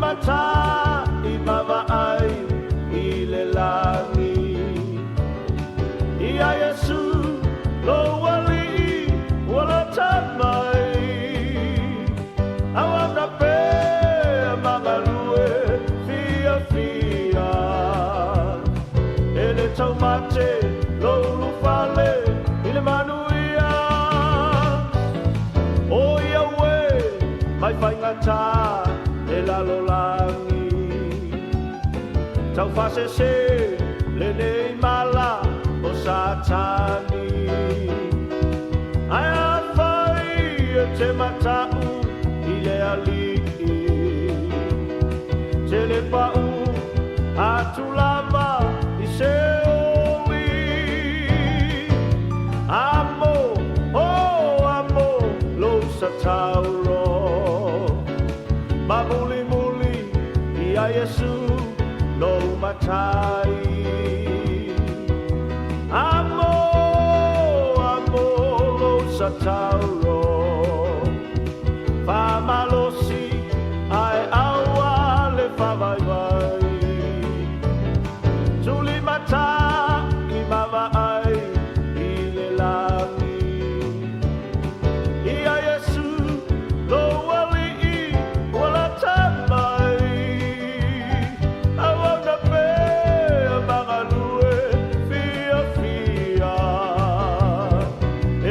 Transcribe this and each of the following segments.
mata imamaay ilelangit. Iya Yesu lo wali wala tamay. Awam na pe mga luwe fia fia. Ele tau mate lo lufale ile manuia. O Yahweh mai fai ngata e lalo langi. Tau fasese le nei mala o satani. Ai afai e te matau i le alii. Te le pau atu lava i se oli. Amo, oh amo, lo satauro. Mamuli muli i a Yesu lo matai. Amo, amo, lo satauro. Famalosi ai awa le favai. Tuli mata i mava ai i le langi. I a Yesu lo wali i wala tamai. Awa na pe mga lue fia fia.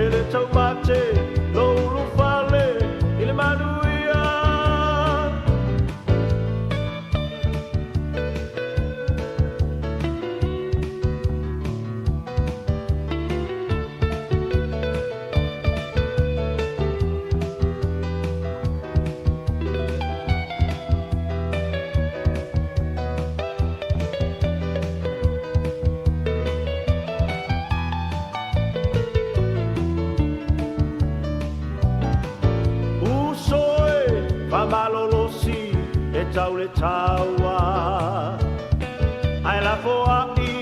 Ele tau mate lo lufale ile manuia. Malolosi e tau le taua. Ai la foa i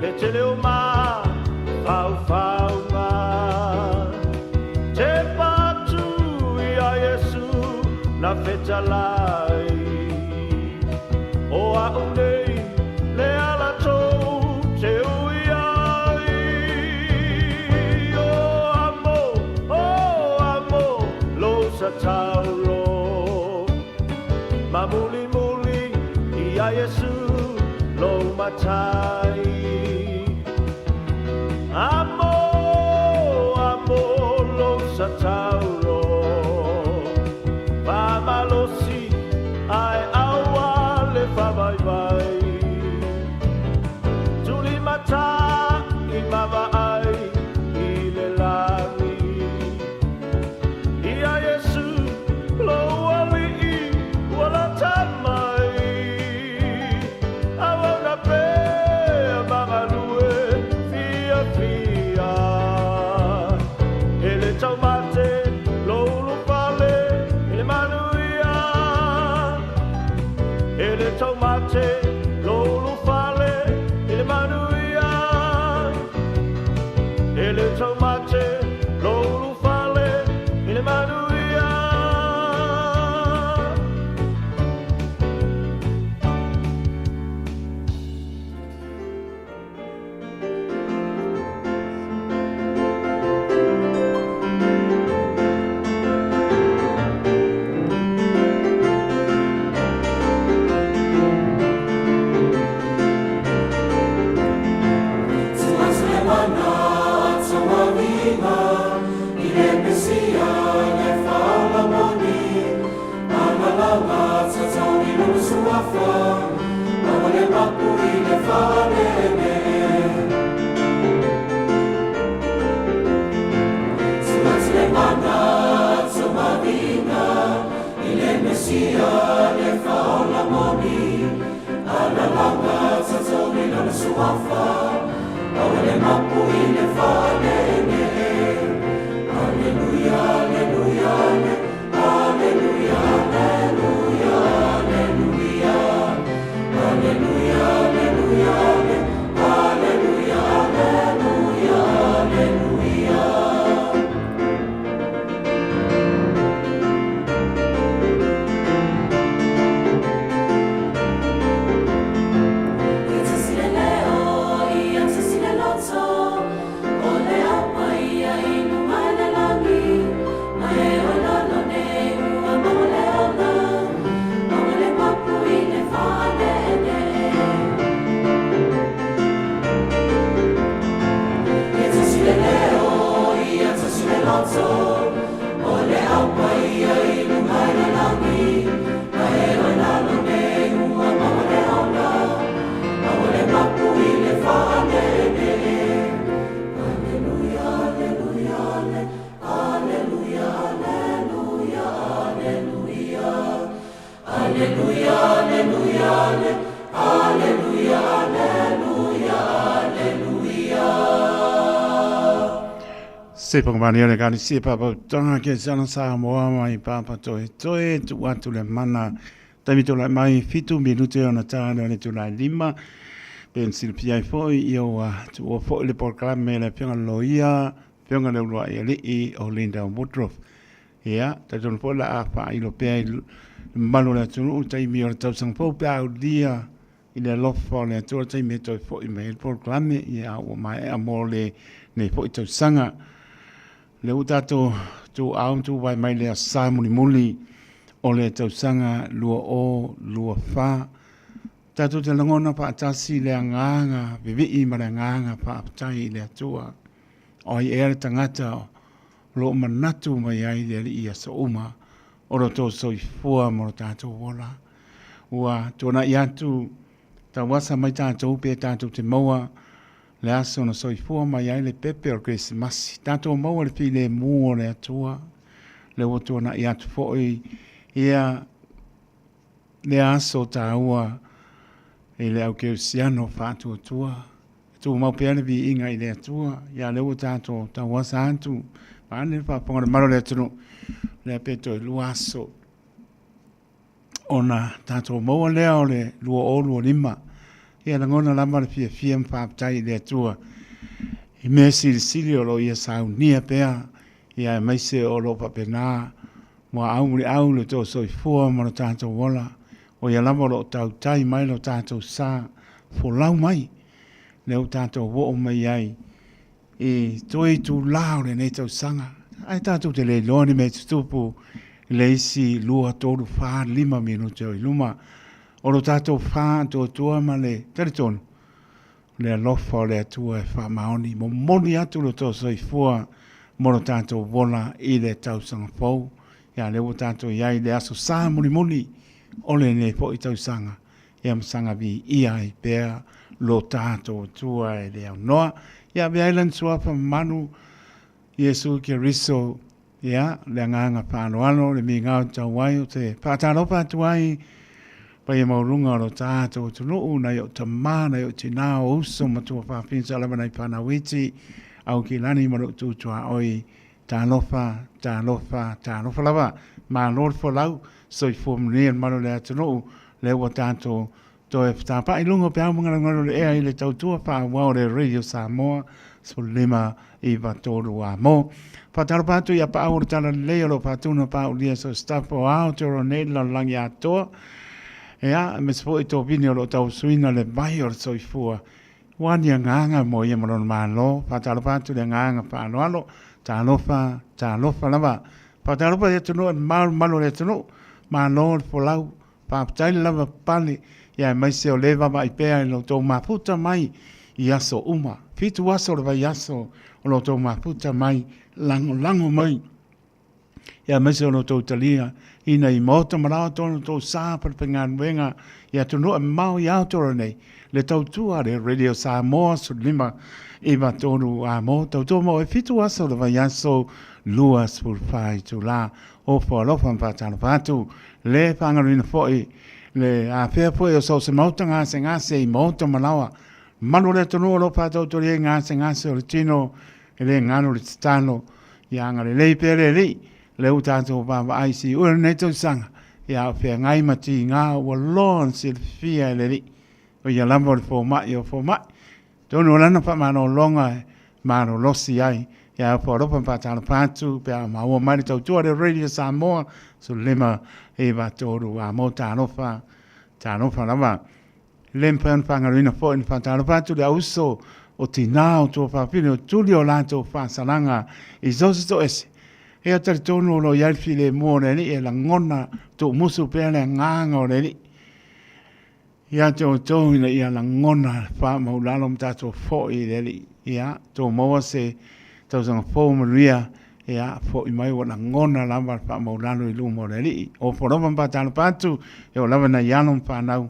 le te leo ma fau fau ma. Te patu i a Yesu na feta lai. O a unei le ala tou te ui ai. O amo, lo sa tauro. Mamuli muli i a Yesu lo matai. Amo, amo lo satauro. Famalosi ai awa le favai vai. Tuli mata i mava ai i le langi. I a Yesu lo wali i wala tamai. Awa na pe mga lue fia fia. Ele tau mate lo lupale ile manuia. Ele tau mate lo lupale ile manuia. Ele tau mate lo lupale ile manuia. Se pangmani ole kani se papa tanga ke sana Samoa mai papa toe tu watu le mana tami tu lai mai fitu minute ona tana le tu lai lima ben silpia foi io tu o foi le proclame le pianga loia pianga le loa i o Linda Woodruff ya ta ton po la apa i lo pe malu le tu tai mi o tau sang po pa o dia i le lofo le tu tai mi to foi me proclame ya o mai amole ne foi tau sanga le utato tu au tu vai mai le sa muli o le tau sanga lua fa tatu te langona pa atasi le anganga vivi ma le anganga pa atai le atua o i ere tangata lo manatu mai ai le ia sa uma o lo to so i fua mo tatu wola ua tona iatu ta wasa mai tatu pe tatu te moa le aso na soifua mai ai le pepe o Christmas. Tato maua le file mua le atua. Le wotua na i atu foi. Ia le aso taua e le au keusiano fatu atua. Tu mau peane vi inga i le atua. Ia le wotato ta wasa atu. Paane pa ponga le maro le atunu. Le apeto e luaso. Ona tato maua leo le lua o lua lima. Ia la ngona lama le fia mpaptai le atua. I mea sili o lo ia saunia pea. Ia maise o lo papena. Mua au le to soifua ma lo tātou wola. O ia lama lo tautai mai lo tātou sa. Folau mai. Leo tātou wo o mai ai. E toi tu lao le nei tau sanga. Ai tātou te le loani me tutupu. Le isi lua tolu wha 5 minuto i luma. O lo tātou wha tua ma le teritonu. Le alofa o le atua e wha maoni. Mo moni atu lo tō soifua. Mo lo tātou wola i le tausanga pou. Ia le o tātou iai le aso sā muni. O le ne po i tausanga. Ia msanga vi ia i pēr. Lo tātou tua e le au noa. Ia vi ailan suapa manu. Iesu ke riso. Ia le nganga whānoano. Le mi ngau tau wai o te pātāropa tuai. Pai maurunga o tātou tunuu na yo tamā na yo tina o uso matua whawhinsa alawa nei whanawiti au ki lani maro tūtua oi tālofa lawa ma lor folau soi fōmrian maro lea tunuu lewa tātou to e whāpa i lungo pe au mga ngaro le ea i le tautua whāwao le Radio Samoa so lima i watoru a mo. Whātarapatu i a pa au tala leo lo whātuna pa au lia so staff o au te ro nei la langi atoa. Ea, me se fo i tō vini o lo tau suina le vai o soifua. Wani a nganga mo i amaro malo, whatarapatu le nganga whanoalo, tālofa lava. Whatarapa e tunu, malo le tunu, malo le folau, whaptai lava pali, ia mai se o lewa mai pēa i lo tō maputa mai i aso uma. Fitu aso le vai aso o lo tō maputa mai, lango mai. Ia mai se o lo tō talia, ina i mota marao tono tō sāpar pengan wenga, ia tunu a mau i autoro nei, le tautua le Radio Samoa su lima i matonu a mo, tautua mo e fitu aso le vai aso lua spurfai tu la, o fo alofan patana patu, le pangarina foi, le a fea foi o so se mauta ngase i mota marawa, manu le tunu o lo patau tori e ngase o le tino, e le ngano le titano, ia ngare lei pere lei, le utato baba ai si ur neto sanga ya fe ngai mati nga wa lon sil fia le ri o ya lambo fo ma to no lana pa mano longa mano losi ai ya fo ro pa ta patu pe ma o mari to to le Radio Samoa so lema e va toru a mota no fa lava lempan pangarina fo in fa ta patu le uso o tinao to fa fino tulio lato fa salanga i zosto ese e a tari tonu lo ialfi le mōre ni e la ngona tō musu pēr le nganga o le ni. Ia tō ina ia la ngona wha maulalo mtato fo i le ni. Ia tō maua se tausanga fo maria ia fo i mai wana ngona lamba wha maulalo i lumo le ni. O whorova mpatano patu e o lava na iano mpanau.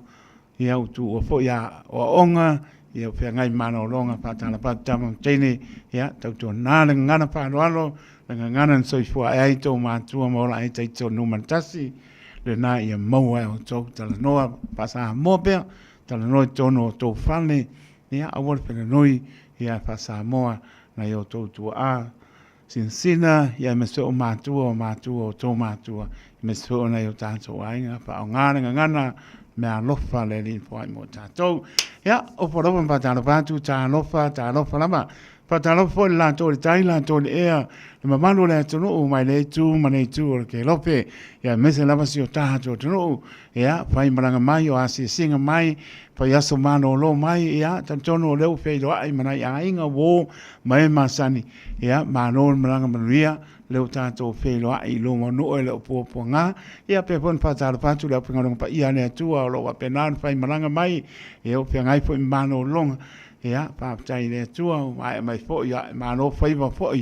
Ia utu o fo ia o onga ia pia ngai mana o longa patana patu tamam tene. Ia tautua nāle ngana whanoalo. Ngana so fo ai to matua mo ai tai to no mantasi le na ia mau e o tau tala noa pa Samoa pea tala noi tono o tau whane ia awar pena noi ia pa Samoa na i o tau tua a sinsina ia me se o mātua o tau mātua me se o na i o tātou ainga pa o ngana me alofa le li po ai mo tātou ia o poropa pa tālopatu tālofa lama pa tālofa le lātou le tai lātou le ea le mamalo le atunu o mai le tu manei tu o ke lope ia me se lava si o tātou atunu ia pai maranga mai o asi singa mai pa yaso mano lo mai ia tantono leo fei lo ai manai a inga wo mai masani ia mano maranga manuia leo tātou fei lo ai lo mano e leo po ngā ia pe pon pa tālopatu leo pingarong pa ia ne atua o lo wa penan pai maranga mai ia o pe ngai po mano longa ia pa tai le tua mai fo ia mano faiva fo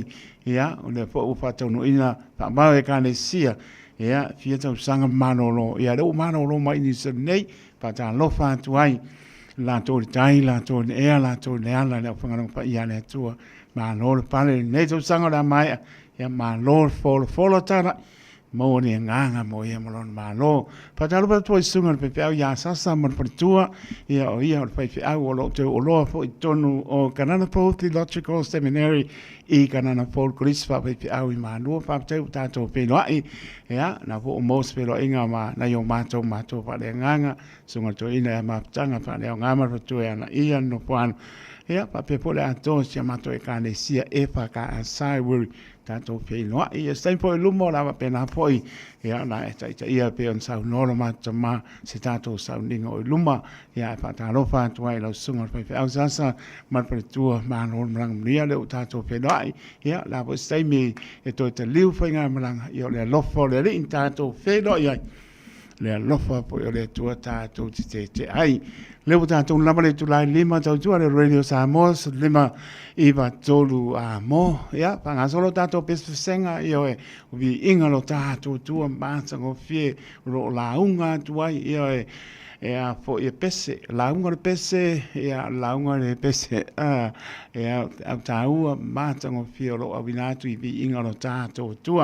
ia o le fo ufa tonu ina pa mai ka le sia ia fia tau sanga mano lo ia le mano lo mai ni se nei pa ta lo fa tu ai la to tai la to e la to le ala le fanga pa ia le tua mano le pale nei tau sanga la mai ia mano fo tara mo ni nganga mo ia mo malo pa ta lo pa tu sunga pe pe ia sasa mo per tua ia o pe pe au lo te o lo fo tonu o kanana po theological seminary I kanana po krispa pe pe au I malo pa te ta to pe lo ai ia na po mo pe lo inga ma na yo mato pa le nganga sunga to ina ma tanga pa le ngama pa tu ia na ia no pan ia pa pe po le ato sia mato e kane sia e pa ka asai wuri tato pe no ia stai po lumo la pena poi ia na ia pe on sau no ma tama se tato sau ningo luma ia pa ta lo fa tu ai lo sunga pe au sasa ma pe tu ma no mlang nia le tato pe no ia la po stai mi e to te liu fa nga mlang ia le lo fo le in tato fe no ia le lo fa po le tu tato te ai le puta tu lama le tu lai lima tau tu le radio Samoa lima iba tolu a mo ya panga solo tato pesu senga io e ubi inga lo tato tu masa go fie lo la unga tu ai io e a fo e pese la unga le pese e a tau masa go fie lo abinatu ibi inga lo tato tu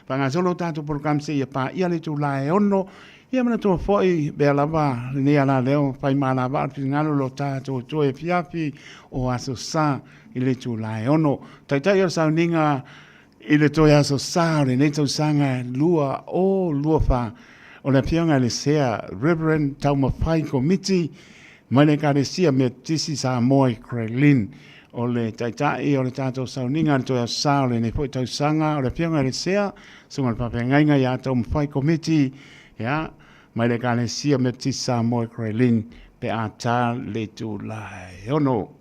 panga solo tato program se pa ia le tu lai ono ia mana to foi be lava ni ala leo pai mana va finalo lo tato to e fiafi o aso sa ile tu lai ono tai o sa ninga ile to ya so sa ne to sanga lua fa o le pianga le sea Reverend Tauma Pai Committee mane ka le sia me tisi sa moi Krelin o le tai o le tato sa ninga to ya sa le ne foi to sanga o le pianga le sea sunga pa ngai ya Tauma Pai Committee ya mai le kane sia me tisa mo Krelin pe ata le tu lai ono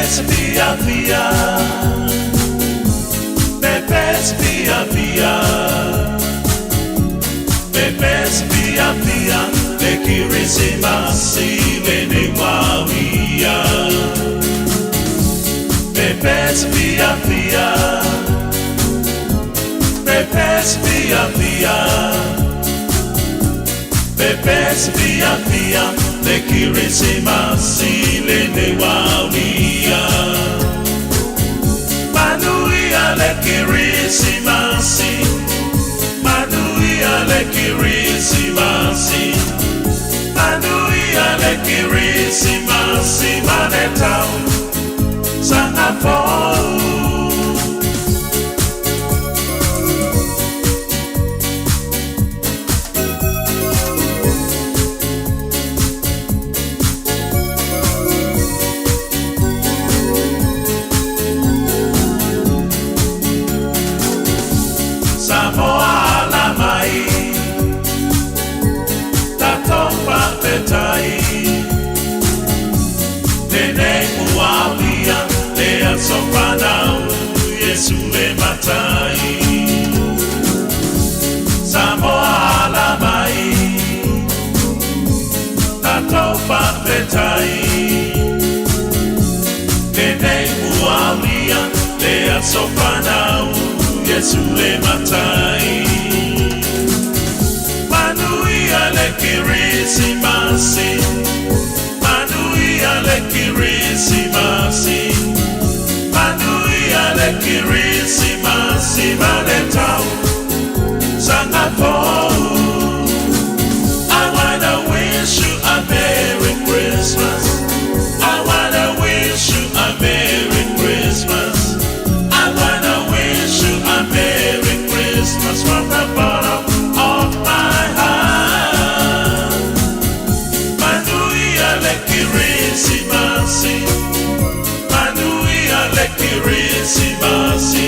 Pepes via via, Pepes via via, Pepes via via, le Kirisimasi vene wawia. Pepes via via, Pepes via via, Pepes via via, le Kirisimasi vene wawia. Manuia le Kirisimasi, Manuia le Kirisimasi, Manuia le Kirisimasi, Manetau Sangapore. Samoa la mai, Tanoa petai, nene uawia, lea sopanau, Yesu le matai. Samoa la mai, Tanoa petai, nene uawia, lea sopanau, Yesu le matai. Manuia le Kirisimasi, Manuia le Kirisimasi, Manuia le Kirisimasi, Manetau Sangapore. I wanna wish you a Merry Christmas. I wanna wish you a Merry Christmas. I wanna wish you a Merry Christmas from the bottom of my heart. Manuia le Kirisimasi, Manuia le Kirisimasi,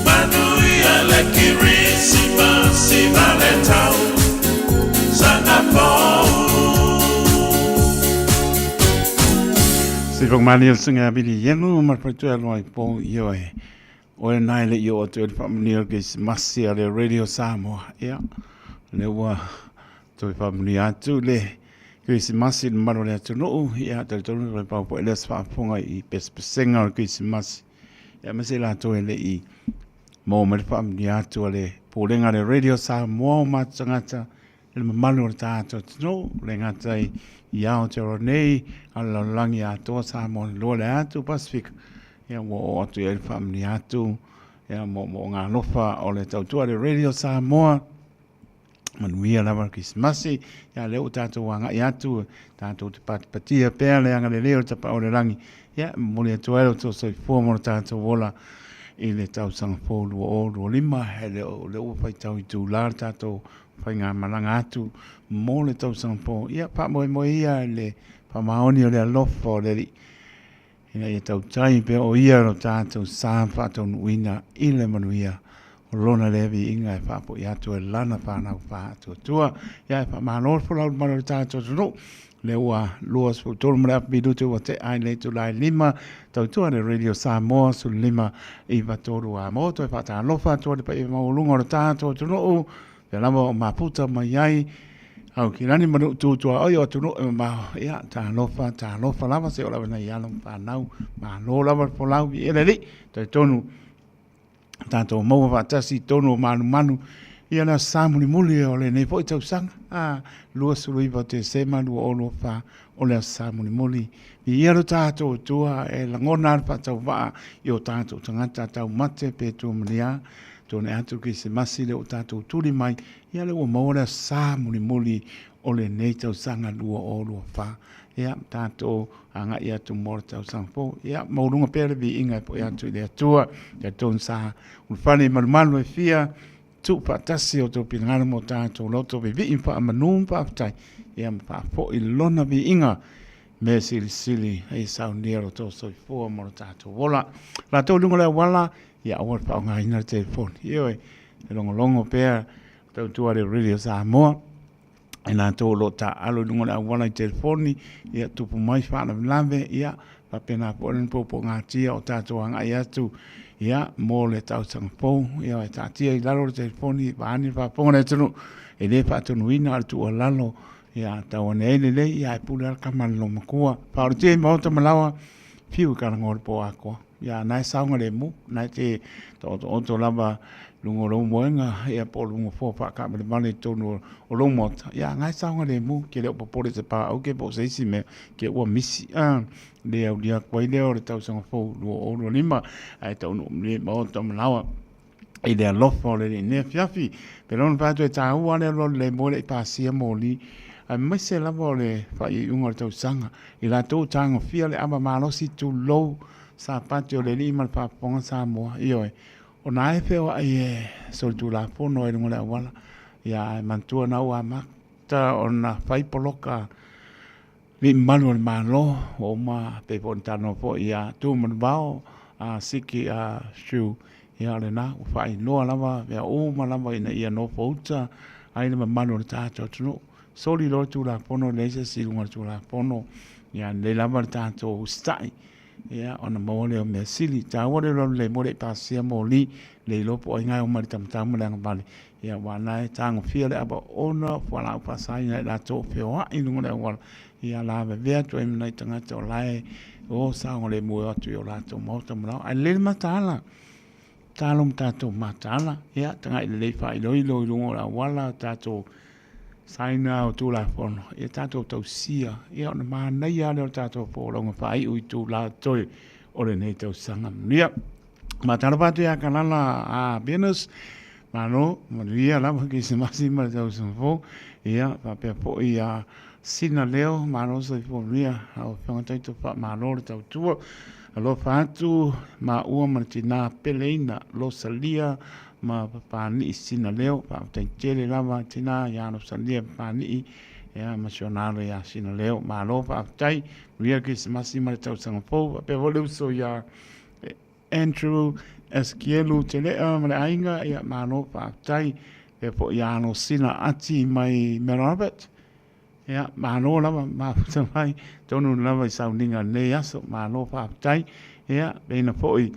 Manuia le Kirisimasi, Manetau Sangapore. Sifong Maniel singa bili yenu marpatu aloi po yoe. Oe nai le yo to fa maniel kis masi ale radio Samoa ya. Le wa to fa maniel tu le kis masi maro le tu no ya to le pa po le fa fonga I pespesenga kis masi. Ya masi la to le I mo me fa maniel tu le po le ngale radio Samoa ma tsangata le malo ta to no le ngata ia o te ronei ala langi ato Samoa lo le atu Pacific ya mo atu e family atu ya mo ngā lofa o le tautua le radio Samoa manuia lava Krismasi ya leo tātou wanga i atu tātou te patipatia pēr le anga le leo tapa o le rangi ya mo le atu ero tō soi fua mo tātou wola I le tau sanga fōlu o olu o lima he le ua whai tau I tū lar tātou whai ngā malanga atu mo le tau sanga fō ia pa moe ia le pa maoni o le alofa o le li ina ia tau tai pe o ia ro tātou sā whātou nuina I le manuia o lona levi inga e whāpo I atu e lana whānau whātua tua ia e wha mahanor whalau maro tātou tunu le ua luas fu tolu mara bidu tu wa te ai le tu lai lima tau tua le radio Samoa su lima I vatoru a moto e whata alofa tua le pa I maulunga o tātou tunu pe lama o maputa mai ai au ki rani manu tūtua oi o tunu e ma ia tā alofa lava se o lava nei along whanau ma lo lava po lau I ele li tai tonu tātou maua whatasi tonu manu ia na samuni muli o le nei po I tau sanga lua sului pa te sema lua o lo wha o le samuni muli I ia ro tātou tua e langona pa tau waa I o tātou tangata tau mate pe tu maria tōne atu ki se masi le o tātou turi mai ia le ua maura samuni o le nei tau sanga lua o lua wha ia tātou anga ia tu mora tau sanga po ia maurunga pere vi inga po ia tu I le atua ia tōn sa ulwhane malu e fia tu patasi o tō pinangana mo tātou loto vi infa amanum pa aptai ia mpa po I lona vi inga me sili hei sau nero tō soifua mora tātou wola la tō lunga le wala ia awar pa ngā ina telefon ioi e longo pēr tau tua le radio Samoa e nā tō lo ta alo lunga le wala I telefoni ia tupu mai whana lave ia pena ponen popo ngatia o tato anga iatu ia mo le tau sangpo ia e tatia i lalo le telefoni vani pa ponga le tunu e le pa tunu ina al tu o lalo ia tau ane le ia e pula al kamalo makua pa o tia ma ota malawa fiu ka ngor po ako ia nai saunga le mu nai te to lava lungo lo moenga ia po lungo fo pa ka me mane tonu o lo mota ia ngai saunga le mu ke le po pole te pa o ke po seisi me ke o misi le au dia kwai le o le tau sanga fo o lo lima ai tau no le mo to malawa i le lofo le ne fiafi pero non fa to ta u ane lo le mo le pa sia moli ai mai se la vole fa i unga tau sanga i la to tanga fia le ama malo si tu lo sa patio le lima pa ponga Samoa io o nai feo ai sol tu la pono e ngole wala ia mantua na wa makta ona fai poloka ni manuel malo o ma pe pontano po ia tu man bao a siki a shu ia le na fai no lava ia o ma lava ina ia no pouta ai le manuel ta tu soli lo tu la pono le se si lunga tu la pono ia le lava ta to stai ia ona mo le me sili ta wole lo le mo le pasia mo li le lo po inga o mari tam tam le ngale ia wana e tang fia le aba ona fala pa sai la to fio a inu le wala ia la ve ve to em nai tanga to lai o sa o le mo atu o la to mo to mo ai le matala talum ta to matala ia tanga le fa lo la wala ta to saina o tu la fono e tato tau sia e ona mana ia le tato po longa fai ui tu la toi o le nei tau sanga nia ma tana patu ia kanala a Venus mano maria la ki se masima tau sanfo ia pa pe po ia sina leo mano so fo ria o fanga taito pa mano le tau tu lo fatu ma ua martina peleina lo salia ma pani sina leo pa tele lava tina ya no salia pani ya nasionale ya sina leo ma lo pa tai ria ki se masima tau sanfo pe vole so ya Andrew Eskielu tele ma ainga ya ma no pa tai pe po ya no sina ati mai Robert ya ma no lava ma mai tonu lava soundinga ne aso ma no pa tai ya be na foi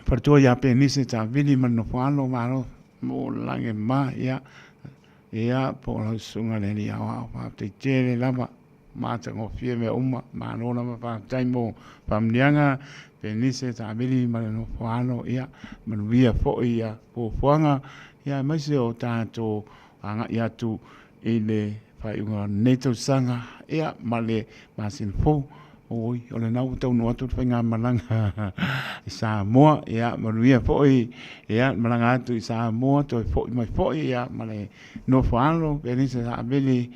Pertua ya penisi ta vili man no falo mano mo lange ma ya po la sunga le ya wa pa te tele lava ma ta ngo fie me uma ma no na pa tai mo pam nianga penisi ta vili man no falo ya man via fo ya po fuanga ya mai se o ta to anga ya tu ile fa unga neto sanga ya male masin fo oi ole nau tau no atu whainga malanga i Samoa ia manuia foi ia malanga atu i Samoa toi foi mai foi ia male no whaalo penisa sa abeli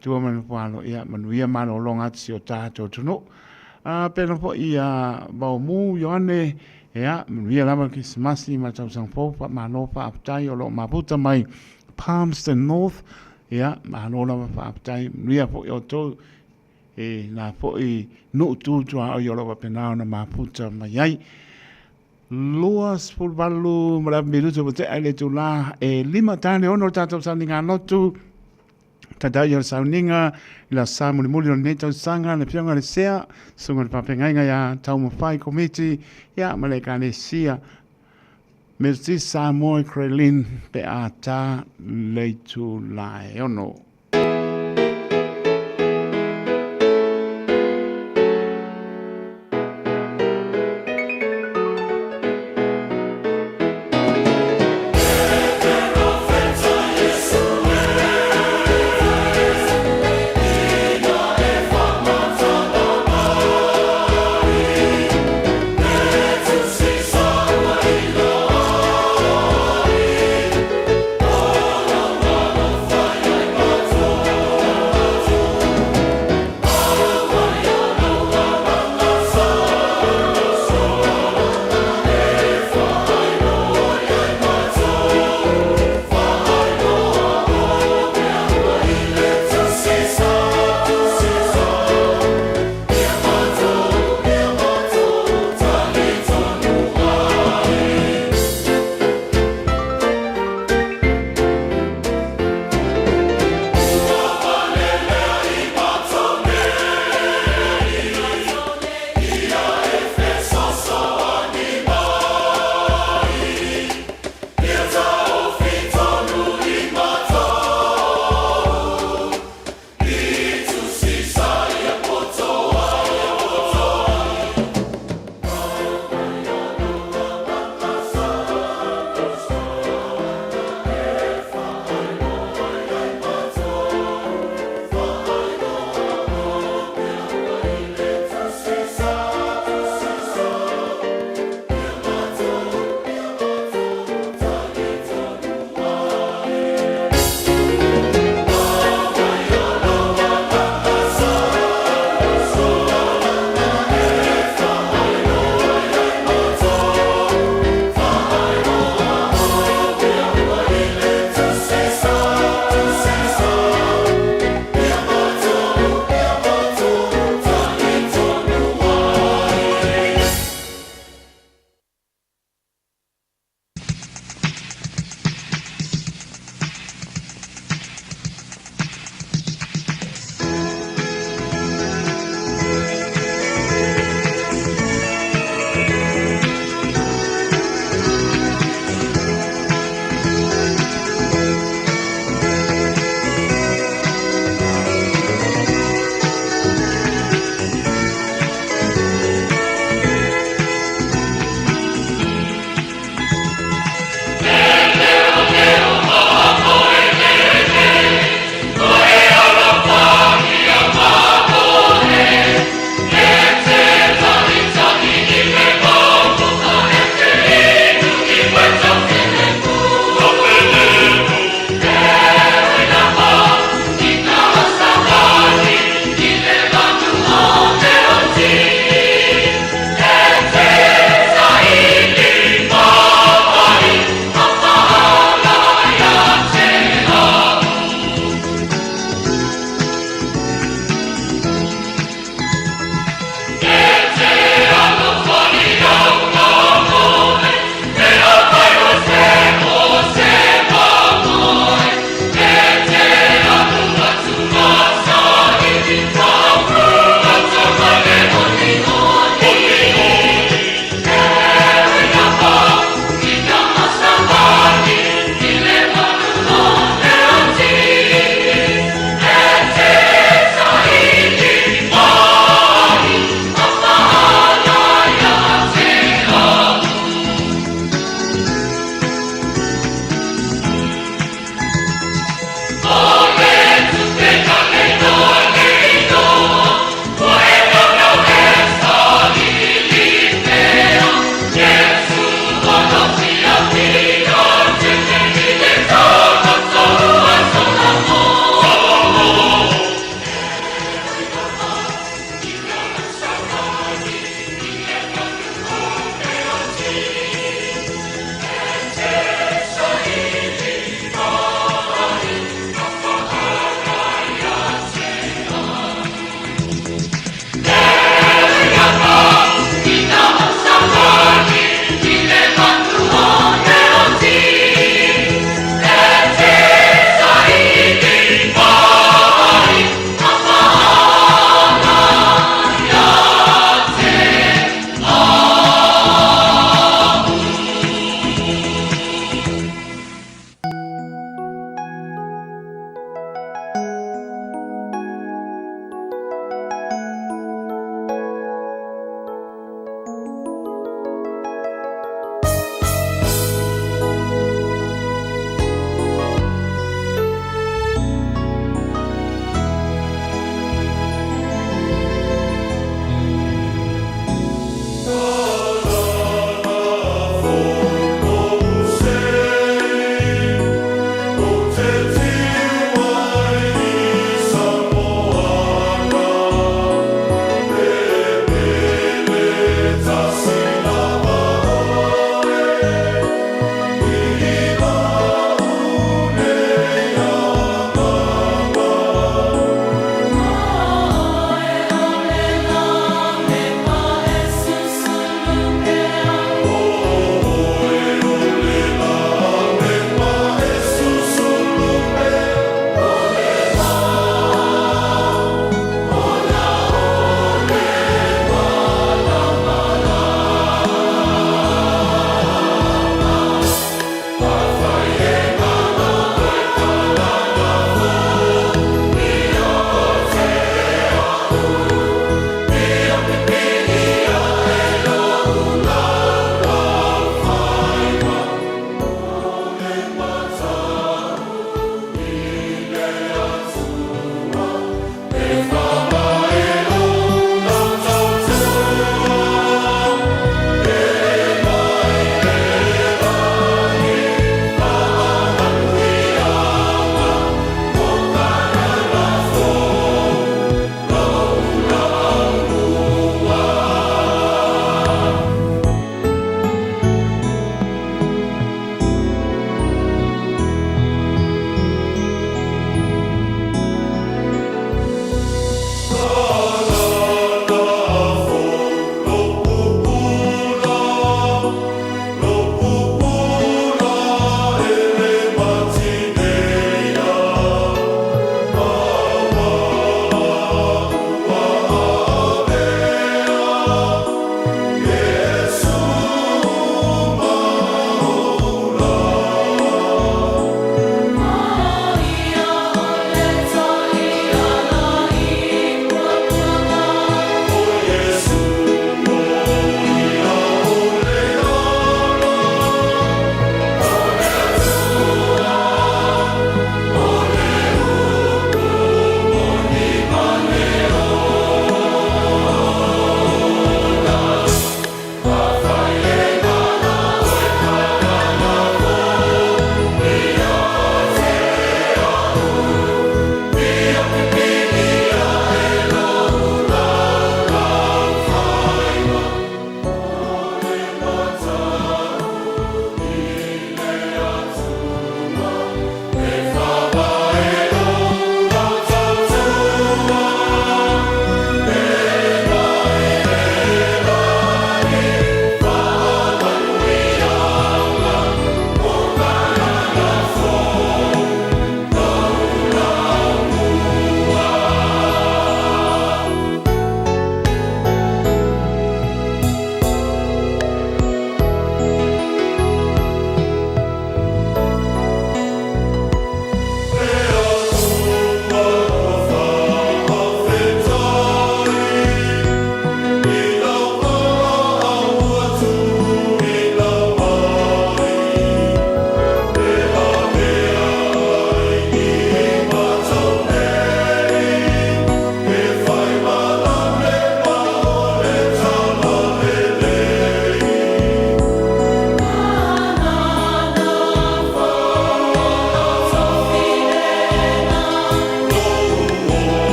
tua manu whaalo ia manuia mano longa atu si o tātou tuno pena foi ia bau mu yoane ia manuia lama ki smasi ma tau sangpo mano wha aptai o lo maputa mai Palmerston North ia mano lama wha aptai manuia foi o tau e na foi no tu a yo pena na maputa mai luas fulvalu mara minuto bote ale tu la e lima tane ono tato saninga no tu tata yo saninga la samu muli no neto sanga le pianga le sea sunga pa penga ya tau mo fai committee ya maleka le sia Merci Samoa Krelin pe ata le tu la ono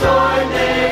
Join me.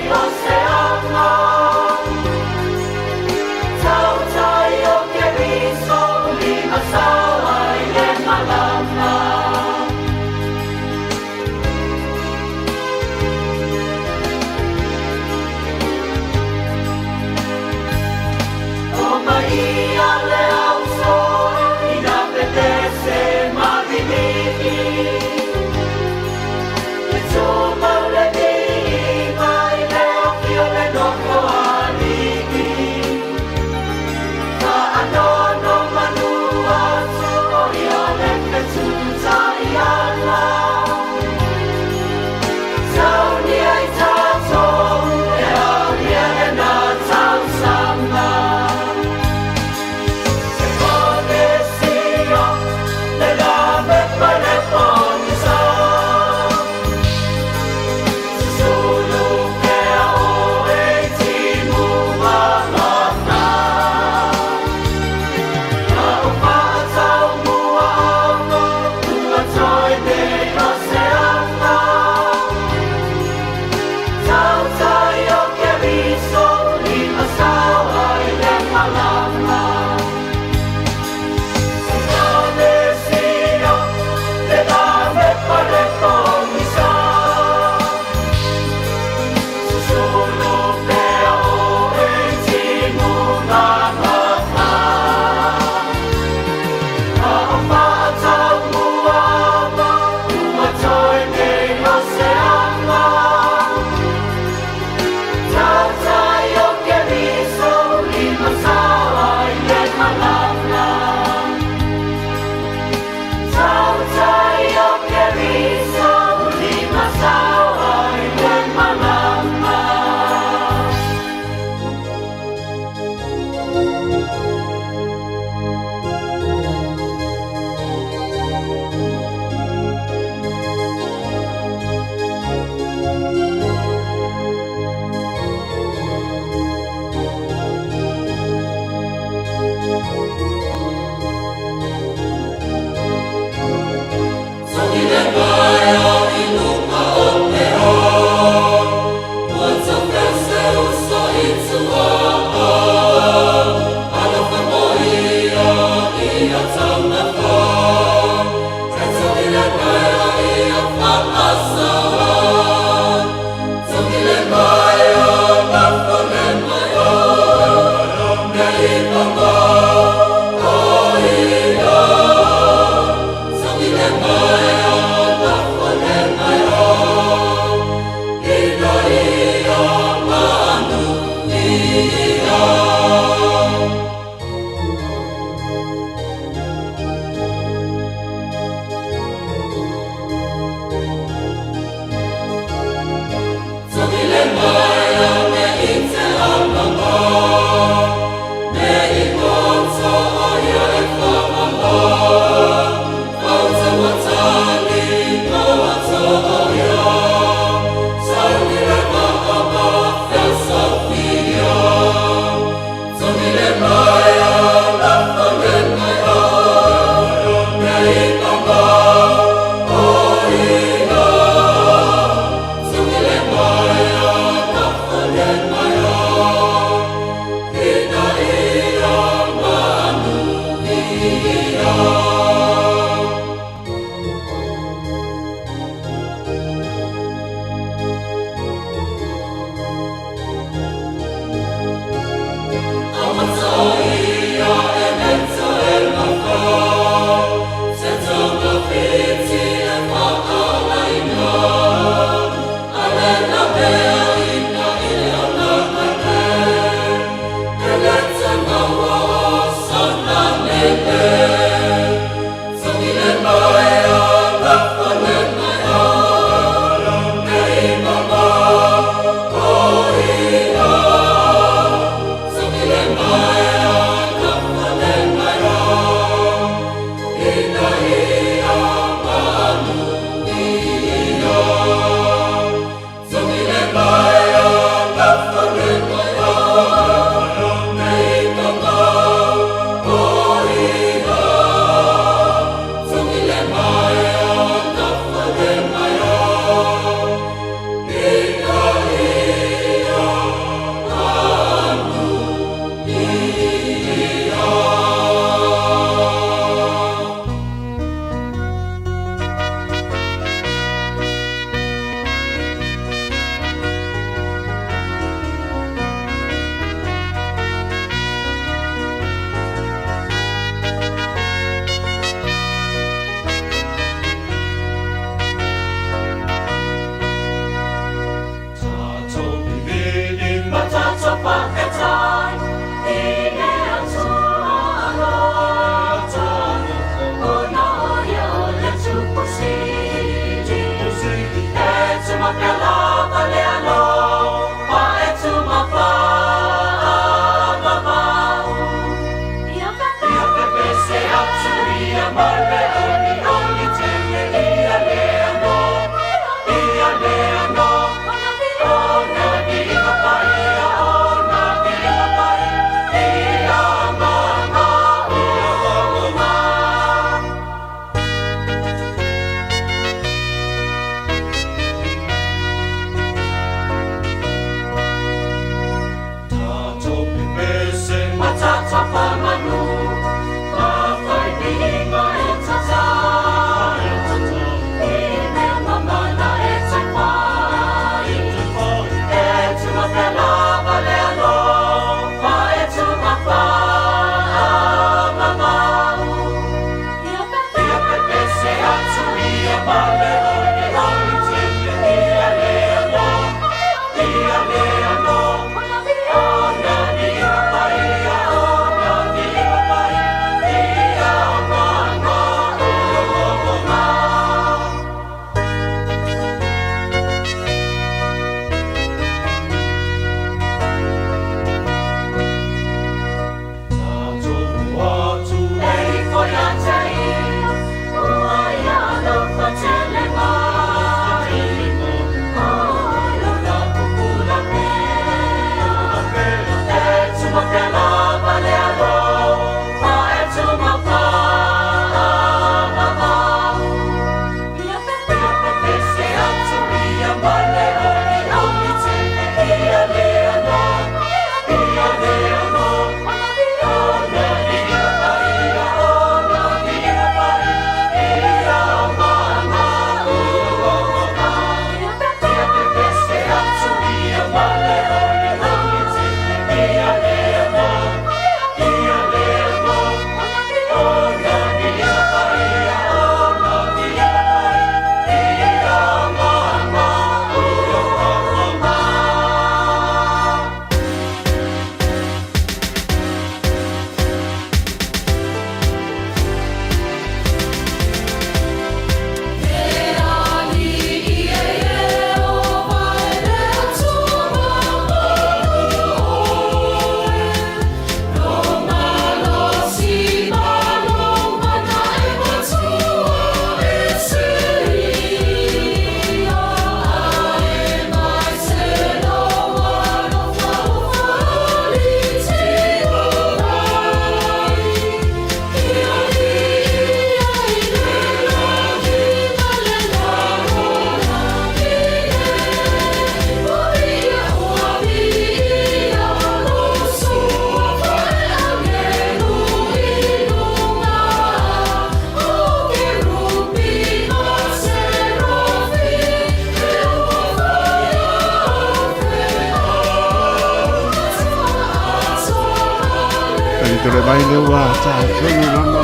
tu le vai le wa ta tonu lama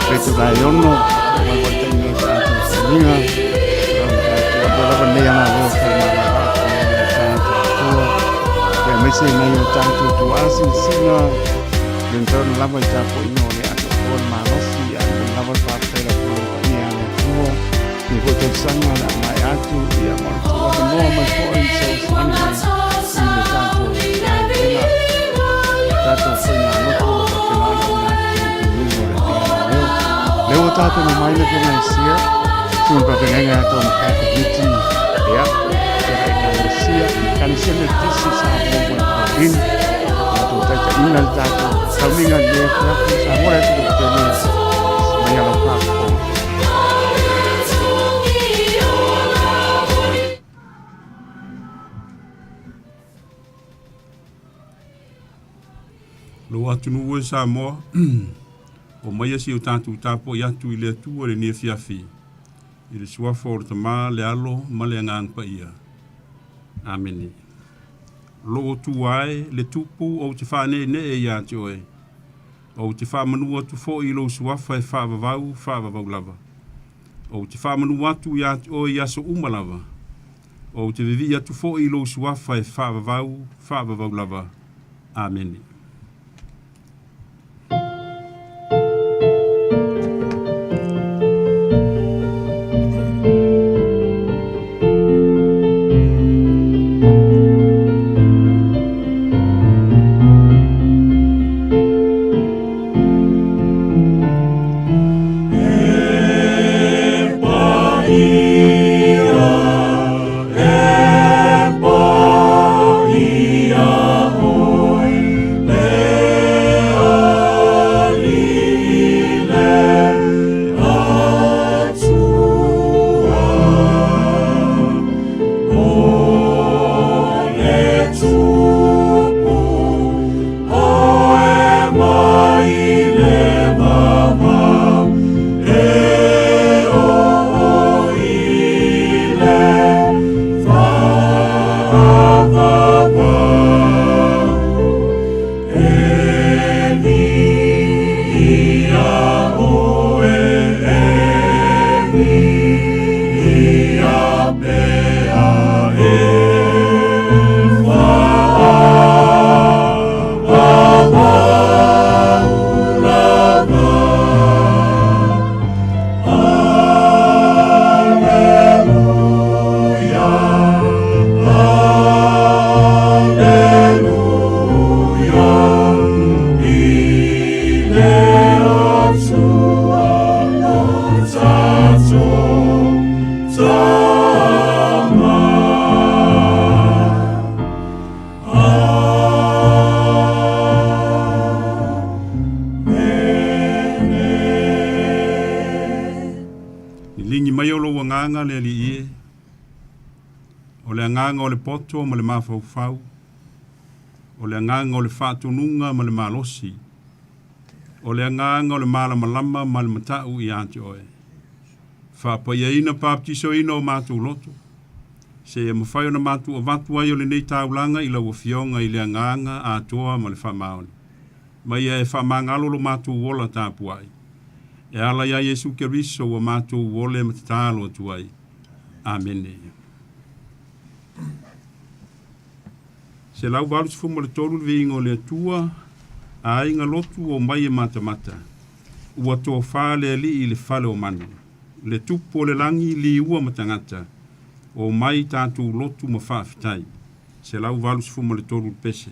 pe tu dai ono ma ko te ni sa tu ninga ro la ne ya na lo ka na sa tu ke me se na yo ta tu asi sina dentro la vai ta ko no le a ko ma lo si a la vai pa te la ko ni a le tu ni ko te sanga na mai atu ia mo tu no ma ko in so sani Leo tato na mai na kena sia, tu pa pengenga to na ka komiti ya, kena sia, kan sia na tisi sa mo ko din, tu ta ka ina tato, kaminga de ka sa mo ra tu te ni, mai ala pa ko. Lo atu nu Samoa, o mai asi o tātou tāpo i atu i le atua le nia fiafi. I le suafa o le tamā le alo ma le angang pa ia. Ameni. Lo o tu ai le tupu o te whāne ne e ia te oe. O te whāmanua tu fo i lo suafa e whāvavau lava. O te whāmanua atu i ate oe i aso umalava. O te vivi atu fo i lo suafa e whāvavau lava. Ameni. O le poto ma le mafau o le nganga o le whātununga ma le malosi o le nganga o le malamalama ma le matau i ante oe whapaia ina pāptiso ina o mātu loto se e mawhai o na mātu o vatu ai o le nei taulanga i lau fionga i le nganga a toa ma le whamaoni mai e whamangalo lo mātu wola tāpu ai e ala ia Jesu Keriso o mātu wole matatalo atu ai. Amene. Se lau walu se fumo le tolu le vingo le atua, a inga lotu o mai e mata. Ua toa whale li i le whale o manu. Le tupo le langi li ua matangata, o mai tātou lotu ma whaafitai. Se lau walu se fumo le tolu le pese.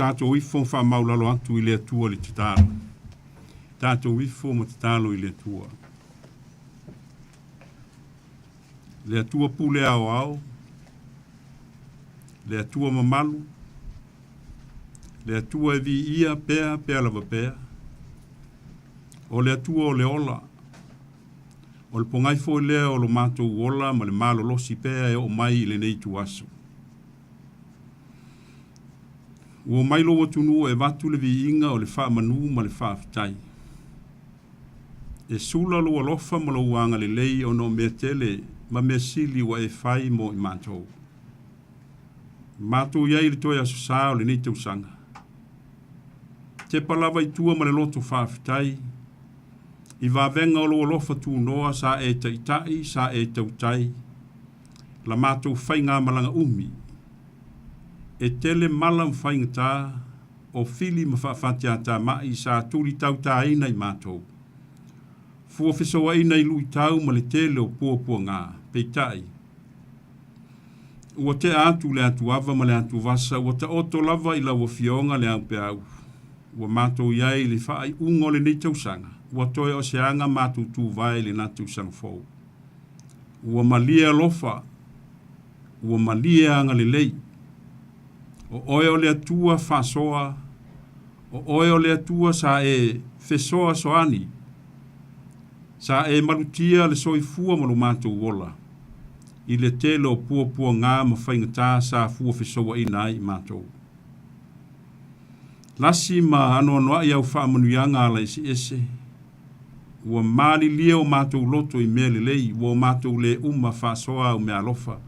Tātou ifo wha maulalo atu I le atua le tatalo. Tātou ifo mo tatalo I le atua. Le atua pule ao ao. Le atua mamalu. Le atua vi ia pea lava pea. O le atua o le ola. O le pongai fo lea o lo mātou ola ma le malo losi pea e o mai le nei tu aso. Ua mailo watunu e watu le vi inga o le wha manu ma le wha fitai. E sula lo alofa ma lo wanga le lei o no mea tele ma mea sili wa e whai mo I mātou. Mātou iai le toi aso sā o le nei tau sanga. Te palawa I tua ma le loto wha fitai. I wawenga o lo alofa tu noa sa e taitai sa e tautai. La mātou whai ngā malanga umi. E tele malam whaingata o fili mawhawhatia mai sa turi tau tā ina I mātou. Fua whesoa ina I lui tau ma le tele o pua ngā, peitai. Ua te atu le atu ava ma le atu vasa, ua ta oto lava I lau fionga le au pe au. Ua mātou iai le whaai ungo le nei tausanga, ua toe o seanga mātou tū vai le natu sanfou. Ua malia lofa, ua malia anga le lei. O oe o le atua whasoa, o oe o le atua sa e whesoa soani, sa e malutia le soifua malu mātou wola, I le tele o pua ngā ma whaingatā sa fua whesoa I nai mātou. Lasi ma anoa I au whaamanuianga ala ese, ua mali lia o mātou loto I mea le lei, ua mātou le whasoa o mea alofa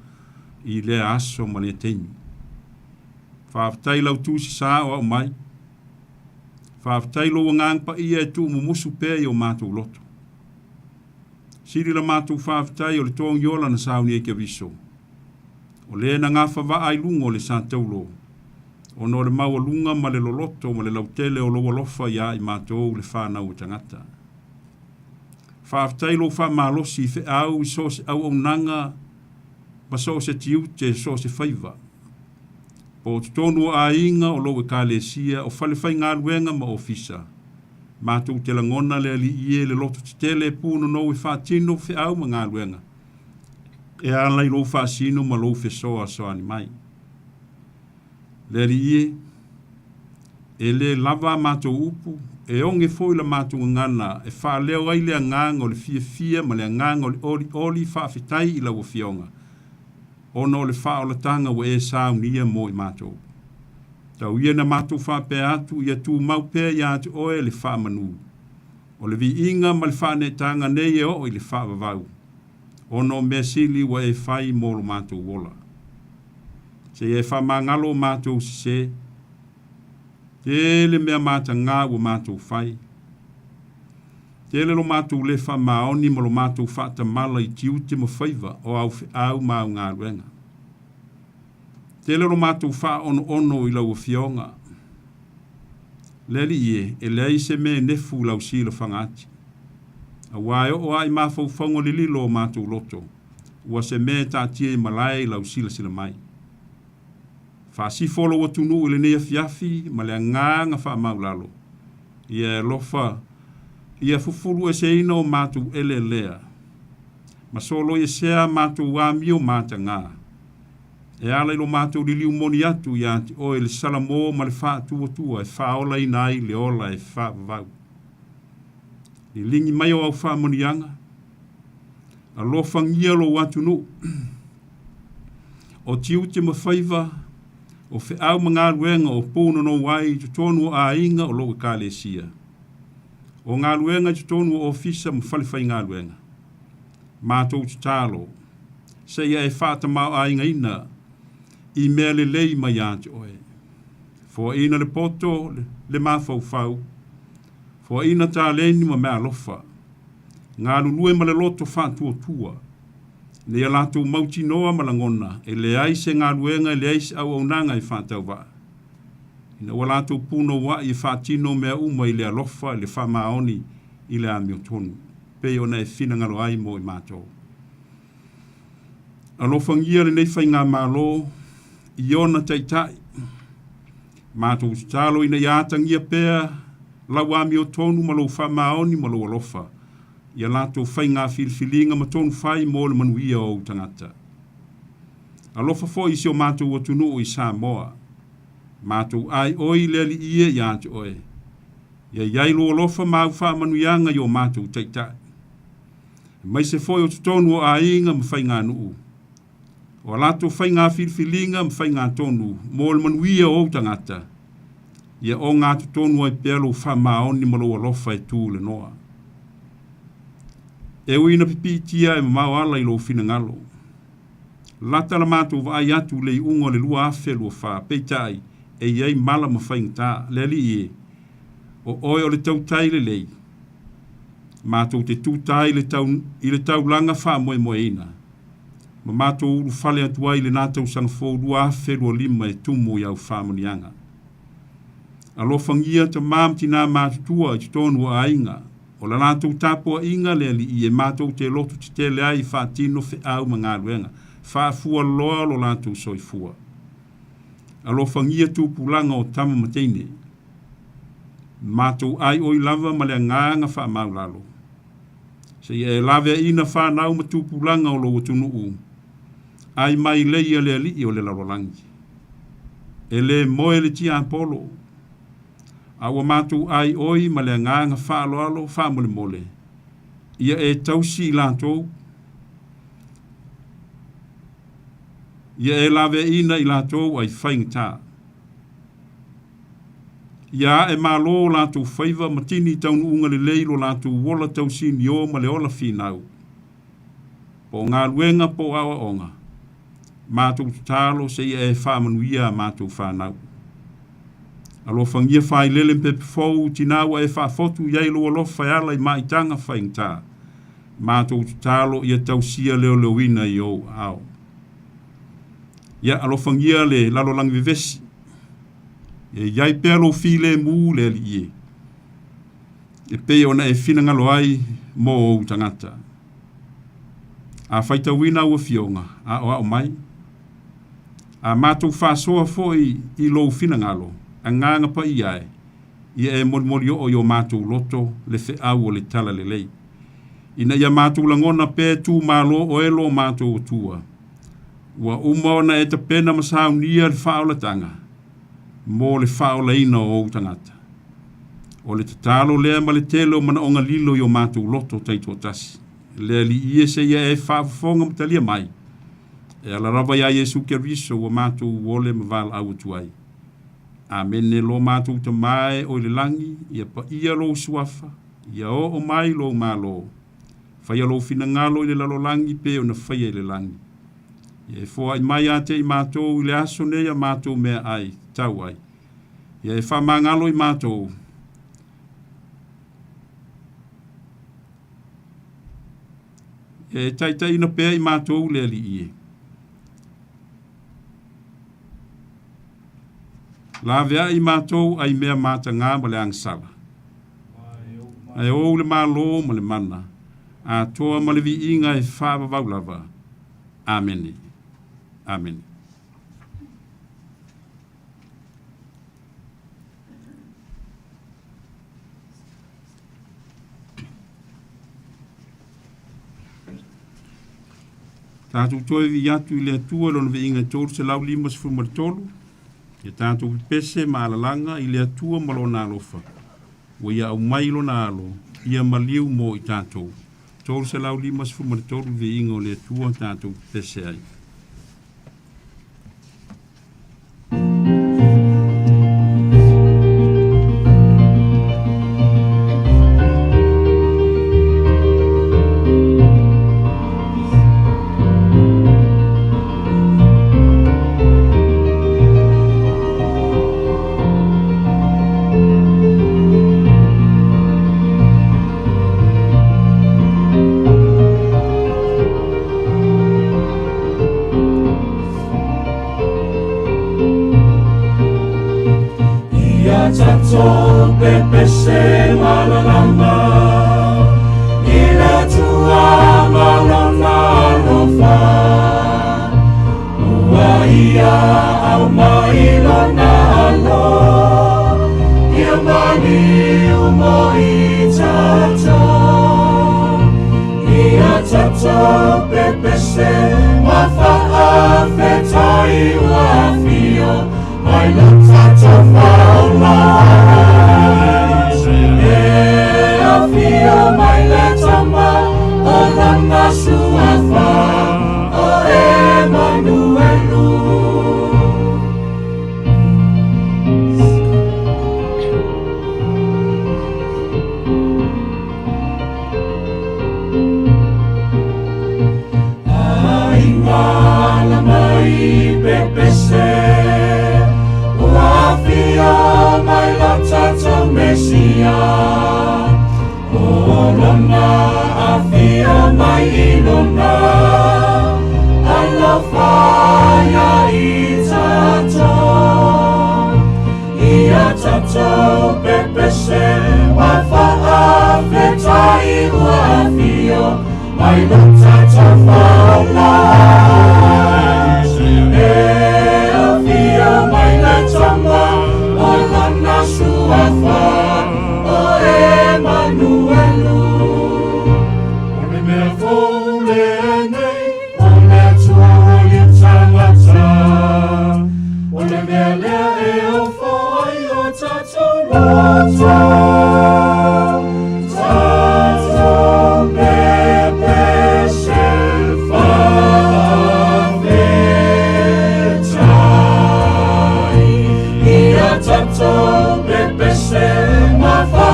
I le aso ma le teimi. Whaafitai lau tūsi sā o au mai. Whaafitai lo ngang pa ia e tū mumusu pēr I o mātou loto. Siri la mātou whaafitai o le tōng yola na sāuni e kia viso. O le na ngā whawa ai lunga o le sā taulo. O no le maua lunga ma le loloto ma le lautele o loa lofa ia I mātou le whānau o tangata. Whaafitai lo wha mālosi I au I so se au au nanga ma so se tiute so se whaiva. Po tonu a inga o lo e kālesia o whalewhai ngā ruenga ma ofisa. Mātou te langona le ali ie le loto te tele pūno no e whātino whi au ma ngā ruenga. E alai lo whāsino ma lo whesoa soani mai. Le ali ie, e le lava mātou upu, e onge foi la mātou ngana, e whaaleo ai le nganga o le fia ma le nganga o le oli whaafetai I la wafionga. Ono le wha o la tanga wa e sāu nia mo I mātou. Tau ia na mātou wha pē atu, ia tū mau pē ia atu oe le wha manu. O le vi inga ma le wha ne tanga nei e o I le wha wawau. Ono mea sili wa e whai mo lo mātou wola. Se e wha mangalo mātou se, te le mea māta ngā wa mātou whai. Te le lo mātou le wha maoni ma lo mātou wha ta mala I tiu te ma whaiva o au mau ngā ruenga. Te le lo mātou wha ono I lau fionga. Leli ie, e lei se me nefu lau si la whangati. A wai o ai mawhau whango li lilo mātou loto. Ua se me tā tia I malai lau sila mai. Wha si folo wa tunu I le nea fiafi ma le ngā wha mau lalo. ia lofa, ia fufuru e se ina o mātou ele lea. Ma solo ia sea mātou wāmi o mātanga. E ala ilo mātou li liu moni atu ia ati o ele salamo ma le wha tua e whaola ina ai le ola e wha vau. Ni lingi mai o au wha monianga. A lofa ngia lo watu no. O tiu te mawhaiva, o fe au mga luenga o pūna no wai tu tonu a inga o loa ka le sia. O ngā luenga tu tonu o ofisa mwhaliwhai ngā luenga. Mātou tu tālo. Se ia e whāta mau a inga ina, i mea le lei mai ati oe. Fo ina le poto, le mawhau whau. Fo ina tā leni ma mea lofa. Ngā lulue ma le loto whātua tua. Le ia lātou mauti noa malangona, e le aise ngā luenga, le aise au au nanga i whātau wa. Ina wa lātou puno wa i whātino mea uma i le alofa, le whamaoni i le amio tonu. Pei ona e whina ngalo ai mo i mātou. Alofa ngia le nei whai ngā mālo, i ona taitai. Mātou tālo ina i ātangia pēa, lau amio tonu malo whamaoni malo alofa. Ia lātou whai ngā whilwhilinga ma tonu whai mō le manuia o tangata. Alofa fo i sio mātou atunu o i Samoa. Mātou ai oi leli ia i ati oe. Ia iailu alofa mau wha manuianga i o mātou taitai. Mai se foi o tutonu o a inga ma whai ngā nuu. O lātou whai ngā whilwhilinga ma whai ngā tonu mō le manuia o tangata. Ia o ngā tutonu ai pēlo wha maoni malo alofa e tū le noa. E uina pipitia e mamau ala i lo fina ngalo. Lata la mātou wa ai atu le ungo le lua afe lua wha, peitai, e iei mala ma whaingta, le li ie. O oi o le tau tai le lei. Mātou te tūtai i le tau langa wha moe moe ina. Ma mātou uru whale atua i le nātau sangfo lua afe lua lima e tumu i au wha monianga. Alo whangia ta māmti nā mātutua i tonu a inga. O la nātou tāpua inga le li i e mātou te lotu te te lea i whātino whi au ma ngā luenga. Whāfua loa lo nātou soifua. Alo whangia tūpulanga o tama mateine. Mātou ai oi lava ma lea ngāanga wha mau lalo. Se e lawe ina whānau ma tūpulanga o lo watunu u. Ai mai leia lea li i o le larolangi. E le moe le tia apolo. Awa mātou ai oi ma lea ngāanga whaaloalo whaamole mole. Ia e tausi i lātou. Ia e lawe ina i lātou ai whaingta. Ia e mālo lātou whaiva matini taunu unga le leilo lātou wola tausi ni o ma le ola whinau. Po ngā luenga po awa onga. Mātou tālo se ia e whaamanuia mātou whanau. Alo whangia whai lele pepe fau tinawa e whaafotu iai loa lofa ala i maitanga whaingta. Mātou tālo ia tausia leo lewina i o au. Ia alo whangia le lalo langi vivesi. E iai pēlo while mū le li ie. E pei ona e whinangalo ai mō o tangata. A whaita wina ua fionga, a o au mai. A mātou whaasoa foi i lo whinangalo. A nganga pa iai, ia e mori o yo mātou loto le whi au o le tala le lei. Ina ia mātou langona pē tū mālo o elo mātou o tua. Ua umaona e ta pena masau nia le whaolatanga, mō le whaolaina o tangata. O le tatalo lea ma le telo mana onga lilo yo mātou loto taito tasi. Lea li ia se ia e whaafonga matalia mai. E ala rava ia Yesu Keriso wa mātou wole maval au tuai. Amen ne lo mātou te mai o le langi, ia pa ia lo suafa, ia o mai lo malo. Whaia lo fina ngalo i le lalo langi pe o na whaia i le langi. Ia e fua i mai ate i mātou i le aso ne ia mātou mea ai, tau ai. Ia e wha ngalo i mātou. Ia e taitai na pea i mātou le ali ie. La vea i mātou ai mea māta ngā ma le angsala. Ai o le mālo ma le mana. A toa ma le vi inga e whāwa waulava. Amen. Amen. Tātou toi vi atu I le atua lona vi inga tolu se lau 5 Ia tātou pese maalalanga I le atua ma lona alofa. Ua ia au mai lona alo, ia maliu mo I tātou. Tolu se lau 5 vi inga o le atua tātou pese ai. Tato pepe se malalama Ila tua malona lofa Ua ia au mailona alo Ia mani umo I tato Ia tato pepe se Mawha awhetai ua fio Mai lo tato maula E fio mai le tama O lana suafa O Emanuelu Ai ngala mai pepese Fio mai la tato mesia O lona a fio mai ilona Alla faya I tato Ia tato pepese Wafa a vetai ua fio Mai la tato faula E fio mai la tama Olana suafa O Emanuelu Ole mea fole nei Ole tua I tangata Ole mea lea e o fai O tato lota Tato pepe se Tato pepe se Mawha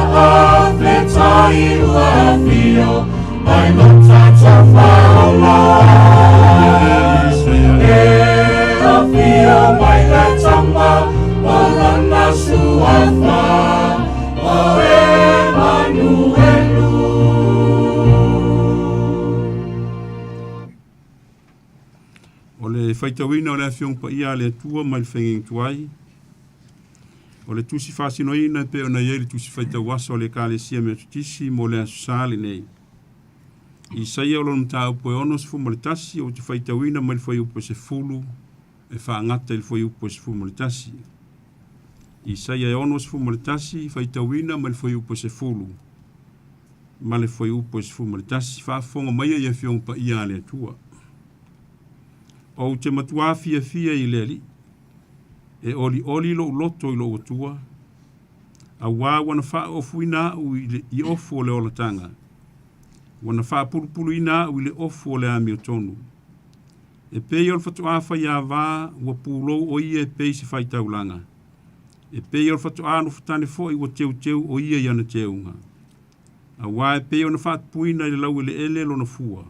awhetai ua fio Mai lo tato faula E o fio mai le tama O lana suafa O Emanuelu O le whaitawina o le awhiong pa ia le atua mai le whenging tuai. O le tusi whasinoina pe o na ieri tusi whaitawasa o le kālesia me tutisi mo le asusali nei. I saia o lonu tāu poe ono se fumo le tasi o te whaitawina mai le whai upo se fulu e whaangata le whai upo se fumo le tasi. I saia e ono se fumo le tasi whaitawina mai le whai upo se fulu ma le whai upo se fumo le tasi whaafonga mai ia whiong pa ia le atua. O te matua fia I le ali. E oli lo loto I lo atua. A wā wana wha ofu ina u I ofu o le olatanga. Wana wha pulupulu ina u I le ofu o le ami o tonu. E pei o le whatu awha ia wā ua pūlo o ia e pei se whai taulanga. E pei o le whatu anu whatane fo I ua teu o ia I ana teunga. A wā e pei o na whatu puina I le lau le ele lo na fua.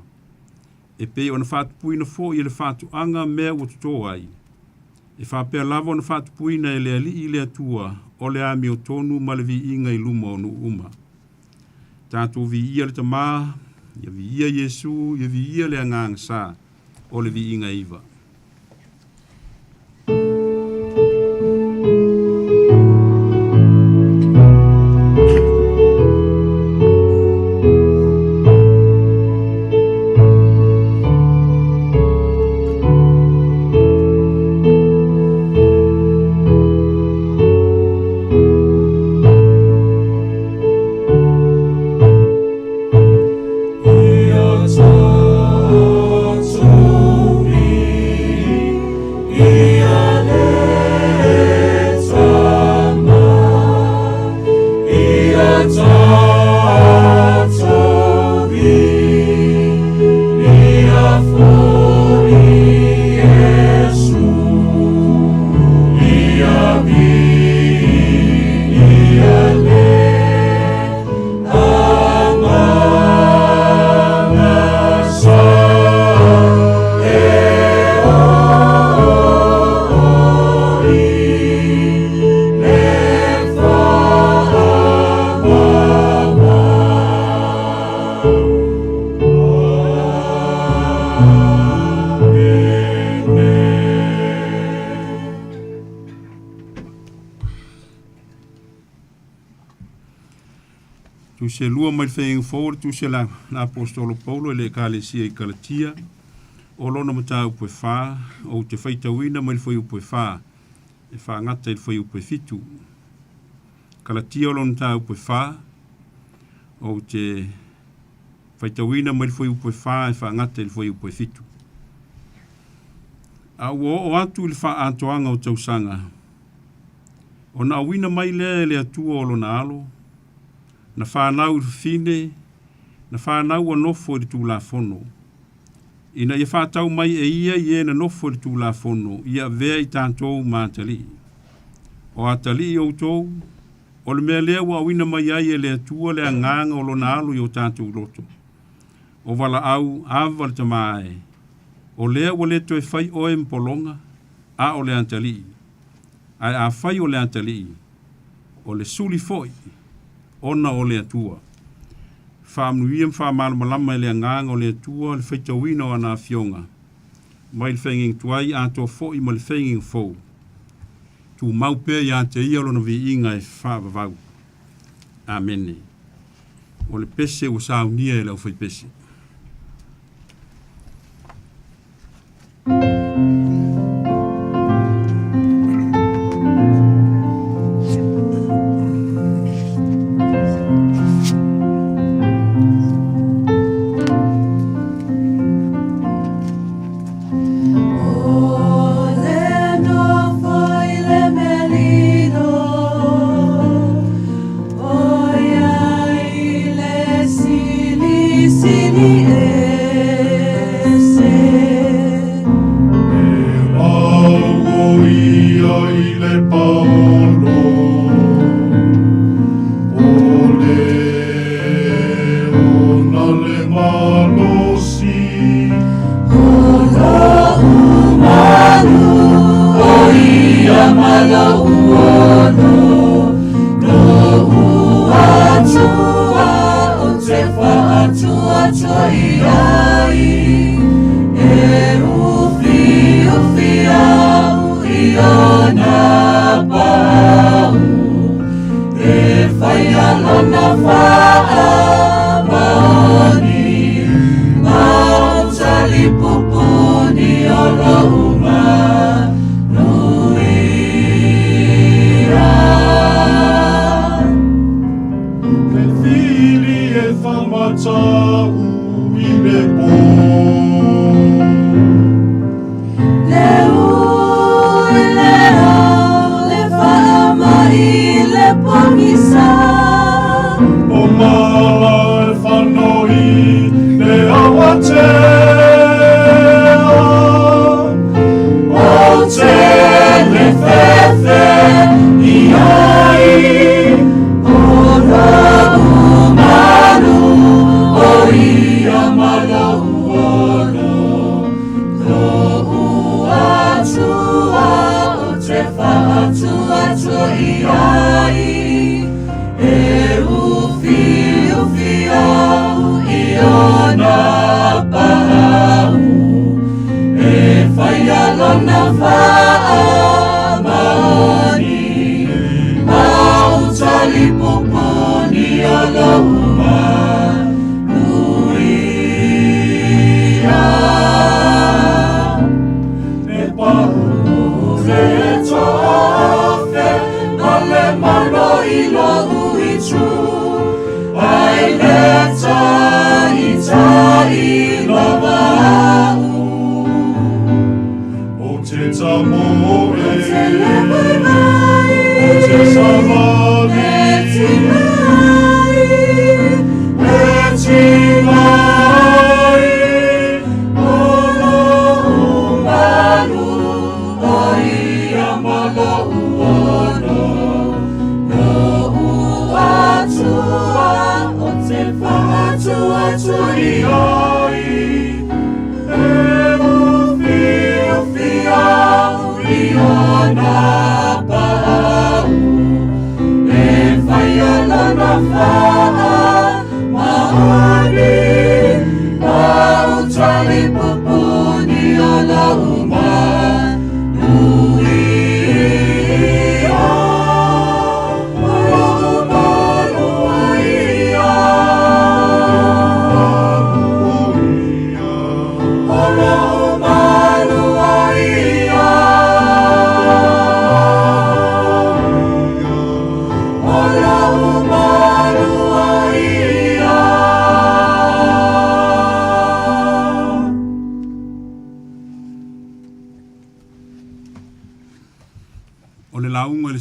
E pei o na whatu puina fo I le whatu anga mea ua tutoa ai. E whapea lava na whatu puina e le ali I le atua o le ami o tonu ma le vi inga I luma o nu uma. Tātou vi ia le tamā, ia vi ia Yesu, ia vi ia le anganga sā o le vi inga iwa. Ia tato Tu se lua mai whainga fōre, tu se la apostolo Paulo le kālesia I Kalatia, o lona mata upe whā, o te whaitawina mai whai upe whā, e whā ngata I whai upe fitu. Kalatia o lona mata upe whā, o te whaitawina mai whai upe whā, e whā ngata I whai upe fitu. A o atu I wha atoanga o tausanga. O na awina mai le atua o lona alo, na whanau fine, na whanau a nofo I tū la fono. Ina ia whātau mai ia I na nofo I tū la fono, ia vea I tātou mātali. O atali I o tōu, o le mea lea wa awina mai ai le atua le anganga o lona alo I o tātou loto. O wala au, awa le tamae. O lea wa le toe whai oe mpolonga, a o le antali. Ai a whai o le antali. O le suli foi, ona o le atua. Whaamnuia whaamalamalama I le anganga o le atua, le whaitawina o ana fionga. Mai le whainging tuai a tō foi ma le whainging fau. Tu maupea I a te ia lona vi inga e whaavavau. Amene. O le pese o saunia e lau whai pese.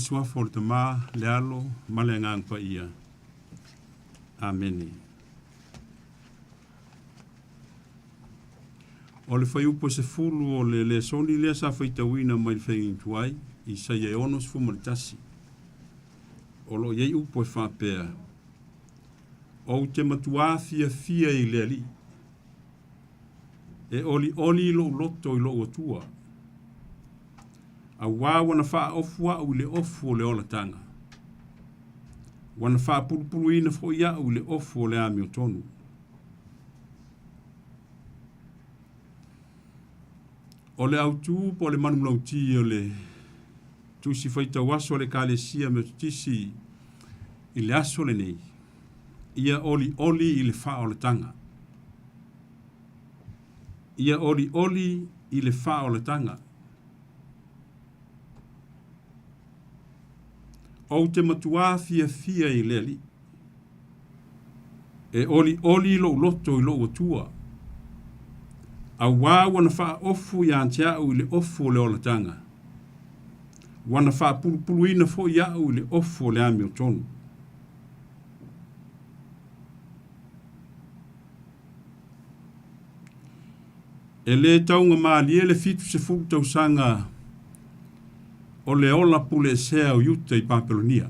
suafo le tamā, le alo, ma le ngang pa ia. Ameni. O le whai upo se fulu o le soni lea sa whai tawina mai le whai tuai, I sa ye onos fumaritasi. O lo yei upo e whapea. O te matua fia I le ali. E oli lo loto I lo atua. A wā wana wha ofua u le ofu o le ola tanga. Wana wha pulupulu ina fo ia u le ofu o le ami o tonu. O le autu po le manu lauti o le tusi whaita waso le kalesia me tisi I le aso le nei. Ia oli I le wha o le tanga. Ia oli I le wha o le tanga. O te matua fia I le ali. E oli lo loto I lo atua. A wā wana wha ofu I antia u le ofu o le ola tanga. Wana wha pulupulu ina fo ia u le ofu o le ami o tonu. E le taunga maalie le fitu se fulu tausanga o le ola pule sea o yuta I Papelonia.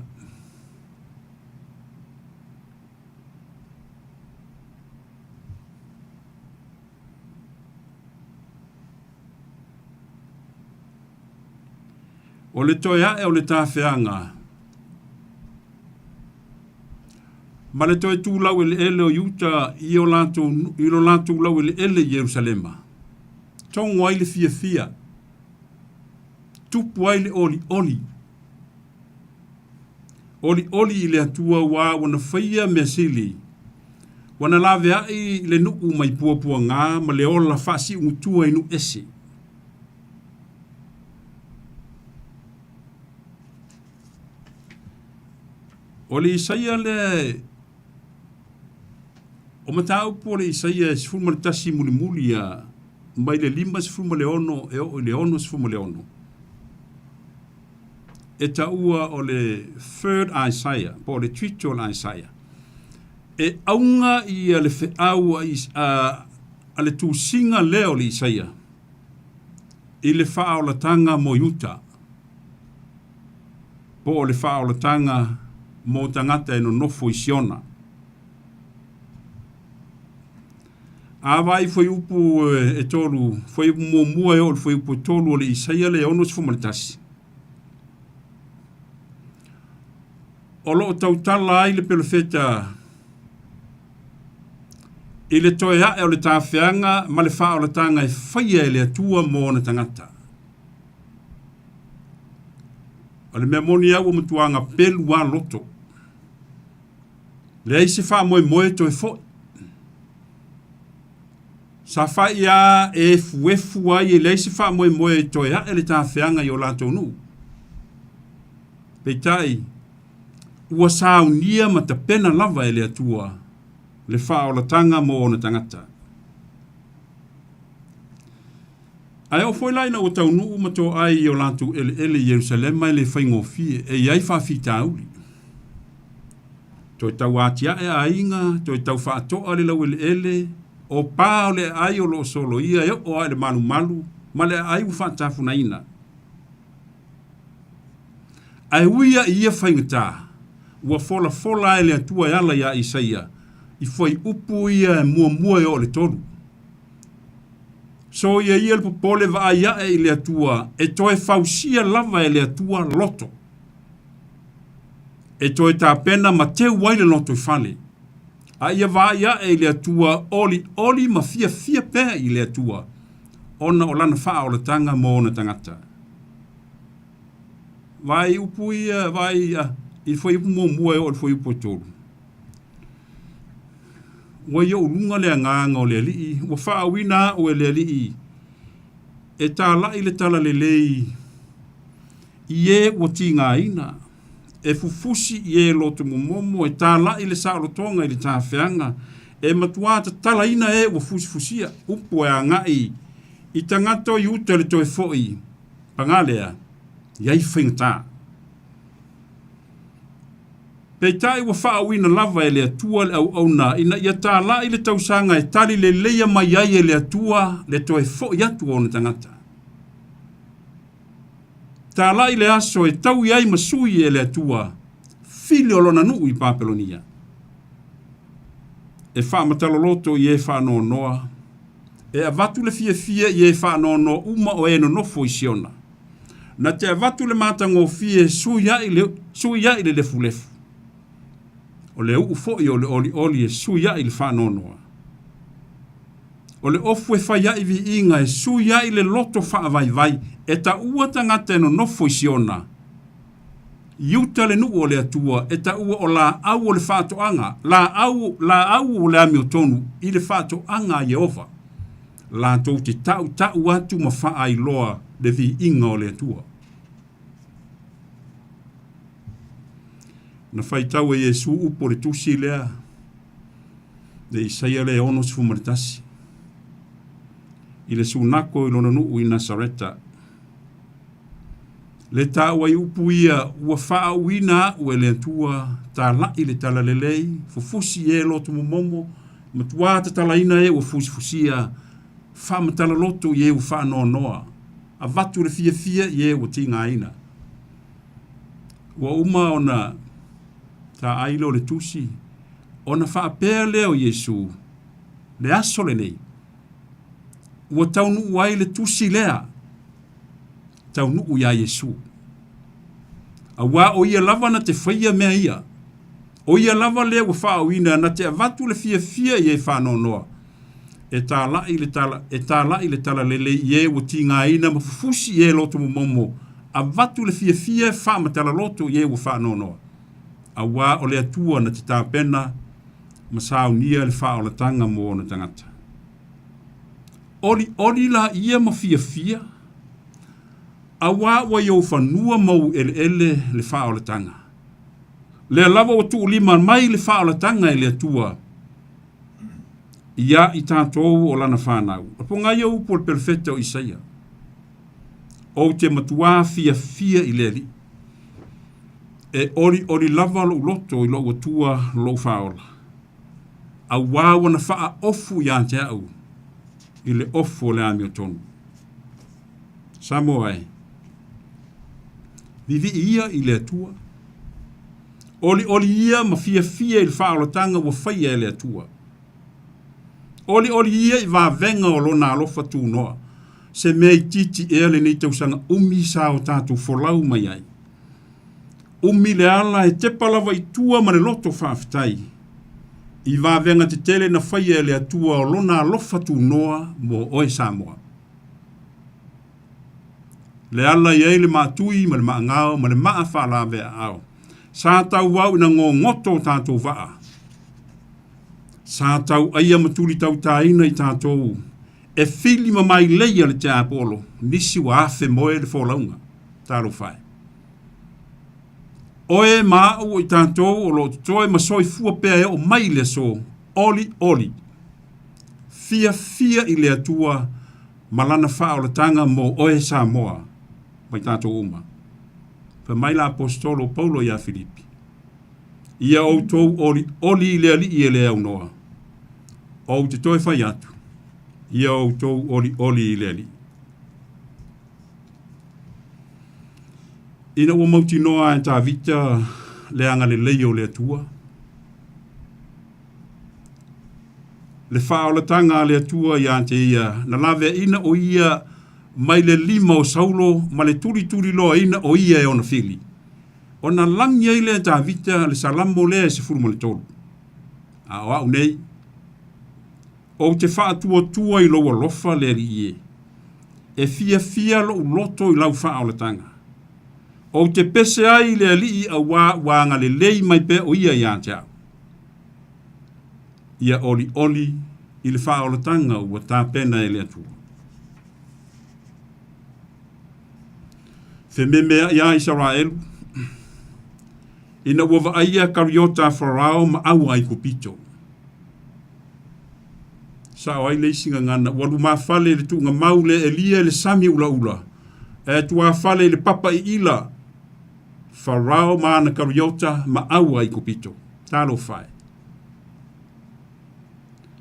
O le toia e o le tāwheanga. Ma le toi tūlau ele o yuta I lo lātou lau ele Jerusalema. Tongo ai le fia. Tupu ai le oli. Oli I le atua wā wana whaia mea sili. Wana lawe ai le nuku mai puapua ngā ma le ola whasi ungutua inu ese. O le Isaia le o matau po le Isaia sifuma le tasi muli a mai le lima sifuma le ono e o le ono sifuma le ono. E taua o le third Isaiah, po le twito le Isaiah. E aunga I le feau a le tūsinga leo le Isaia. I le whao la tanga mo yuta. Po le whao la tanga mo tangata e no nofo I siona. A vai foi upu e tolu, foi upu mua e ol, foi upu tolu o le Isaia le ono sfumaritasi. O loo tautala ai le pelofeta I le toea e o le tāwhianga ma le wha o le tanga e whaia e le atua mo na tangata. O le mea moni au o mtuanga pelu wa loto. Le aise wha moe to e fo. Sa whaia e fuefu ai e le aise wha moe toea e le tāwhianga I o lato nu. Peitai, ua saunia ma ta pena lava e le atua le wha o la tanga mo o na tangata. Ai o foi laina o tau nuu ma tō ai o lantu ele Jerusalema ele whaingofie e iai whawhita auli. Toi tau atia e ainga, toi tau whaatoa le lau ele, o pā o le ai o lo solo ia e o ai le malu, ma le ai u whaatafuna ina. Ai uia ia whaingata, ua fola ele atua e ala ia Isaia, I foi upu ia e mua e o le tolu. So ia le popole va ia e le atua, e toe fausia lava e le atua loto. E toe tā pena ma te waile loto I fale. A ia va ia e le atua oli ma fia pēa I le atua. Ona o lana wha o le tanga mo na tangata. Vai upu ia, I foi upu mua e o le foi upu tolu. Wa yo lunga le nganga o le li wa fa wina o le li e tala ile tala le lei ie o tinga ina e fufusi ie loto momo e tala ile sa rotonga ile ta feanga e matua tala ina e o fusia upo e ngai I tangato yuta le toi foi pangalea iai whaingata Peitai wa whaawina lava e le atua le au na ina ia tā la i le tausanga e tali le leia mai ai e le atua le toe fo i atu o na tangata. Tā la i le aso e tau i ai masui e le atua fili o lona nuu i Papelonia. E wha mataloloto i e wha no noa. E avatu le fia i e wha no no uma o e no nofo i siona. Na te avatu le matango fie sui ai le lefu. O le ufo i o le oli e sui ai le wha no noa. O le ofu e whai ai vi inga e sui ai le loto wha vai e ta ua tangata e no nofo i siona. Iuta le nuu o le atua e ta ua o la au o le whaatoanga, la au o le ami o tonu i le whaatoanga a Jehova. La tau te tau atu ma wha ai loa le vi inga o le atua. Na whai tau e Jesu upo le tusi lea, le Isaia le ono si fumaritasi. I le sunako i lona nuu i Nasareta. Le tāua i upu ia ua wha uina ue le atua tā lai le tala lelei, fufusi e loto mumomo, matua ta tala ina e ua fusia, wha matala loto i e u wha noa. A vatu le fia i e ua tinga ina. Ua uma ona tā ailo le tusi, ona wha pēr leo Jesu, le aso le nei. Ua taunu uai le tusi lea, tau nuu ia Jesu. A wā o ia lava na te whaia mea ia. O ia lava lea wa whaawina na te avatu le fia i e whanonoa. E tā lai le tala lele i e wa tinga ina ma fufusi i e loto mumomo. A vatu le fia wha matala loto i e wa whanonoa. A wā o le atua na te tāpena ma saunia le wha o le tanga mo na tangata. Ori la ia ma fia. A wā wa iau whanua mau ele le wha o le tanga. Le lava o tu lima mai le wha o le tanga e le atua. Ia i tātou o lana whanau. A ponga iau po le perfeta o Isaia. O te matua fia i le li. E ori lava lo loto i lo atua lo whaola. A wā wana wha ofu i ante au. I le ofu o le ami o tonu. Samoa e. Vivi ia i le atua. Oli ia ma fia i le whaolotanga wa whaia i le atua. Oli ia i wā venga o lona alofa tū noa. Se mea i titi e le nei tausanga umi sa o tātou folau mai ai. Umi le ala e te palawa i tua ma le loto whaafitai. I wā venga te tele na whaia i le atua o lona alofa tū noa mo oe Samoa. Le ala i le mātui, ma le maangao, ma le maa whaalawe ao. Sā tau wau ina ngō ngoto tātou waa. Sā tau aia matuli tau tāina i tātou. E fili ma mai leia le te apolo, nisi wa afe moe le wholaunga. Tāro whai. Oe maa o i tātou o lo toe ma soi fua pēe o mai le so. Oli. Fia i le atua, malana wha o le tanga mo oe Samoa. Mai tātou uma. Pa mai la apostolo Paulo ia Filipi. Ia o tou oli le ali i le au noa. O te toi whai atu. Ia o tou oli i le ali. Ina ua mauti noa e tā vita le anga le leio le atua. Le whao le tanga le atua i ante ia. Na lawe ina o ia mai le lima o saulo, ma le turi loa ina o ia e ona fili. Ona langi ai le tā vita le salamo le se furu mo le tolu. A o au nei. O te wha tua i loa lofa le ri ie. E fia lo loto i lau wha o le tanga. O te pese ai le ali a wanga le lei mai pe o ia i ante au. Ia oli i le wha o le tanga ua tā pena e le atua. Fe mea ia Israel. Ina ua vaia kariota Farao ma au ai kupito. Sa o ai leisinga ngana. Walu maa fale le tu mau le Elia le sami ula. E tua fale le papa i ila. Farao mana kariota ma aua I kupito. Talo fai.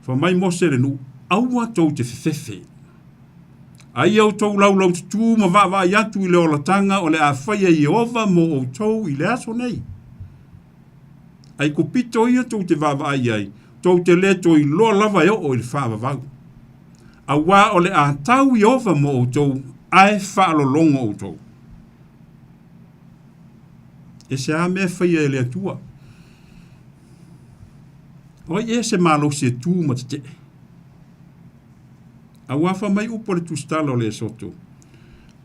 Fa mai mose le nu aua tau te fefefe. Ai au tau lau tutu ma va yatu I le olatanga o le a whaia Iova mo o tau I le aso nei. Ai kupito ia tau te va ai. Tau te le toi loa lava o I le whaava vau. A wā o le a tau Iova mo o tau ai whaalo longo o tau. E se a mea whaia e le atua. Oi e se malo se tū matete. A wafa mai upo le tustala o le soto.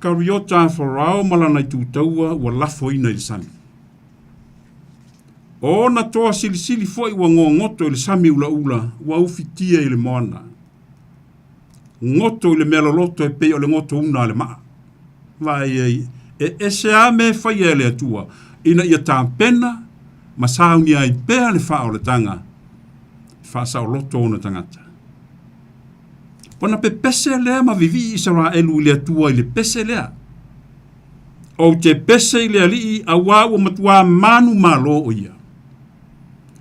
Kariota Farao malana I tūtaua wa lafo ina I le sami. O na toa silisili foi wa ngoto I le sami ula wa ufitia I le moana. Ngoto I le meloloto e pei o le ngoto una le maa. Vai e se a me whaia le atua. Ina ia tā pena ma sauni ai pea le wha o le tanga. Wha sa o loto o na tangata. Pona pe pese lea ma vivi I sara elu I le atua I le pese lea. O te pese I le alii a wawa matua manu malo o ia.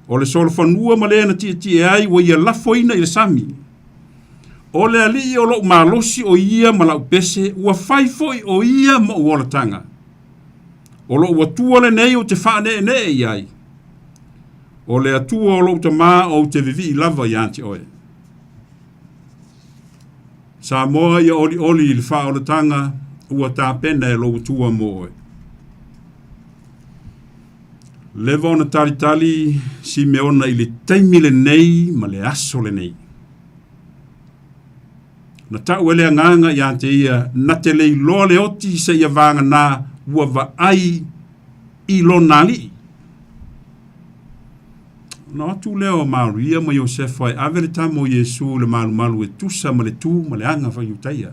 O le solo whanua ma lea na tia ai wa ia lafoina I le sami. O le alii o lo malosi o ia ma lau pese ua whaifoi o ia ma uola tanga. O lo ua tua le nei o te whaane ne I ai. O le atua o lo te maa o te vivi I lava I anti oe. Samoa ia oli I le wha o le tanga ua tā pena e lo tua mo oe. Lewa ona talitali si me ona I le taimile nei ma le aso le nei. Na tau ele nganga I ante ia na te lei loa le oti se ia vanga na ua va ai I lo nali. Na atu leo Maria ma Yosefa I ave le tamo Yesu le malu e tusa ma le tu ma le anga fa yutaia.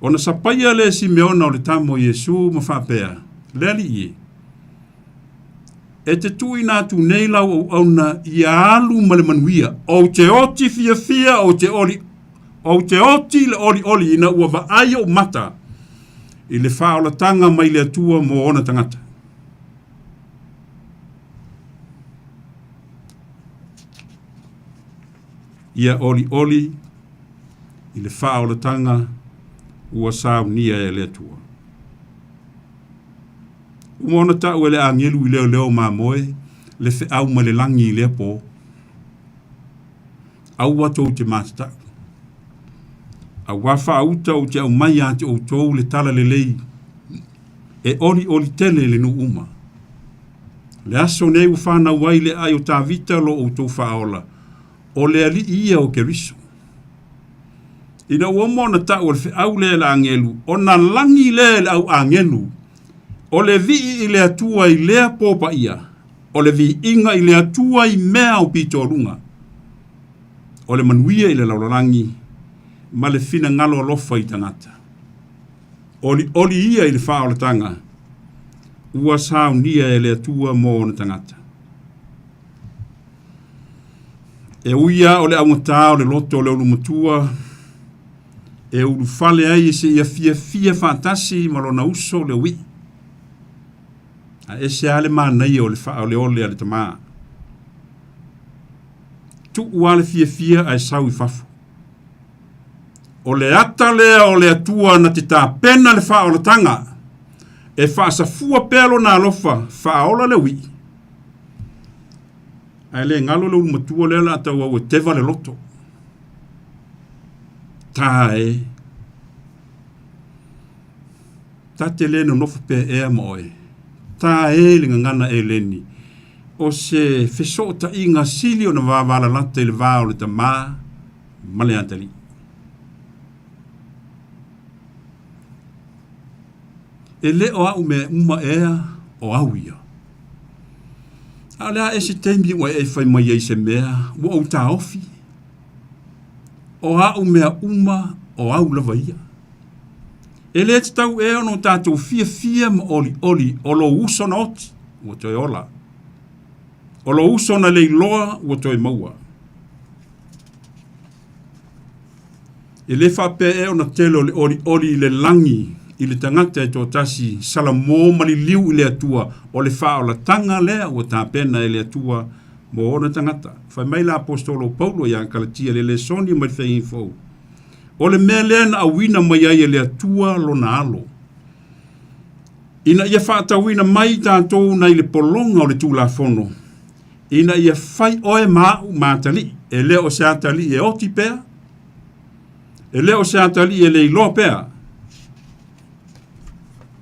Ona sapaya le si meona o le tamo Yesu ma whapea. Leli ie. E te tui nā tu nei lau au na I alu ma le manuia. O te oti fia o te oli. O te oti le oli ina ua va ai o mata. I le whaola tanga mai le atua mo ona tangata. Ia oli I le whaola tanga ua sao nia e le atua. Umona tau ele angelu I leo ma moe le fe au ma le langi I le po. Au wato te matata. A wafa auta o te au mai ate o tou le tala le lei. E oli tele le nu uma. Le aso nei ufana wai le ai o tā vita lo o tou whaola. O le ali ia o ke riso. Ina uomo na tau o le fe au le angelu. O na langi le au angelu. O le vi I le atua I lea popa ia. O le vi inga I le atua I mea o pito runga. O le manuia I le laulangi. Ma le fina ngalo alofa I tangata. Oli ia I le wha o le tanga. Ua sao nia e le atua mo na tangata. E uia o le aungata o le loto o le ulumatua. E ulu fale ai se ia fia fantasi malona uso le ui. A ese ale manai o le wha o le ole ale tamaa. Tu uale fia ai sau I fafu. O le ata lea o le atua na te tā pena le wha o le tanga. E wha sa fua pelo na alofa, wha ola le wi. Ai le ngalo le umatua le la atau au e tewa le loto. Tā e. Tā te le no nofu pe ea moe. Tā e le ngana e leni. O se feso ta inga sili o na wawala lata I le wā o le tamaa. Male antali. E le o au me uma ea o au ia. A lea e se teimi ua e whai mai ei se mea, ua au tā ofi. O au mea uma o au lava ia. E le te tau e ono tātou fia ma oli, o lo uso na oti, ua toi ola. O lo uso na lei loa, ua toi maua. E le whape e ona telo le oli le langi, i le tangata e tō tasi salamo mali liu i le atua o le wha o la tanga lea o tā pena e le atua mo ona tangata. Whai mai la apostolo Paulo ia kalatia le soni mai whai info. O le mea lea na awina mai ai e le atua lo na alo. Ina ia whaatawina mai tātou na i le polonga o le tūla fono. Ina ia whai oe mau mātali. E leo se atali e oti pea. E leo se atali e le ilo pea.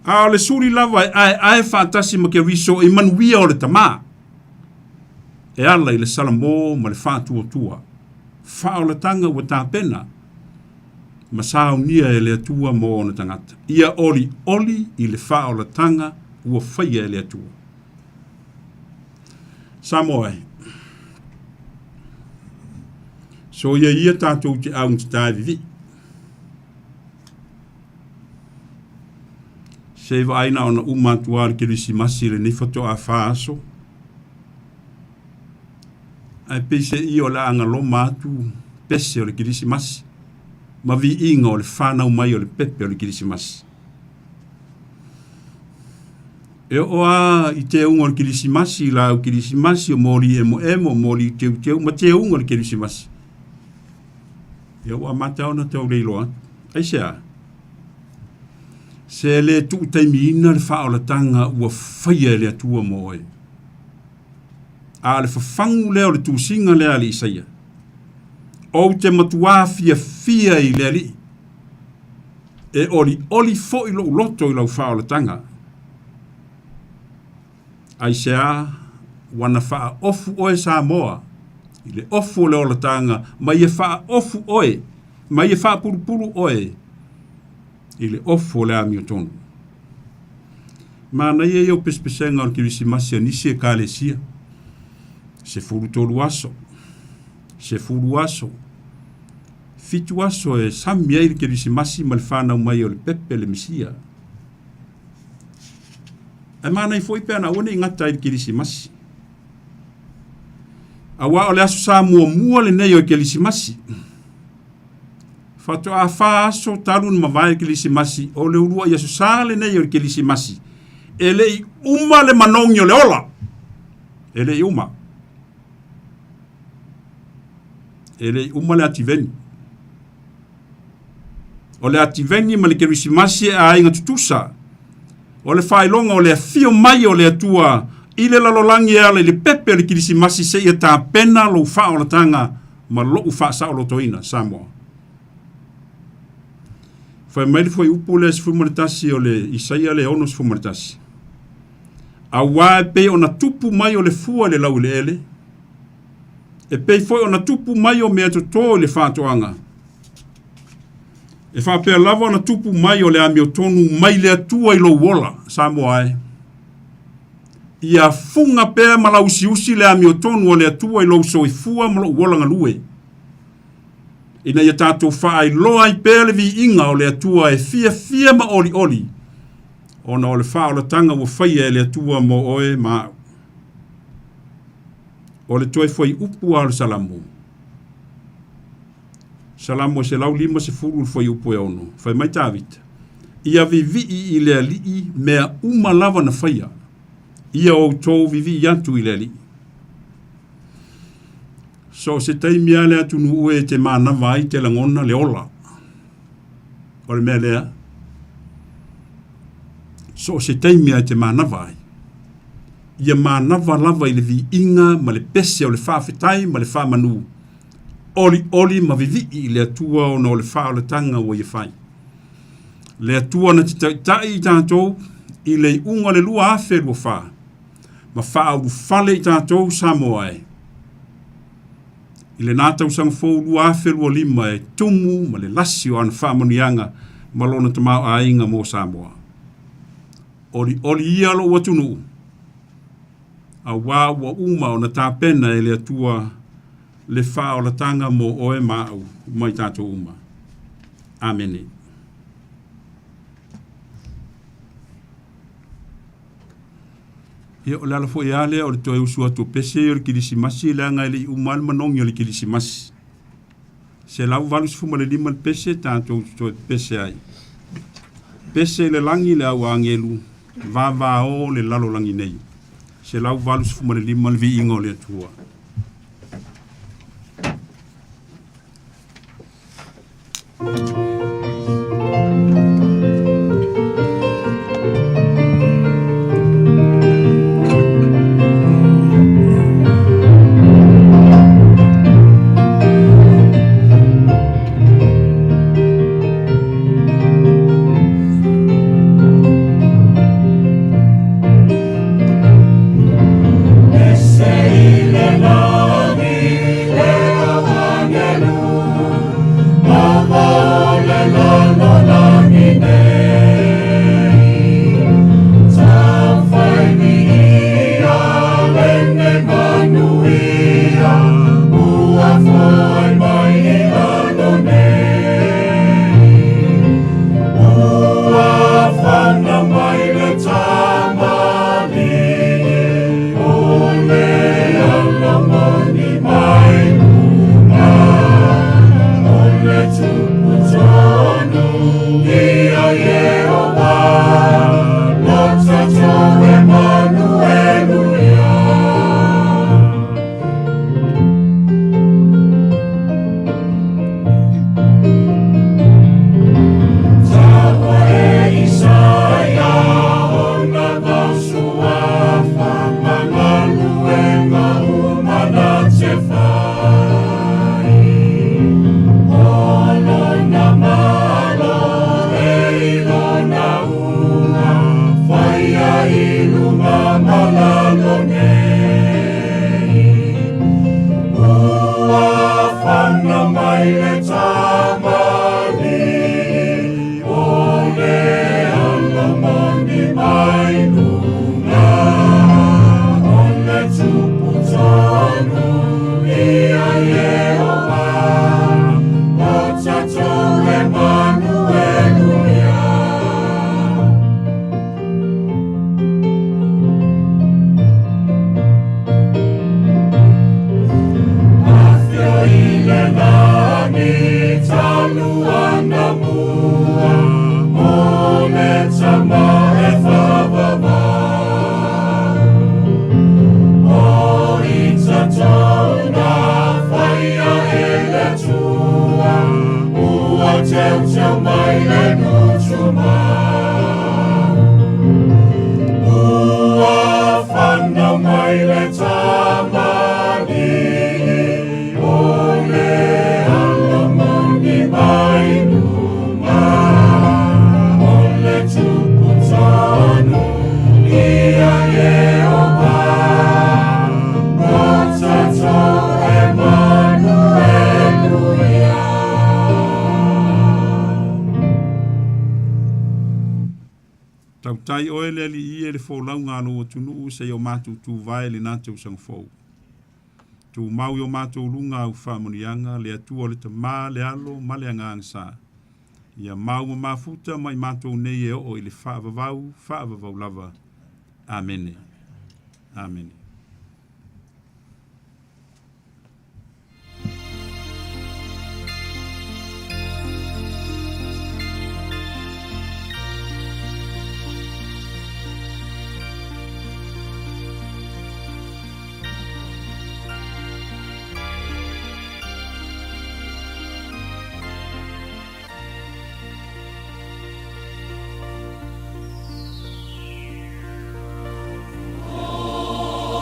A le suri lava ai whaatasi ma ke riso i manuia o le tamā. E ala i le salamo ma le whātua tua. Wha o le tanga wa tā pena. Ma sao nia e le atua mo ona tangata. Ia oli i le wha o le tanga ua whaia e le atua. Samoa. So ia tātou te au te tāwiwi. Se wa aina ona umatua le kirisi masi le nifoto a whaaso. Ai pese i o la anga lo matu pese o le kirisi masi. Ma vi inga o le whanau mai o le pepe o le kirisi masi. E oa i te unga o le kirisi masi la o kirisi masi o mori emo mori teu ma te unga o le kirisi masi. E oa mata ona tau leiloa. Ai sea. Se le tu taimi ina le wha o la tanga ua whaia le atua mo e. A le whafangu leo le tūsinga lea li isaia. O te matua fia i le li. E oli fo i lo loto i lau wha o la tanga. Ai sea wana wha ofu oe Samoa. I le ofu leo la tanga. Ma ia wha ofu oe. Ma ia wha puru oe. I le ofu le ami o tonu. Ma na ia iau pespesenga o kirisi masia nisi e ka le sia. Se furu tolu aso. Se furu aso. Fitu aso e sami ai le kirisi masi ma le whanau mai o le pepe le misia. E mana i foi pēna one ingata i le kirisi masi. A wa o le aso sa mua le nei o kirisi masi. Fato a wha aso tarun mawai kilisi masi o le urua i aso sale nei o kilisi masi. E le i uma le manongi o le ola. E le i uma. E le i uma le ativeni. O le ativeni ma le kilisi masi a inga tutusa. O le whailonga o le fio mai o le atua. I le lalolangi ala i le pepe o le kilisi masi se ia tā pena lo wha o la tanga ma lo ufa sa o lo toina Samoa. Fai mai le foi upo le sfumaritasi o le isaia le ono sfumaritasi. A wā pe ona tupu mai o le fua le lau le ele. E pe foi ona tupu mai o mea to le whātoanga. E whapea lava ona tupu mai o le ami o tonu mai le atua i lo wola, Samoa e. Ia funga pea malau usi le ami o tonu o le atua i lo soifua malo wola ngalue. Ina ia tātou whaai loa i pēle vi inga o le atua e fia ma oli. Ona o le wha o le tanga ua whaia e le atua mo oe ma. O le toi foi upu a le salamo. Salamo se lau lima se furu foi upu e ono. Whai mai tāwita. Ia vivi i le alii mea uma lava na whaia. Ia o tō vivi i antu i le alii. So se taimi ale atu nu ue te mana vai te langona le ola. O le mea lea. So se taimi ale te mana vai. Ia mana lava i le vi inga ma le pese o le whawhetai ma le whamanu. Oli ma vivi i le atua o no le wha o le tanga o i whai. Le atua na te tai i tātou i le unga le lua awhi lua wha. Ma wha au whale i tātou Samoa e. I le nātau sang fōu lua awhelua lima e tumu ma le lasi o ana whaamanianga ma lona tamau a inga mō Samoa. Oli ia lo watunu. A wā ua uma o na tāpena e le atua le wha o la tanga mō oe māu mai tātou uma. Amene. Ia o le ala fo ia lea o le toe usu atu pese o le kilisimasi le anga ili umal manongi o le kilisimasi. Se lau valu se fuma le lima le pese tātou toe pese ai. Pese le langi le au angelu, va o le lalo langi nei. Se lau valu sifuma le lima le vi ingo le atua. Tai oe le ali i e le fōlaunga alo tunu se o mātou tu vai le nātou sang fōu. Tu mau o mātou lunga au whamonianga le atua le ta mā le alo ma le angang sā. Ia mau ma mafuta mai mātou nei e o i le whaavavau lava. Amene. Amene. Oh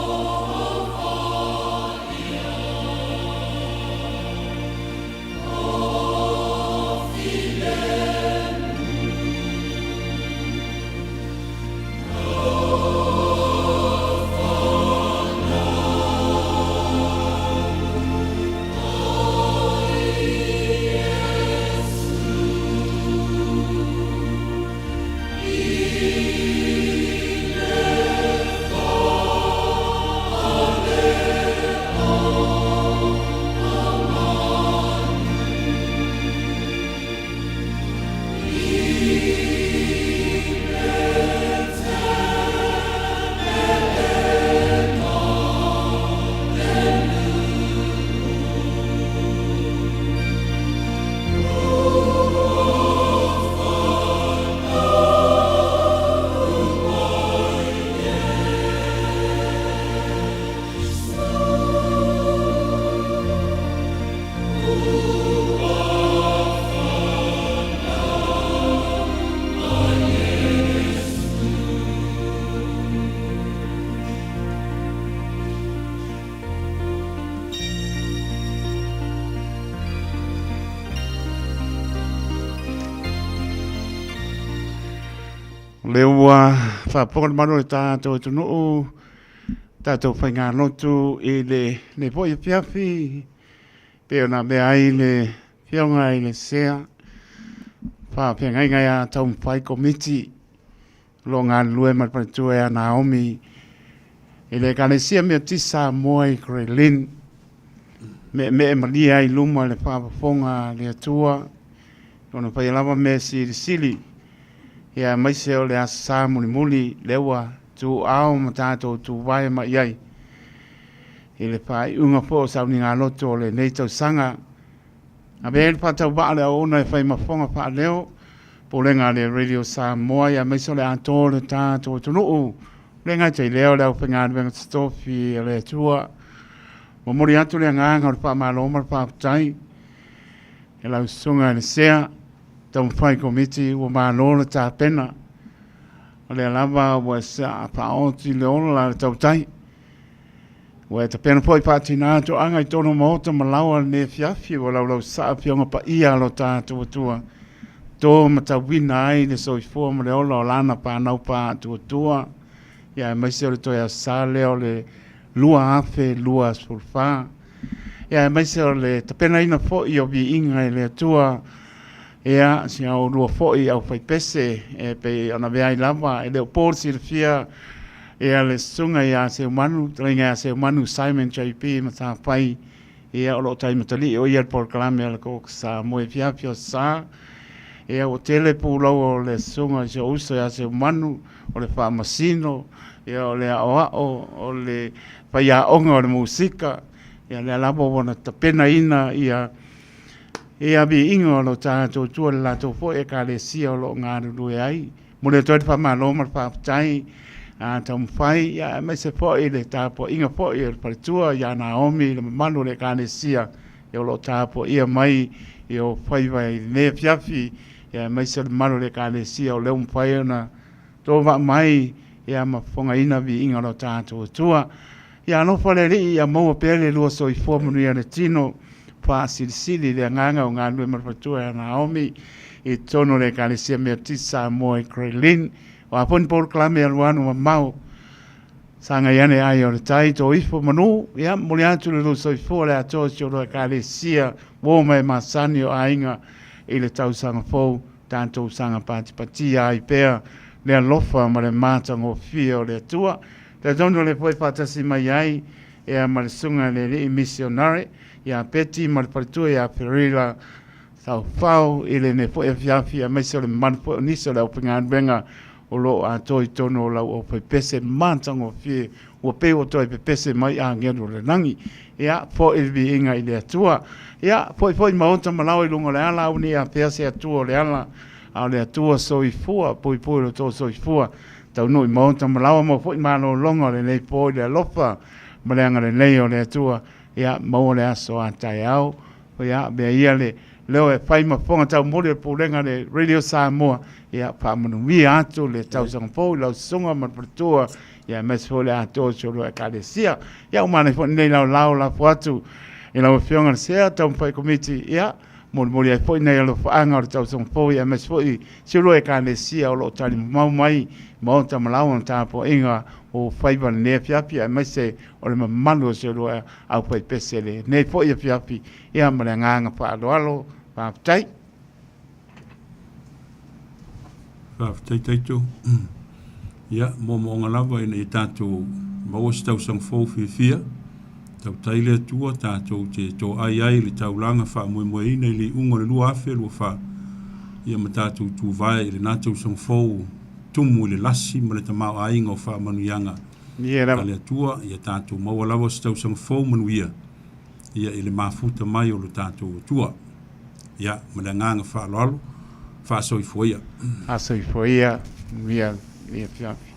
Lewa whapokon manu e tātou tunu tātou whainga lotu i le poi piafi peo na mea ai le whionga i le sea whapea ngai ngai a tau mwhai komiti lo ngā lue marpanitua e a Naomi i le kalesia mea tisa moa i Krelin me malia i luma le whapafonga le atua kona whai lava me sili ia mai se o le asa muli lewa tu ao matato tu vai ma iai i le pai unga po sa ni ngā loto le nei tau sanga a be pa tau ba le ona e fai mafonga pa leo po le ngā le radio Samoa ia mai se o le ato le tato tu no le ngā te leo le au whinga venga stofi le tua mo mori atu le ngā ngā pa maloma pa tai e lau sunga le sea tau whai komiti ua mālona tā pena. O le lava ua sa paoti le ono la tau tai. Ua ta pena poi pāti nā to anga i tono maota malawa ne fiafi ua lau saa pionga pa ia lo tātua tua. Tō ma tau wina ai le soifua ma le ola o lana pānau pātua tua. Ia mai se o le toi a sā leo le lua afe, lua sulfā. Ia mai se o le ta pena ina fo i o vi inga i le tua. Ea, si au rua foi au fai pese, e pe ana vea i lava, e leo por si le fia, ea le sunga ia se umanu, taringa se umanu Simon JP, ma sa fai, ea o lo tai matali, o ia por kalame ala ko sa moe fia fio sa, ea o tele pulau o le sunga se uso ia se umanu, o le wha masino, ea o le aoao, o le fai a onga o le musika, ea le alabo wana tapena ina ia, e abi ingo lo tātou tua la tō fo e ka le sia o lo ngā ruru e ai. Mo le toi wha lo mar whaapatai a tau mwhai, ia mai se fo e le tāpo inga fo e le paritua, ia Naomi le manu le ka le sia, e o lo tāpo ia mai, e o whaiwai ne fiafi, ia mai se le manu le ka le sia o leo mwhai ona tō wa mai, ia ma whonga ina vi inga lo tātou tua. Ia no whale ri, ia maua pere lua so i fōmanu ia le tino, pa sili le nganga o ngā lue marfatua e Naomi i tono le kalesia mea tisa moa i Krelin o aponi por klame aluanu ma mau sanga iane ai o le tai to ifo manu ia muli atu le luso i fo le ato si o le kalesia wo mai masani o ainga i le tau sanga fou tanto sanga pati ai pea le alofa ma le mata ngō fia o le atua le tono le poi patasi mai ai e a marisunga le missionary ia peti ma le paritua ia perila sau fau i le ne po e fiafi a mai se le manpo niso le upinga benga o lo a toi tono o lau o pepese mantango fie o pe o toi pepese mai a ngeru le nangi ia po il vi inga i le atua ia po maota malau i lungo le ala uni a pease atua o le ala a le atua soifua po lo to soifua tau no i maota malau mo po i malo longo le nei po le alofa ma le anga le nei o le atua ia mau le aso a tai au o ia be ia le leo e fai mafonga tau mori po lenga le radio Samoa ia pa manu mi atu le tau sanga po lau songa ma pertua ia mes fo le ato so lo kalesia ia umane fo nei lau la atu e lau fionga se tau fai komiti ia mori ai fo nei lo faanga o tau sanga po ia mes fo i so lo kalesia o lo tali mau mai mau ta malau ta po inga o faiva ne fiapi mai se o le mamalu se lo au pai pesele ne fo ia fiapi ia mala nganga pa alo pa tai tu ia mo ngalava ina tatu mo stau sang fo fia tau taile tua tatu te to ai le taulanga fa mo ina le ungo le lua fe lo fa ia matatu tu vai le natu sang fo tumu le lasi mo le tamau ainga o wha manuianga. Ka le atua, ia tātou maua lawa stau sang fau manuia. Ia i le mafuta mai o le tātou atua. Ia, ma le nganga wha aloalo, wha soifoia. A soifoia, ia fiafi.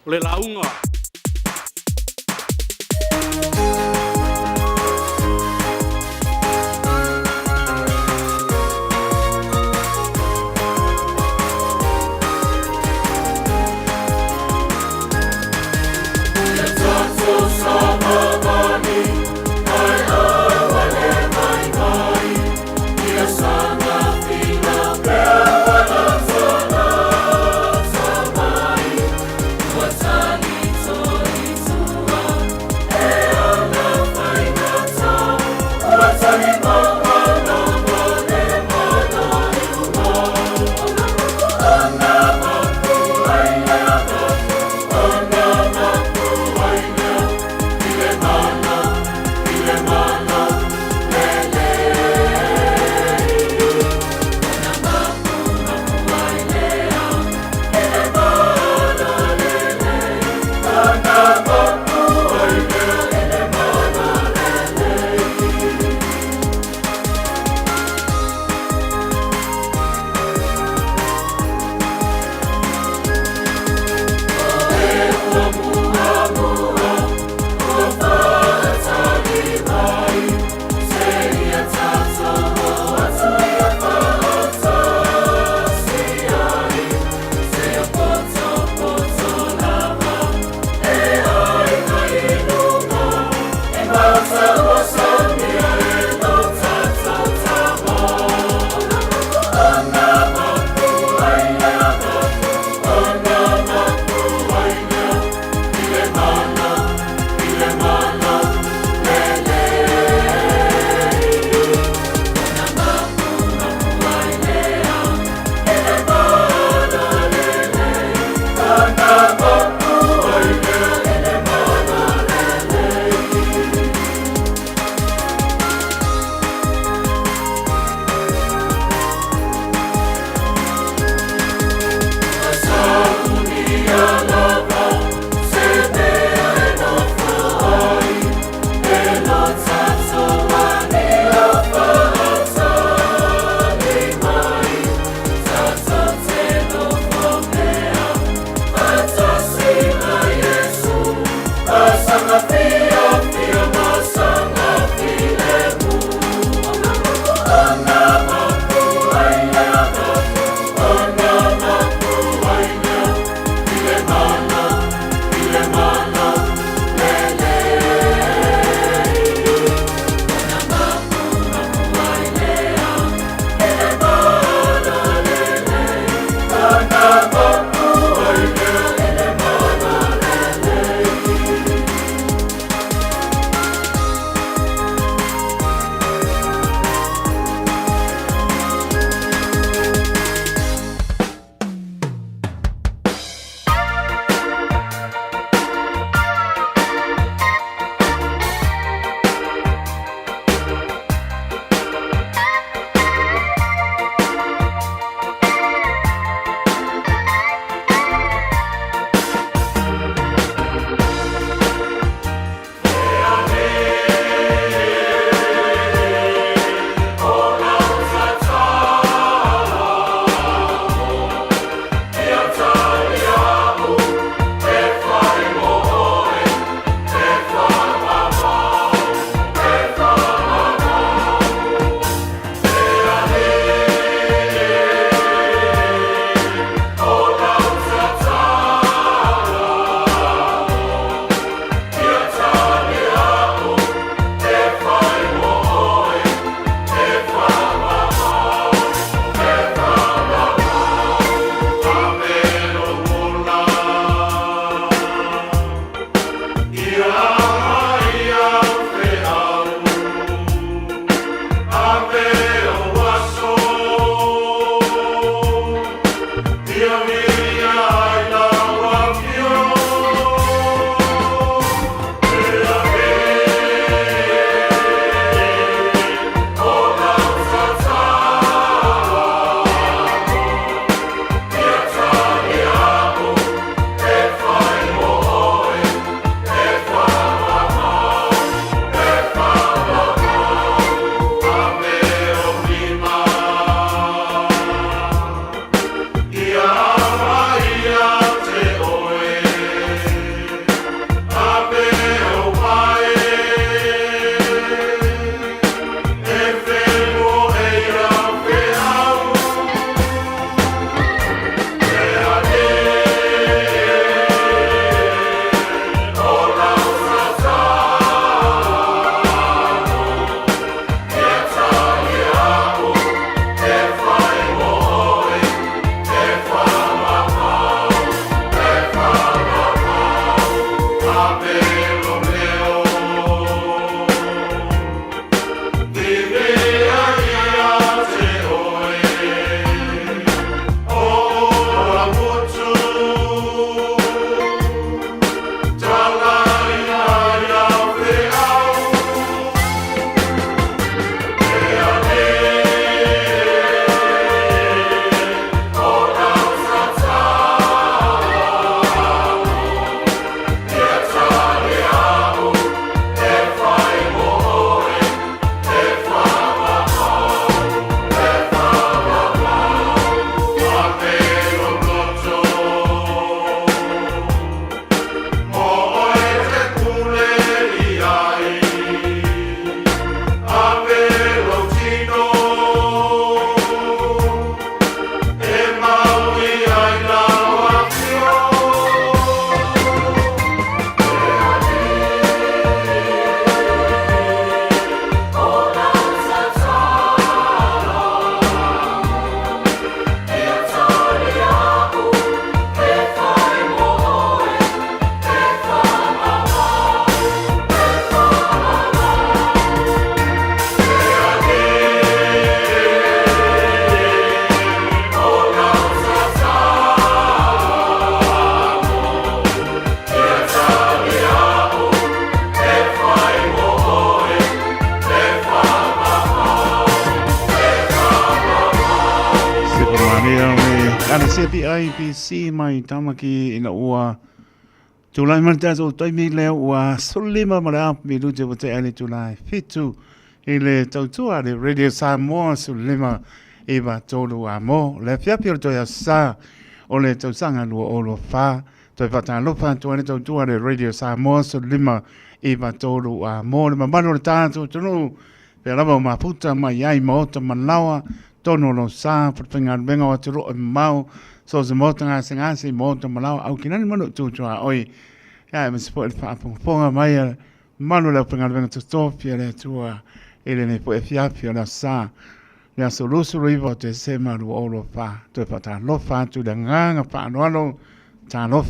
o le launga. What's CPIPC mai tamaki ina ua Tulai manta so toi mi le ua solima mara mi lu te wote ale tulai fitu ile tautua de Radio Samoa solima eba tolu amo le fiapio to ya sa o le tausanga lua o lo fa toi pata lofa to ane tautua de Radio Samoa solima eba tolu amo le mamano le tātou tunu pe lava maputa mai ai maota manawa tono lo sa pertengahan benga wa turu mau so se mota ngasi mota malau au kinani manu tu oi ya me sport fa ponga mai manu la pertengahan benga tu stofia le tua ele ne po fia la sa ya solusu rivo te se maru olo fa to pata lo fa tu da nganga fa no ta lo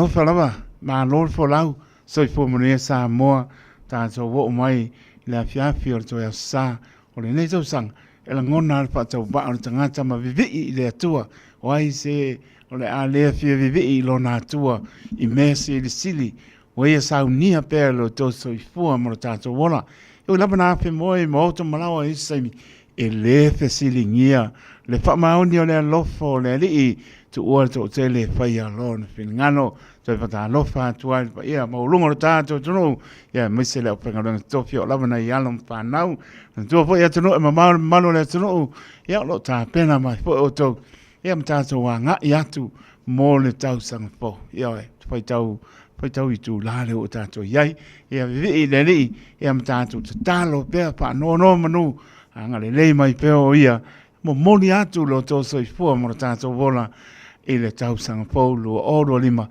fa lava ma lo fo lau so fo mo sa mo ta so wo mai la fia to ya sa o le nei tausanga e la ngona le whaatau ba o le tangata ma vivi i le atua o ai se o le a lea fia vivi i lo na atua i mese i le sili o ia saunia pēr lo toso i fua mo le tātou wola e o lapa na afe moe ma auto malawa i saimi e le fe sili ngia le whamaoni o le alofo o le alii tu ua to te le whaia lo na whingano toi pata alofa atua pa ia ma ulunga le tātou tunu ia mese le upenga runga tofi o lapa na i alom whanau na tua po ia tunu e ma malo le tunu ia lo tā pena mai po o tau ia ma tātou wa ngā i atu mō le tau sanga po ia oe pai tau i tu lale o tātou iai ia vivi i le li ia ma tātou te talo pēr pa no manu anga le lei mai pēr o ia mo moni atu lo toso i fua mo le tātou wola i le tau sanga po lua oro lima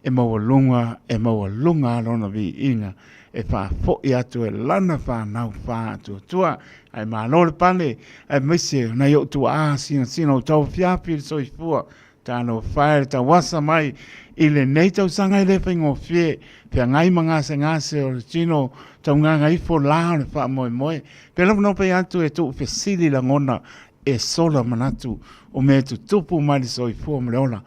e mawalunga lona vi inga e fa fo i atu e lana fa nau fa atu tua ai malo le pale ai mese na yo tu a sina o tau fiapi so i fua tano fire ta wasa mai i le nei tau sanga i le whaingo fie pia ngai ngase o le tino tau nganga i fo lao le fa moe pia lapu nope atu e tu fesili la ngona e sola manatu o me tu tupu mai so i fua mleola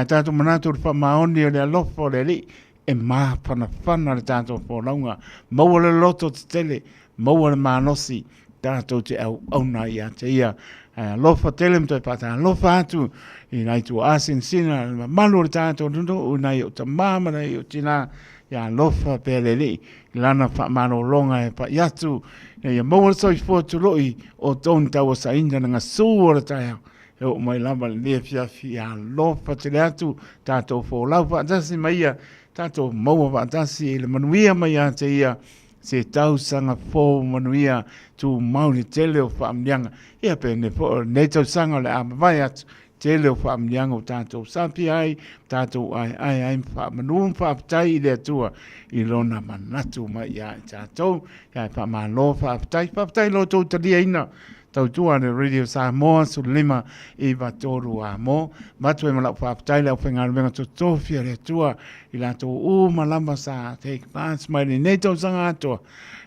tātou manatu le whamaoni o le alofo le li e mā whana le tātou wholaunga maua le loto te tele maua le mānosi tātou te au nai a te ia alofa tele mtoi pata alofa atu i nai tu asin sina malu le tātou tundu u nai o ta māmana i o tina ia alofa pele li lana whamano longa e pa iatu ia maua le soi fua tu loi o tōn tau sa inga nga sūra taia e o mai lama le fiafi a lofa te le atu tātou fo lau whaatasi mai ia tātou maua whaatasi e le manuia mai a te ia se tau sanga fo manuia tu mauni tele o whaamnianga ia pe ne tau sanga le amawai atu tele o whaamnianga o tātou sapi ai tātou ai whaamanu whaapatai i le atua i lona manatu mai a tātou ia whaamalo whaapatai lo tau talia ina tau tua ne Radio Samoa su lima i vatoru a mo batu e malau whaapatai leo whengaru venga to tofia le tua i lato malamba sa take pass mai ni nei tau sanga atua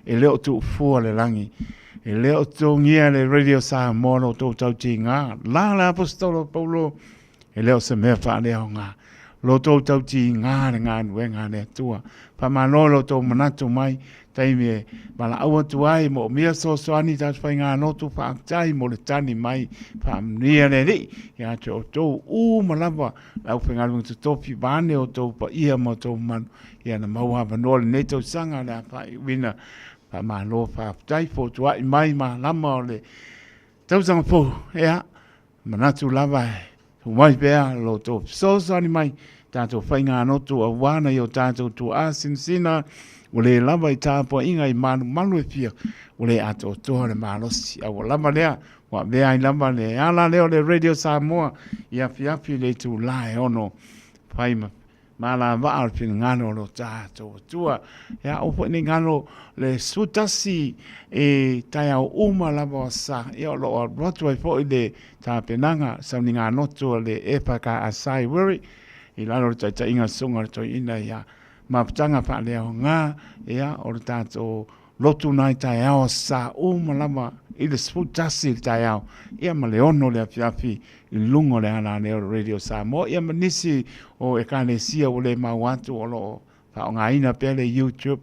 e leo tu fua le langi e leo tu ngia le Radio Samoa lo tau tau ti ngā la apostolo Paulo e leo se mea wha leo ngā lo tau tau ti ngā le ngā nuenga le tua pa manolo tau manatu mai taimi e mala aua tuai mo mia soani tatu whai ngā notu whaaktai mo le tani mai whaamnia le ri ia te o tau malawa lau whengarunga tu topi bane o tau pa ia mo tau manu ia na maua wanoa le netau sanga le whai wina pa malo whaaktai fo tuai mai ma lama o le tau sanga fo ea manatu lava tu mai pēa lo tau soani mai tātou whai ngā notu a wana i o tātou tu asinsina o le lava i tāpua inga i malu e fia o le ato toa le malosi a o lava lea wa vea i lava le ala leo le Radio Samoa i afi le tu lae ono whaima ma la waa al fin ngano lo tātou tua ia o ni ngano le sutasi e tai au lava o sa ia lo o rotu ai fo i le tāpenanga sauni ngā notu le epaka asai wiri i lalo le tai inga sunga le toi ina ia ma ptanga pa leo ngā ia o le tātou lotu nai tai au sa lava i le sputasi tai au ia ma le ono le afiafi i lungo le ana leo Radio Samoa ia ma nisi o e kanesia o le mawatu o lo pa o ngā ina pele YouTube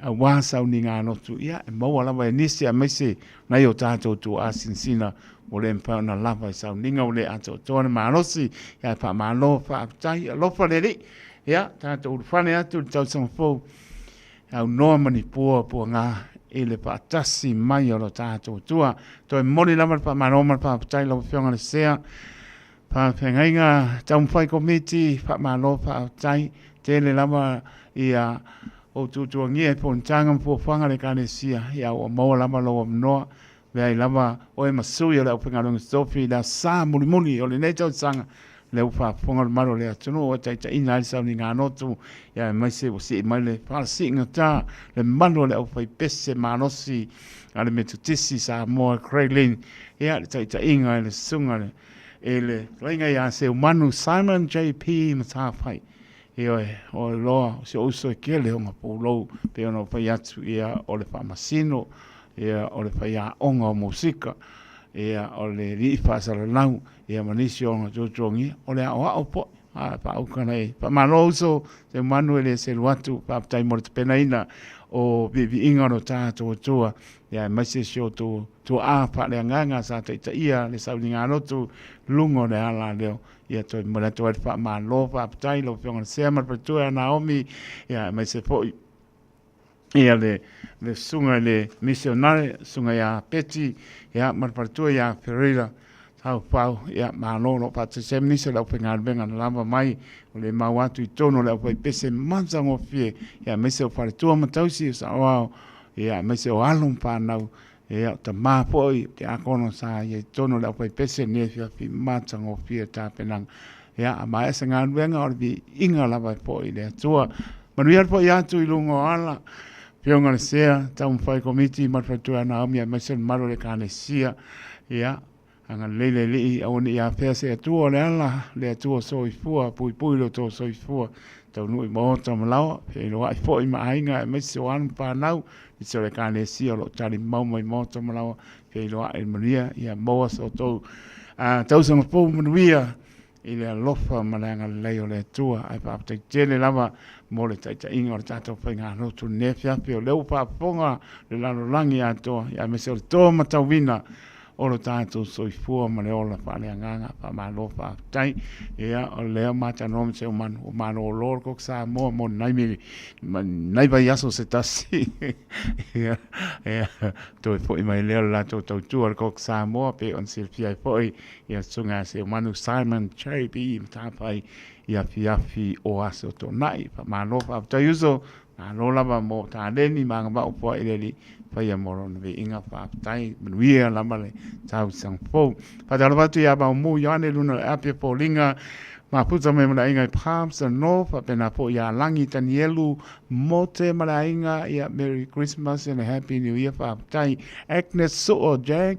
a wasa o ni ngā notu ia e maua lava e nisi a mese nai o tātou tu asinsina o le mpa na lava i sau ninga o le ato tōna mālosi, ia pa mālo pa aptai, alofa le li, ia, tātou urwhane atu, tau sang fōu, au noa mani pua ngā, e le pa atasi mai o lo tātou tua, toi mori lama pa mālo ma pa aptai, lau whionga le sea, pa whengainga, tau mwhai komiti, pa mālo pa aptai, tēle lama ia, o tutua ngia e pōntanga mpua whanga le kāne sia, ia o maua lama lo mnoa, vea i lama o e masui o le upengarunga stofi, la sā muli o le nei tau sanga, le upa whonga le maro le atunu, o taita ina ali sau ni ngā notu, ia e maise o si mai le whala si inga tā, le mano le upa i pese manosi, a le metutisi Samoa Krailin, ia le taita inga e le sunga le, e le lainga ia se umanu Simon J.P. Matawhai, o loa se uso e kele o ngā pōlou pe ono whai atu ia o le whamasino ia o le whai a onga o musika ia o le rii whaasara lau ia manisi o ngā tōtongi o le ao ao po a pa ukana e pa mano uso te manu ele se luatu pa aptai mo le pena ina o bibi inga no tātou tua ia maise sio tu a pa le nganga sa te ia le sauni ngā notu lungo le ala leo ia toi mora toi fa ma lo fa aptai lo fiona se ma per tu Naomi ia maise foi ia le sunga le missionare sunga ia peti ia ma per tu ia ferreira tau pau ia ma no pa se semni se lo penga benga na lava mai o le mawatu i tono le foi pese manza ngo fie ia maise o fare tu ma tausi sa wow ia maise o alum pa nau ia ta ma foi te akono sa ia tono le foi pese ne fi manza ngo fie ta penang ia ma esa ngan venga o bi inga lava foi le tua manuia po ia tu i lungo ala pionga le sea tau fai komiti ma tu ana mi maise maro le kanesia ia anga lele li au ni a pese tu le ala le tu so i fua pui lo to so i fua tau nui mo to malo e lo ai foi ma ainga me se wan pa nau i se le kane si o lo tali mau mai mo to malo e lo ai maria ia mo so to tau so po manuia i le lofa malanga le o le tua ai pa te tele lava mo le taita inga o tato whainga no tu nefia pio leu pa ponga le lano langi ato ia me se o to matawina o lo tātou soifua ma le ola pa le anganga pa ma lo pa tai ia o lea mata nom se o mano o lor kok sa mo nai vai aso se tasi ia toi foi mai lea la to tu al kok sa mo pe on silfia foi ia sunga se o manu Simon Cherry ta pai ia fiafi o aso to nai pa ma lo pa tai uso ma lo lava mo ta leni ma ngaba o po ele fai amoro na ve inga pa tai manuia la male tau sang fo pa da lava tu ya ba mu ya ne luna ape po linga ma puta me mala inga palms no pa pena po ya langi tanielu mote mala inga ya Merry Christmas and a Happy New Year pa tai Agnes so jang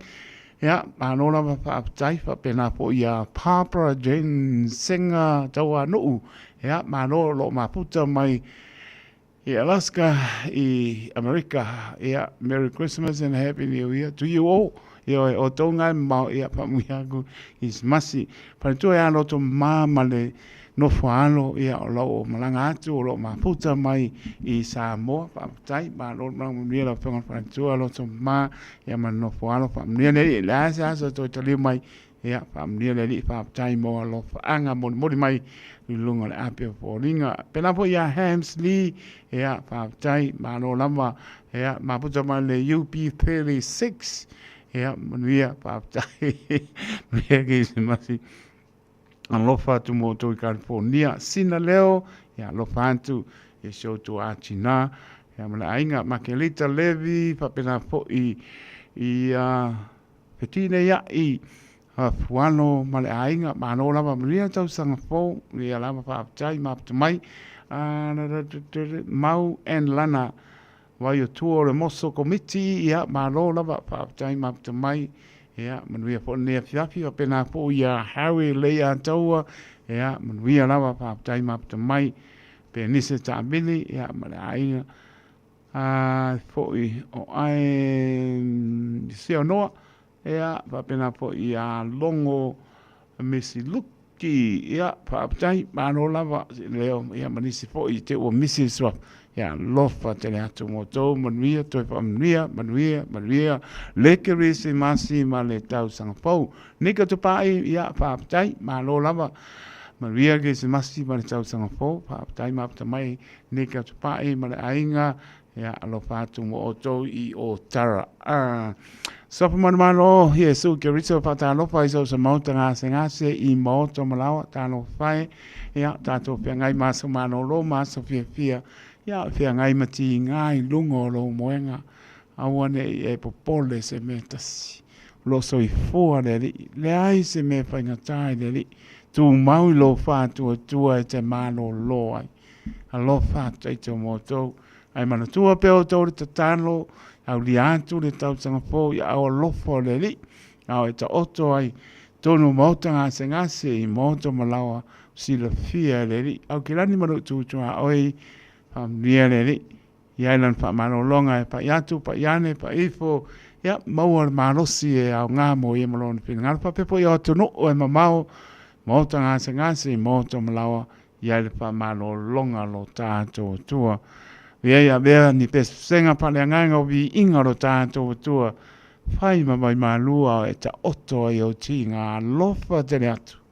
ya ma no la pa tai pa pena po ya Papa Jane Singer tawa no ya ma no lo ma puta mai i Alaska, i America, ia Merry Christmas and Happy New Year to you all. Ia o tonga mau ia pamuiagu is masi. Paritua ia loto mama le no whaano ia o lau o malanga atu o lo maputa mai i Samoa pamutai. Ma lo mamunia la whenga paritua loto ma ia ma no whaano pamunia le le asa asa to tali mai ia pamunia le li pamutai mo lo whaanga mori mai i lunga le ape o ringa. Pena po ia Hamsley ia pamutai ma lo lama ia maputa mai le UP36 ia manuia pamutai manuia kisi masi alofa tu mo to California sina leo ia alofa antu e show tu achina ia mala ainga Makelita Levi papena po i petine ia i fuano mala ainga mano lava manuia tau sanga fo ia lava pamutai mai mau en lana wai o tuo le moso komiti ia malo lava pamutai mai ia manuia po nea fiafi o pena po ia Harry Leia taua ia manuia lava pamutai mai pe nise taabili ia malaia po i o ai se noa ia pa pena po ia longo mesi look ki ia whaapatai mano lava leo ia manisi po i te ua misi swap ia lofa te le atu mo tō manuia toi manuia leke resi masi ma le tau sangapau nika tupai ia whaapatai mano lava manuia ke se masi ma le tau sangapau whaapatai mapata mai nika tupai ma le ainga ia alofa atu mo o tō i o tara Sapa mana Yesu ke rito pa talo pa iso sa mauta ngase I mauta malawa talo fai ya tato pe ngai maso mano lo maso fia ya fia ngai mati ngai lungo lo moenga awane e popole se metasi lo soi fua le ai se me fa ngatai le tu mau lo fa tu e te mano lo ai a lo fa te moto ai mana tua pe o tō te tano au li atu le tau Singapore ia au lofo le li au e ta oto ai tonu mauta ngase I mauta malawa si la fia le li au ki lani manu tutua oi nia le li ia ilan pa mano longa e pa iatu pa iane pa ifo ia maua malosi e au ngā mo i malona pina ngā pa pepo i o tunu o e mamau mauta ngase I mauta malawa ia le pa mano longa lo tātou tua Ia bea ni pe senga pale nganga o vi inga ro tātou tua. Whai mamai malua e ta oto ai o ti ngā lofa te atu.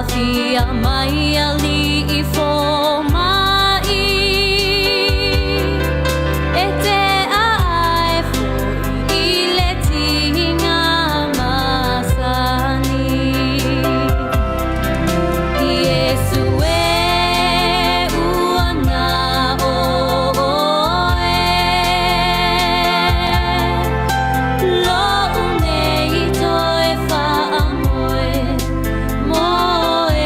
Fia mai ali I fo mai E te ae fo I le tinga masani Iesu e ua na o e Lo unei toe wha amoe mo e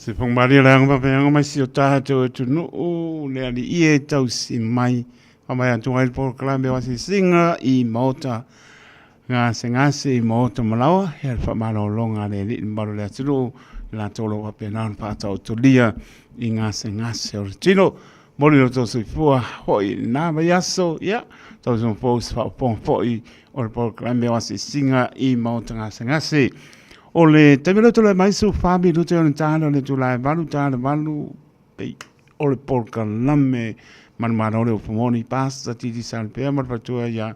Se pong mari lang pa pengang mai si o tato tu no le ali ie tau si mai mai atu ai por klambe wasi singa I mota nga se I mota malawa he fa malo longa le li mbalo le atu la tolo pa penan pa tau tu lia I nga se o tino moli no to se fua hoi na ba yaso ya tau so pos fa pon foi o por klambe wasi singa I mota nga se o le temelo to le mai su fabi lu te on tano le tu la valu tano valu pe o le porca lamme man o le pomoni pasta ti di san pe mar patua ya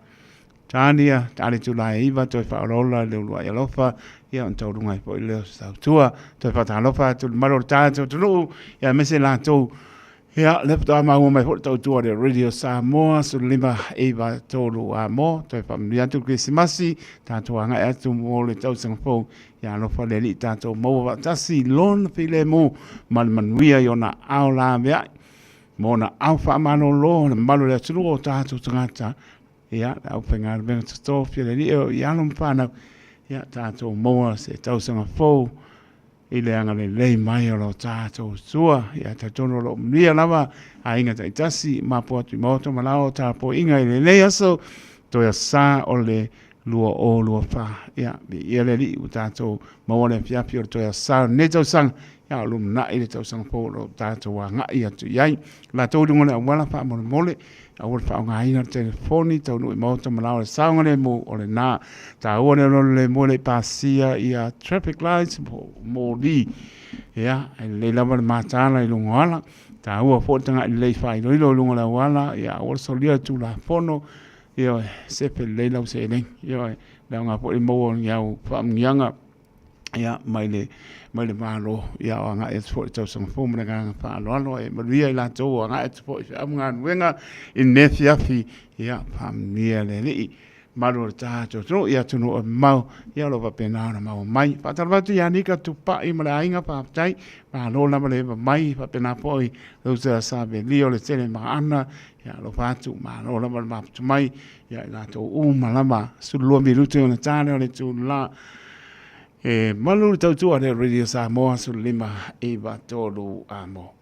Tania, tali tu la iwa, toi whaorola, leo lua i alofa, ia on tau runga i po i leo sau tua, toi whatalofa, tu maro tātou, tu nuu, ia mese la tau, ia lepto a maua mai hori tau tua de Radio Samoa, su lima iwa tolu a mo, toi whamri atu Krisimasi, tātou anga e atu mo le tau sangapou, ia alofa le li tātou maua tasi lon file mo, manuia i ona au la mea, mo na au whamano lo, na malu le atunu o tātou tangata, ia au penga benga to fia le ia no pana ia tato moa se tau sanga fo ile anga le mai o tato sua ia tato no lo mia lava a inga tai tasi ma po tu moto malao ta po inga le aso to ya sa o le lua fa ia ia le li tato moa le fia pio to ya sa ne tau sang ia lu na ile tau sanga fo lo tato wa nga ia tu yai la to dungo le wala fa mo mole awal fa nga ina telefoni tau no moto malao saunga le mo o le na ta ona le mo le pasia ia traffic lights mo li ia le lava le matala i lunga ala ta ua fo tanga le fai no lo lunga la wala ia o solia tu la fono ia se pe le la se le ia la nga po i mo ia fa mianga ia mai le malo ia o nga e fo tau sanga fo mena nga fa lo e maria la to nga e fo nga wenga in nefia fi ia pam nia le li malo ta to ia tu no mau ia lo va pena na mau mai pa tal va tu ia ni ka tu pa i mala inga pa tai pa lo na le mai pa pena poi lo sa be li o le tele ma ana ia lo va tu ma lo la ma tu mai ia la to malama su lo mi rutu na tane o le tu la malu tau tua le Radio Samoa su lima iwa tolu amo.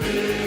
Yeah.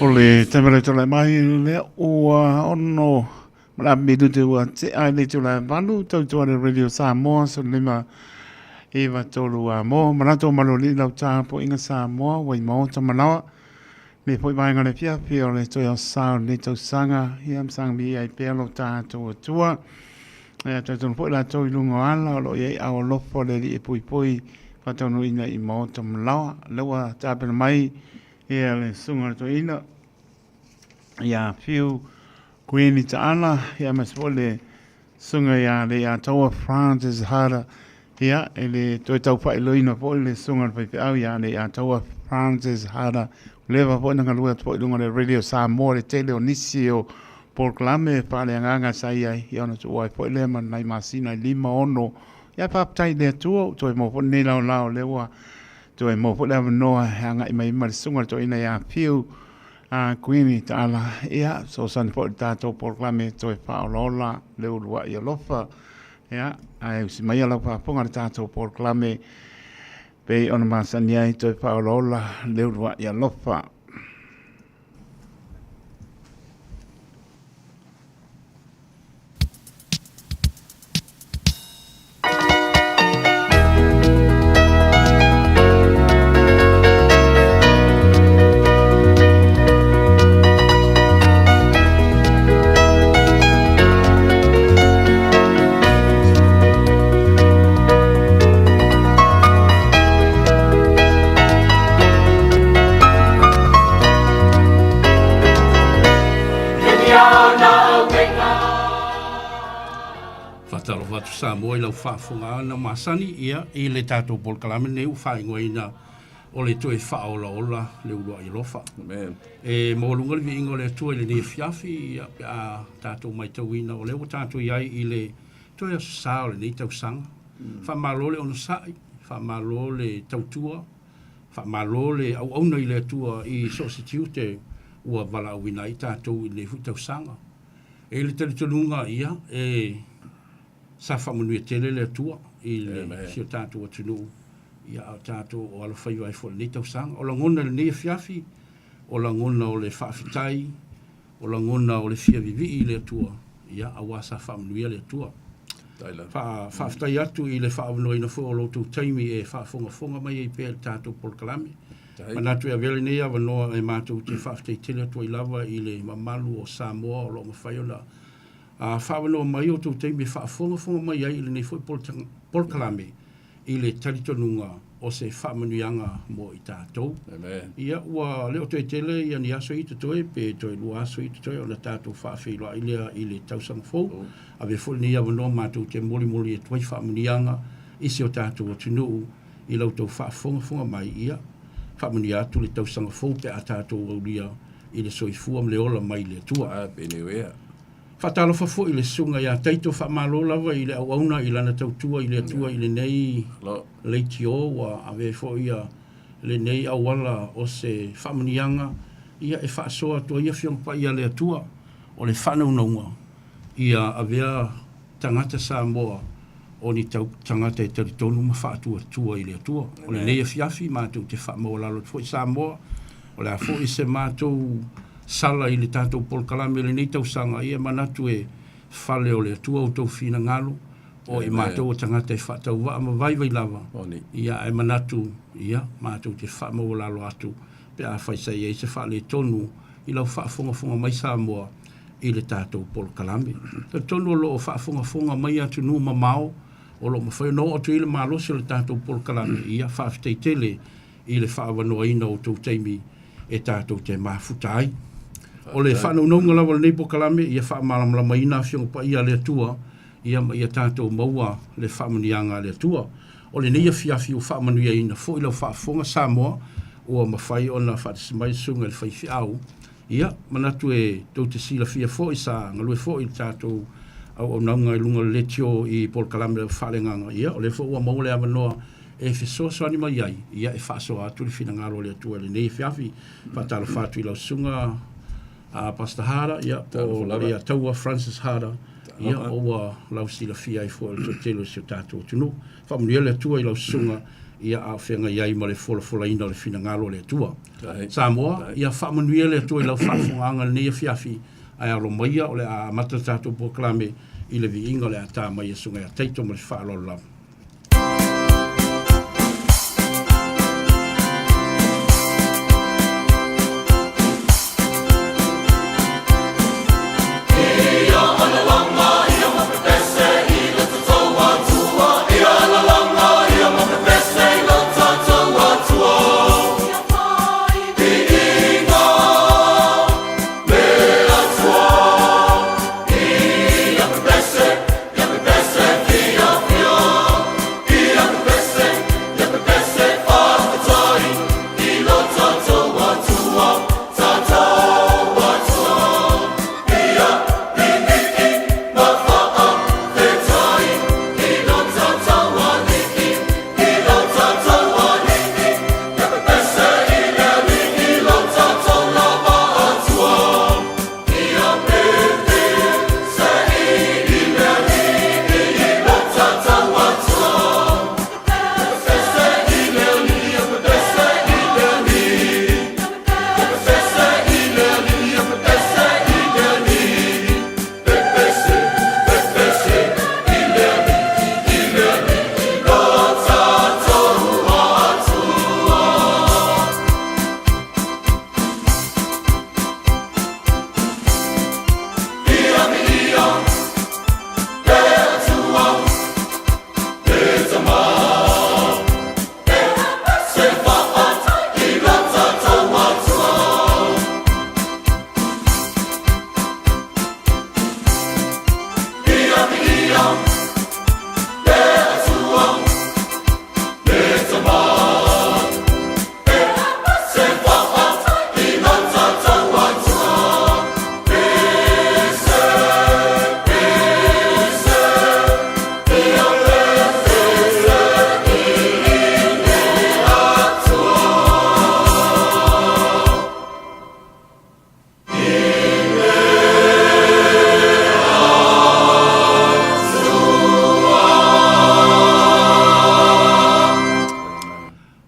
O le temere tola mai le ua ono mara midu te ua te ai le tola vanu tau tua le radio Samoa so lima Eva tolu a mo marato malo li lau tā po inga Samoa wai mo ta manawa me poi vai ngale pia pia le toia sao le tau sanga hiam sang mi ai pia lo tā tua e tau tonu po la tau ilungo ala lo iei au lofo le li e pui pui patonu ina i mo ta manawa lewa tāpena mai ia le sunga to ina ia fiu kuini ta ana ia masole sunga ia le ia toa France is harder ia ele toi tau pai loina po le sunga pai pe au ia le ia toa France is harder leva po nga lua po lunga le radio Samoa le tele onisio proclame pa le nganga sai ai ia no tuai po le man nai masina lima ono ia pa tai le tu toi mo po nei lao le wa toi mo po le no hanga i mai mar sunga to ina ia fiu a kuini tala ia so san po tato proclame toi pa lola le ulwa ia lofa ia ai si mai ala pa ponga tato proclame pe ona masania toi pa lola le ulwa ia lofa Talo watu Samoa lau whaafunga na masani ia i le tātou polkalame ne u whaingoina o le toe whaola ola le urua i lofa. E mōlunga le ingo le tua le ne fiafi a tātou mai tauina o le o tātou iai i le toe sao le ne tau sanga. Whamalo le ono sai, whamalo le tautua, whamalo le au auna i le tua i sositiute ua wala awina i tātou i le tau sanga. E le talitununga ia sa whamanui tele le tua i le sio tātou atunu ia au tātou o ala whaiwai fo le tau sanga. O la ngona le ne fiafi, o la ngona o le whaafitai, o la ngona o le fia vivi i le tua ia awa sa whamanui le tua. Whaafitai atu i le whaamanui na fo o lotu taimi e whaafonga mai e pēr tātou polkalame. Manatu e vele nei ava noa e mātou te whaaftei atua I lava I le mamalu o Samoa o lo mawhai ona. Whaawanoa mai o tau teimi whaafonga mai ai I le nei fwoi polkalame I le taritonunga o se whaamanuianga mo I tātou. Ia ua leo toi tele ia ni aso I te toi pe toi lua aso I te toi o na tātou whaafeilua I le tausanga fau. A ve fwoi nei ava noa mātou te moli e toi whaamanuianga isi o tātou o tunuu I lau tau whaafonga mai ia. Whamani atu le tausanga fau pe a tātou au lia I le soifua mle ola mai le tua. Whatalo whafo I le sunga ia taito whamalo lava I le auauna I lana tautua I le atua I le nei leiti o wa ave fo ia le nei awala o se whamanianga ia e whaasoa tua ia whiongpa ia le atua o le whanaunaunga ia avea tangata Samoa o ni tau tangata e taritonu ma whaatua tua I le atua. O le nei a fiafi mātou te whaamawalalo te fwoi Samoa o le a fwoi se mātou sala I le tātou polkalame le nei tausanga ia manatu e whale o le atua o tau whina ngalo o I mātou o tangata e whaatau wa ama vai lava ia e manatu ia mātou te whaamawalalo atu pe a whaisai e se whale tonu I lau whaafonga mai Samoa I le tātou polkalame. Ta tonu o lo o whaafonga mai atu nu mamao o lo mawhai no o tu I le malosi o le tātou polkalame ia whaaftei tele I le whaawanoa ina o tau teimi e tātou te mafuta ai. O le whanaunonga lawa le nei polkalame ia whaamalamlama ina whionga pa ia le atua ia tātou maua le whaamanianga le atua. O le nei a fiafi o whaamanuia ina fo I lau whaafonga Samoa o mawhai o na whaatismai sunga le whaifi au ia manatu e tau te sila fia fo I sa ngalue fo I tātou au naunga I lunga letio I polkalame le whalenganga ia o le fo ua maule avanoa e fiso soani mai ai ia e whaasoa atu le whina ngaro le atua le nei fiafi whatalo whatu I lau sunga Pastor Hara ia o le taua Francis Hara ia o ua lau sila fia I fo le totelo si o tātou tunu whamunia le atua I lau sunga ia a whenga iai ma le fola ina le whina ngaro le atua. Samoa ia whamanuia le atua I lau whaafunganga le nei fiafi ai alo maia o le a mata tātou polkalame I le vi inga le a tā mai e sunga ia teito ma le whaalolo lava.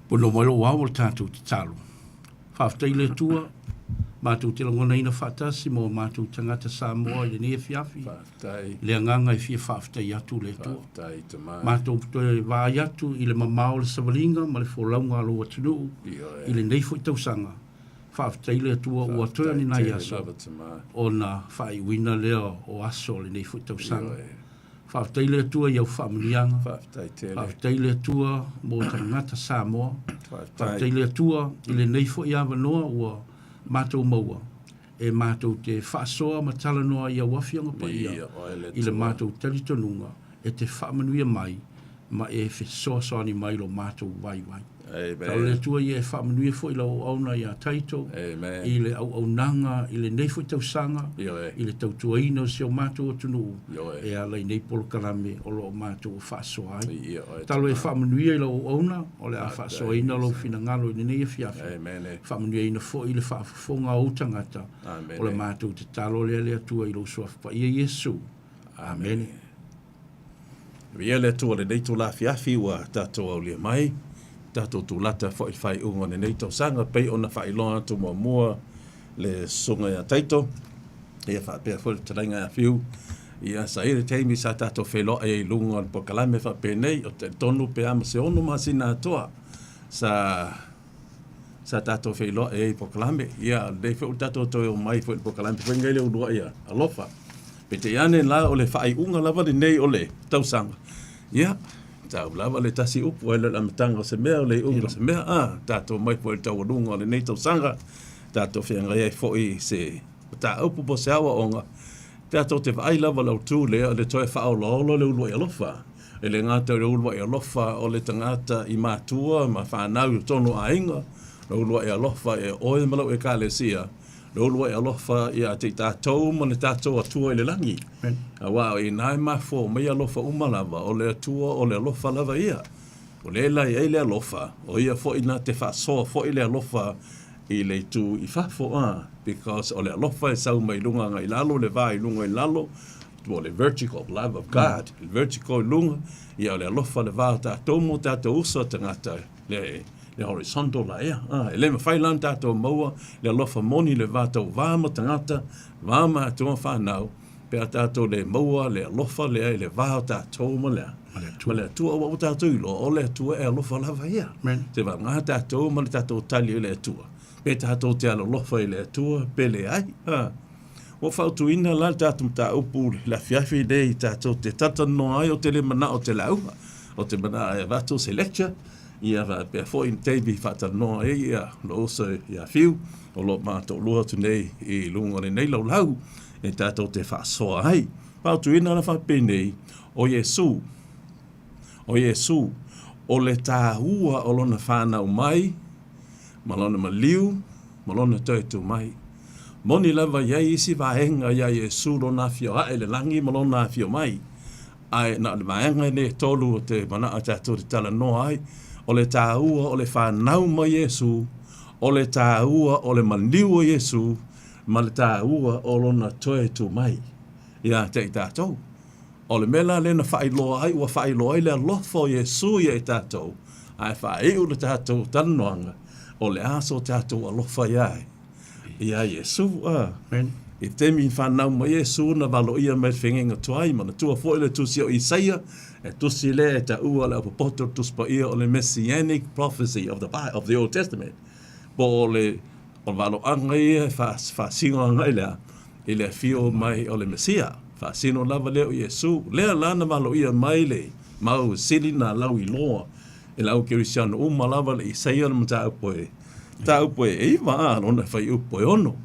Pono mai lo wau o tātou te talo. Whaaftei le tua, Mātou te langona ina whaatasi mo mātou tangata Samoa i ne fiafi. Whaatai. Le nganga i fia whaafitai atu le tua. Whaatai te mai. Mātou toe vāi atu i le mamao le savalinga ma le wholaunga alo atunu i le neifo i tausanga. Whaafitai le atua ua toa ni nai aso o na whai wina leo o aso le neifo i tausanga. Whaafitai le atua iau whaamilianga. Whaafitai le atua mo tangata Samoa. Whaafitai le atua i le neifo i awanoa ua mātou maua. E mātou te whaasoa ma talanoa i awafianga pa ia. I le mātou talitonunga e te whaamanuia mai ma e whesoa soani mai lo mātou vai vai. Tau le tua i e whaamanuia fo i lau auna i a taito. I le au nanga, i le neifo i tausanga. I le tautua ina o sio mātou atunu. E ala i nei polo karame o lo mātou o whaasoa ai. Talo e whaamanuia i lau auna o le a whaasoa ina lo fina ngalo i nei e fiafi. Whaamanuia ina fo i le whaafonga o tangata. O le mātou te talo le lea tua i lo suafa i Yesu. Amen. Ia le tua le nei tu la fiafi wa tātou au lia mai. Tātou tu lata fo i whai unga nei tau sanga pei ona whai loa tu mua le sunga ia taito. Ia wha pēr fo te rainga a whiu. Ia sa ere teimi sa tātou whelo e lunga po kalame wha pē nei o te tonu pe ama se onu masina atoa. Sa tātou whelo e po kalame. Ia le whi tātou toi o mai fo i po kalame. Whengai leo lua ia alofa. Pe te ane la o le whai unga lava nei o le tau sanga. Ia. Tau lava le tasi upu e le amatanga se mea le unga se mea. Tātou mai po e tau runga le nei tau sanga. Tātou whianga e fo i se tā upu po se awa onga. Tātou te vai lava lau tū lea le toi whao lolo le ulua i alofa. E le ngata le ulua i alofa o le tangata i mātua ma whanau i tonu a inga. Le ulua i alofa e oe malau e kāle sia. Le ulua i alofa i a te tātou ma le tātou atua i le langi. A wao i nai mafo mai alofa umalava o le atua o le alofa lava ia. O le lai e le alofa. O ia fo i na te whasoa fo i le alofa i le tu i whafo because o le alofa e sau mai lunga ngai lalo le vai lunga i lalo. O le vertical love of God. Le vertical lunga i o le alofa le vai tātou mo tātou usa tangata le horizontal la ea. E le mawhai lan tātou maua, le alofa moni le vātou vāma tangata, vāma atua whanau, pe a tātou le maua, le alofa le ai, le vāo tātou ma lea. Ma le atua o tātou ilo, o le atua e alofa lava ia. Te wā ngā tātou ma le tātou tali le atua. Pe tātou te alofa i le atua, pe le ai. O whautu ina la tātou tā upu la fiafi le i tātou te tata noa ai o te le mana o te laua. O te mana e vātou se lecture. Ia va pe fo in tebi fata no ia lo so ia fiu o lo mato lo tu nei I lungo nei lo lau e tato te fa so ai pa tu ina la fa pe nei o Yesu o le ta ua o lona fa na mai malona maliu malona tu mai moni lava ia isi va enga ia Yesu lo na fio a ele langi malona fio mai ai na va enga ne tolu te mana ata tu tala no ai o le tāua o le whanau ma Yesu, o le tāua o le maniu o Yesu, ma le tāua o lona toe tu mai. Ia te I tātou. O le mela le na whailoa ai, ua whailoa ai le alofa o Yesu I tātou. Ai whaiu le tātou tanoanga, o le aso tātou alofa iai. Ia Yesu, I temi whanau ma Yesu na valo ia me whengenga tuai, mana tua fo le tusi o Isaia, e tusi le e ta ua le apapoto tuspa ia o le messianic prophecy of the Old Testament. Po le valo anga ia whasino anga ilea, I le fio mai o le Messia. Whasino lava leo Yesu, lea lana valo ia mai le, mau sili na lau I loa, e lau kirisiano lava le Isaia na mta upoe. Ta upoe e iwa ona whai upoe ono.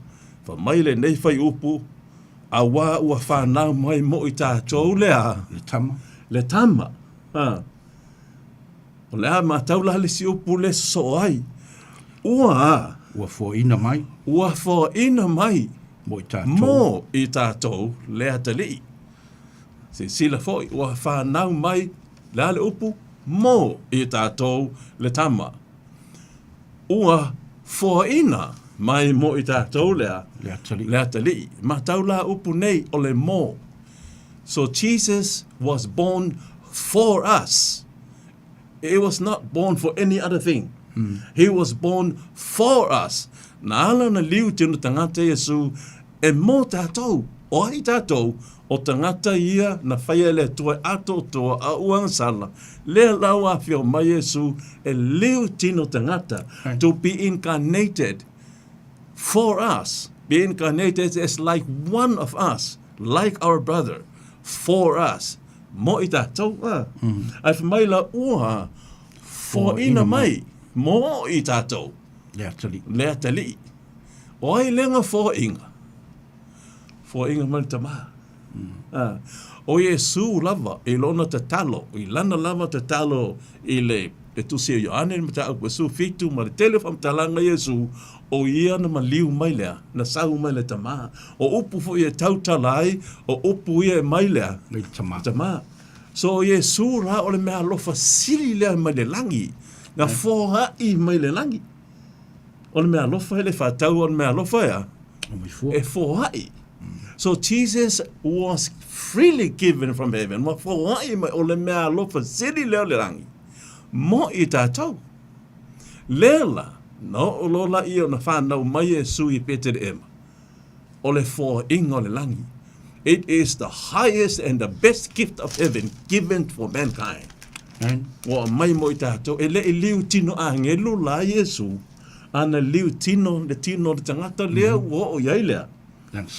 Fa mai le nei whai upu, a wā ua whanau mai mo I tātou lea. Le tama. O lea mātau la le si upu le so ai. Ua fo ina mai. Ua fo ina mai. Mo I tātou lea tali. Se sila foi, ua whanau mai le ale upu, mo I tātou le tama. Ua fo ina mai mo I tātou lea tali. Mātau la upu nei o le mo. So Jesus was born for us. He was not born for any other thing. He was born for us. Na ala na liu tino tangata Yesu, e mo tātou, o ai tātou, o tangata ia na whaia le tua ato toa a uang sala. Le lau a whio mai Yesu, e liu tino tangata, to be incarnated for us. Be incarnated as like one of us, like our brother, for us. Mo i tātou, ai whamai la ua, for ina mai, mo i tātou. Lea tali. O ai lenga for inga. For inga mai tamā. O Yesu lava, i lona te talo, i lana lava te talo, i le, e tu se Ioane ni mata au Yesu fitu, ma le telefam talanga Yesu, o ia na maliu mai lea, na sau mai le tamā. O upu fo ia tau talai, o upu ia mai lea. Tamā. So o Yesu ra o le mea lofa sili lea mai le langi, na foha i mai le langi. O le mea lofa ele whātau, o le mea lofa ea, e foha i. So Jesus was freely given from heaven. Ma fohai mai o le mea lofa siri leo le rangi. Mo i tātou. Lela, no o lola i o na whanau mai Yesu i Peter ema. O le fo ingo le langi. It is the highest and the best gift of heaven given for mankind. O mai mo i tātou. E le i liu tino a ngelu la Yesu. Ana liu tino, le tangata lea o iai lea.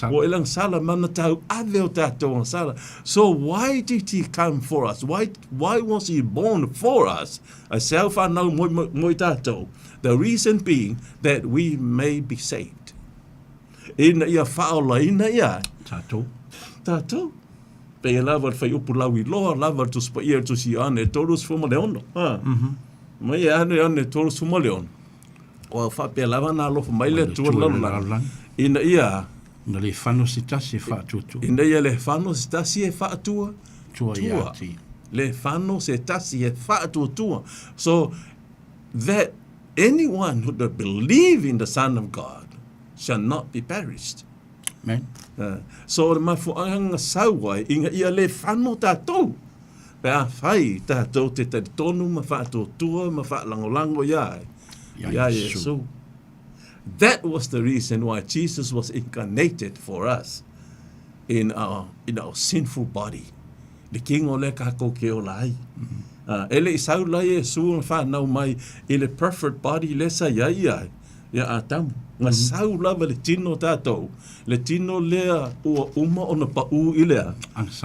O ilang sala mana tau ave o tātou ang sala. So why did he come for us? Why was he born for us? I self I know moi tātou. The reason being that we may be saved. Ina ia whaola ina ia. Tātou. Pe lava whai upu lawi loa, lava tu spa ia tu si ane torus fuma leono. Mai ane torus fuma leono. O whape lava na lofa maile tua laula. Ina ia na le whano si tasi e whaatutua. Ina ia le whano si tasi e whaatua. Tua iati. Le whano se tasi e whaatutua. So that anyone who does believe in the Son of God shall not be perished. Amen. So ma fuanga sauai inga ia le whano tātou. Pea whai tātou te tonu ma whaatutua ma whaalangolango iai. Ia Yesu. That was the reason why Jesus was incarnated for us in our sinful body. Le king o le kako ke o lai. Ele isau lai Yesu na whanau mai i le perfect body le sa iai. Ia atamu. Nga sau lava le tino tātou. Le tino lea ua uma o na pau i lea.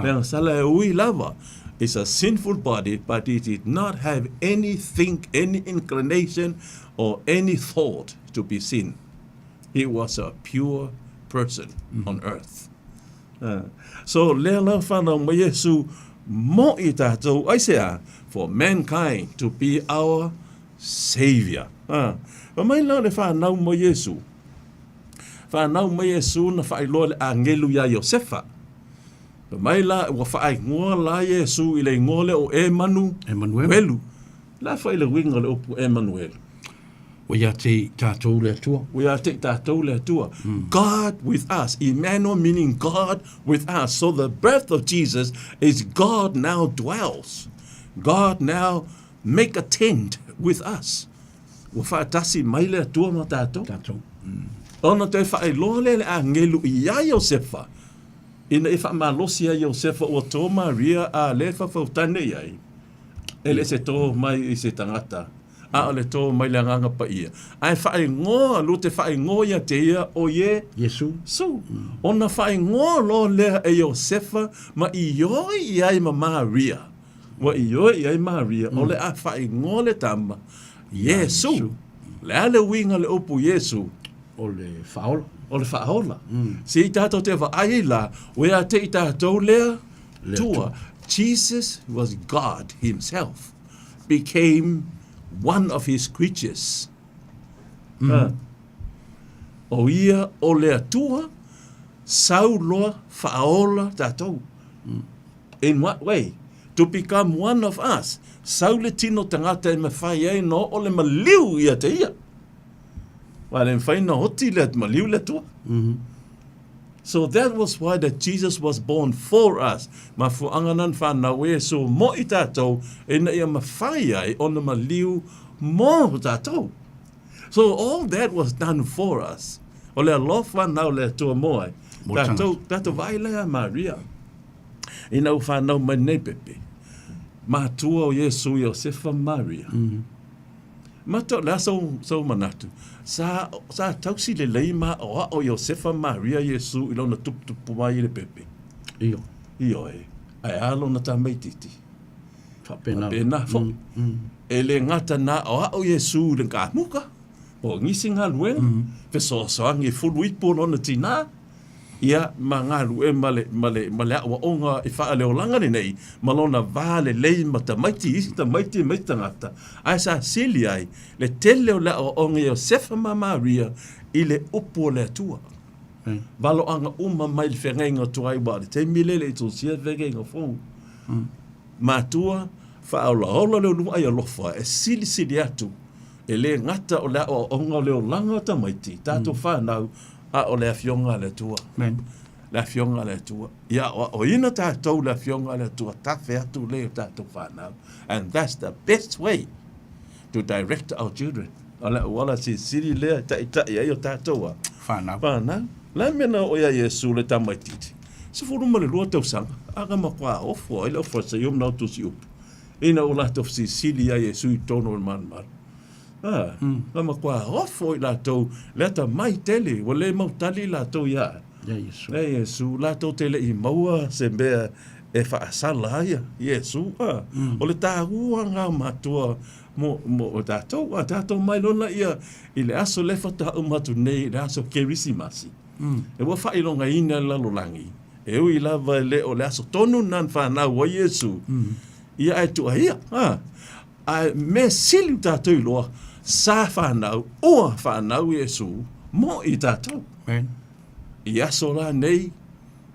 Lea sala e ui lava. It's a sinful body, but it did not have anything, any inclination or any thought to be sin. He was a pure person on earth. So lea la whanau ma Yesu mo i tātou aisea for mankind to be our Savior. Pa mai lau le whanau ma Yesu. Whanau ma Yesu na whailoa le angelu ia Iosefa. Pa mai la ua whaai ngoa la Yesu i le ngole o Emanuelu. La whaile winga le opu Emanuelu. We are te tātou le atua. We are te tātou le atua. God with us. Emmanuel meaning God with us. So the birth of Jesus is God now dwells. God now make a tent with us. Ua whaatasi mai le atua ma tātou. Tātou. Ona te whae loa le a ngelu i a Iosefa. Ina e wha malosi a Iosefa o tō Maria a le whawhautane iai. Ele se tō mai i se tangata. A ole tō mai le nganga pa ia. Ai whae ngoa, lo te whae ngoa ia te ia o ye. Yesu. So, ona whae ngoa lo lea e Iosefa ma i oi iai ma Maria. Wa i oi iai Maria, ole a whae ngoa le tama. Yesu. Le ale winga le opu Yesu. O le whaola. O le whaola. Si i tātou te whaeila, wea te i tātou lea tua. Jesus was God himself. Became one of his creatures. O ia o lea tua, sau loa whaola tātou. In what way? To become one of us. Sau le tino tangata e mawhai ei no o le maliu ia te ia. Wa le mwhai na hoti le maliu le tua. So that was why that Jesus was born for us. Ma fuanganan whanau e so mo i tātou e na ia mawhai ai o na maliu mo tātou. So all that was done for us. O le alofa nau le tua moai. Tatou vai lea Maria. Ina u whanau mai nei pepe. Mātua o Yesu Iosefa Maria. Mato la so manatu. Sa tausi le leima o Iosefa Maria Yesu ilona tupu mai le pepe. Iyo. Iyo e. Ai alo na tamai titi. Whapena. Pena fo. E le ngata na o Yesu le ka muka. O ngisi ngā luenga. Pe soangi fulu ipo lona tina. Ia ma ngā lue male awa onga i wha leo langa nei. Malona vale lei ma tamaiti isi tamaiti mai tangata. Ai sa sili ai. Le tele o la o onga Iosefa ma Maria i le upo le atua. Valo anga uma mai le whengenga tuai wale. Te milele i tō sia whengenga fong. Mātua wha au la hola leo lua ai alofa. E sili atu. E le ngata o la o onga leo langa tamaiti. Tātou whanau. A o le afionga le tua. Le afionga le tua. Ia o ina tātou le afionga le tua. Tawhi atu leo tātou whanau. And that's the best way to direct our children. Ala wala si siri lea tai ai o tātou a. Whanau. La mena o ia Yesu le tamaititi. Se furuma le lua tau sanga. Aga makwa ofo. Ila ofo sa iom nau tusi upu. Ina o la tof si siri a Yesu i tono o man. Lama kwa ofo i lātou, leta mai tele, wa le mautali lātou ia. Yesu. Yesu, lātou tele i maua se mea e whaasala ia, Yesu. O le tāhua ngā matua mo tātou mai lona ia, i le aso le whata umatu nei, le aso kerisimasi. E wa whailonga ina lalolangi. E ui lava le o le aso tonu nan whanau wa Yesu. Ia ai tua ia. Ai me sili tātou i loa, sa whanau, ua whanau Yesu, mo i tātou. I aso la nei,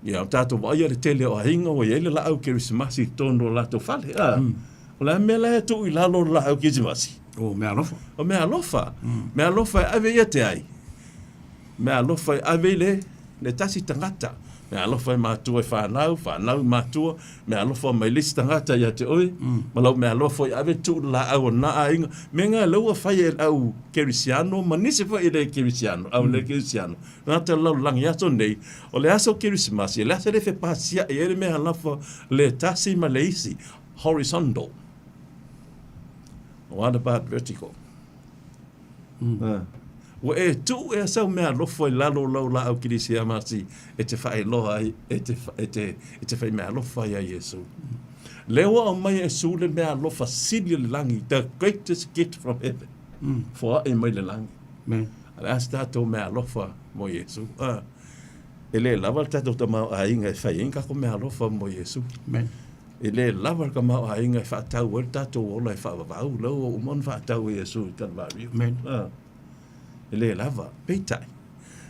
ia tātou waia le tele o hinga o iele la au kerismasi tono la tau whale. O la mea la tu i lalo la au kerismasi. O mea alofa. O mea alofa. Mea alofa e ave ia te ai. Mea alofa e ave le tasi tangata. Me alofa mātua e whanau mātua, me alofa mai lisi tangata ia te oi, malau me alofa i ave tu la au na a inga, me ngā laua whai e au kerisiano, ma nisi whai e le kerisiano, au le kerisiano. Nā te lau langi aso nei, o le aso kerisimasi, le asa le whepasia e ere me alofa le tasi ma le isi, horizontal. What about vertical? Wa e tu e sau mea lofo i lalo lau la au kirisia masi e te whae loa e te whae mea lofa ia Yesu. Lewa o mai e su le mea lofa sili le langi, the greatest gift from heaven. For e mai le langi. As tātou mea lofa mo Yesu. E le lava tātou ta mau a inga e whae inga ko mea lofa mo Yesu. E le lava ka mau a inga e whaatau e tātou ola e whaavavau lau o umon whaatau e Yesu i Kalvario. Le lava, peitai.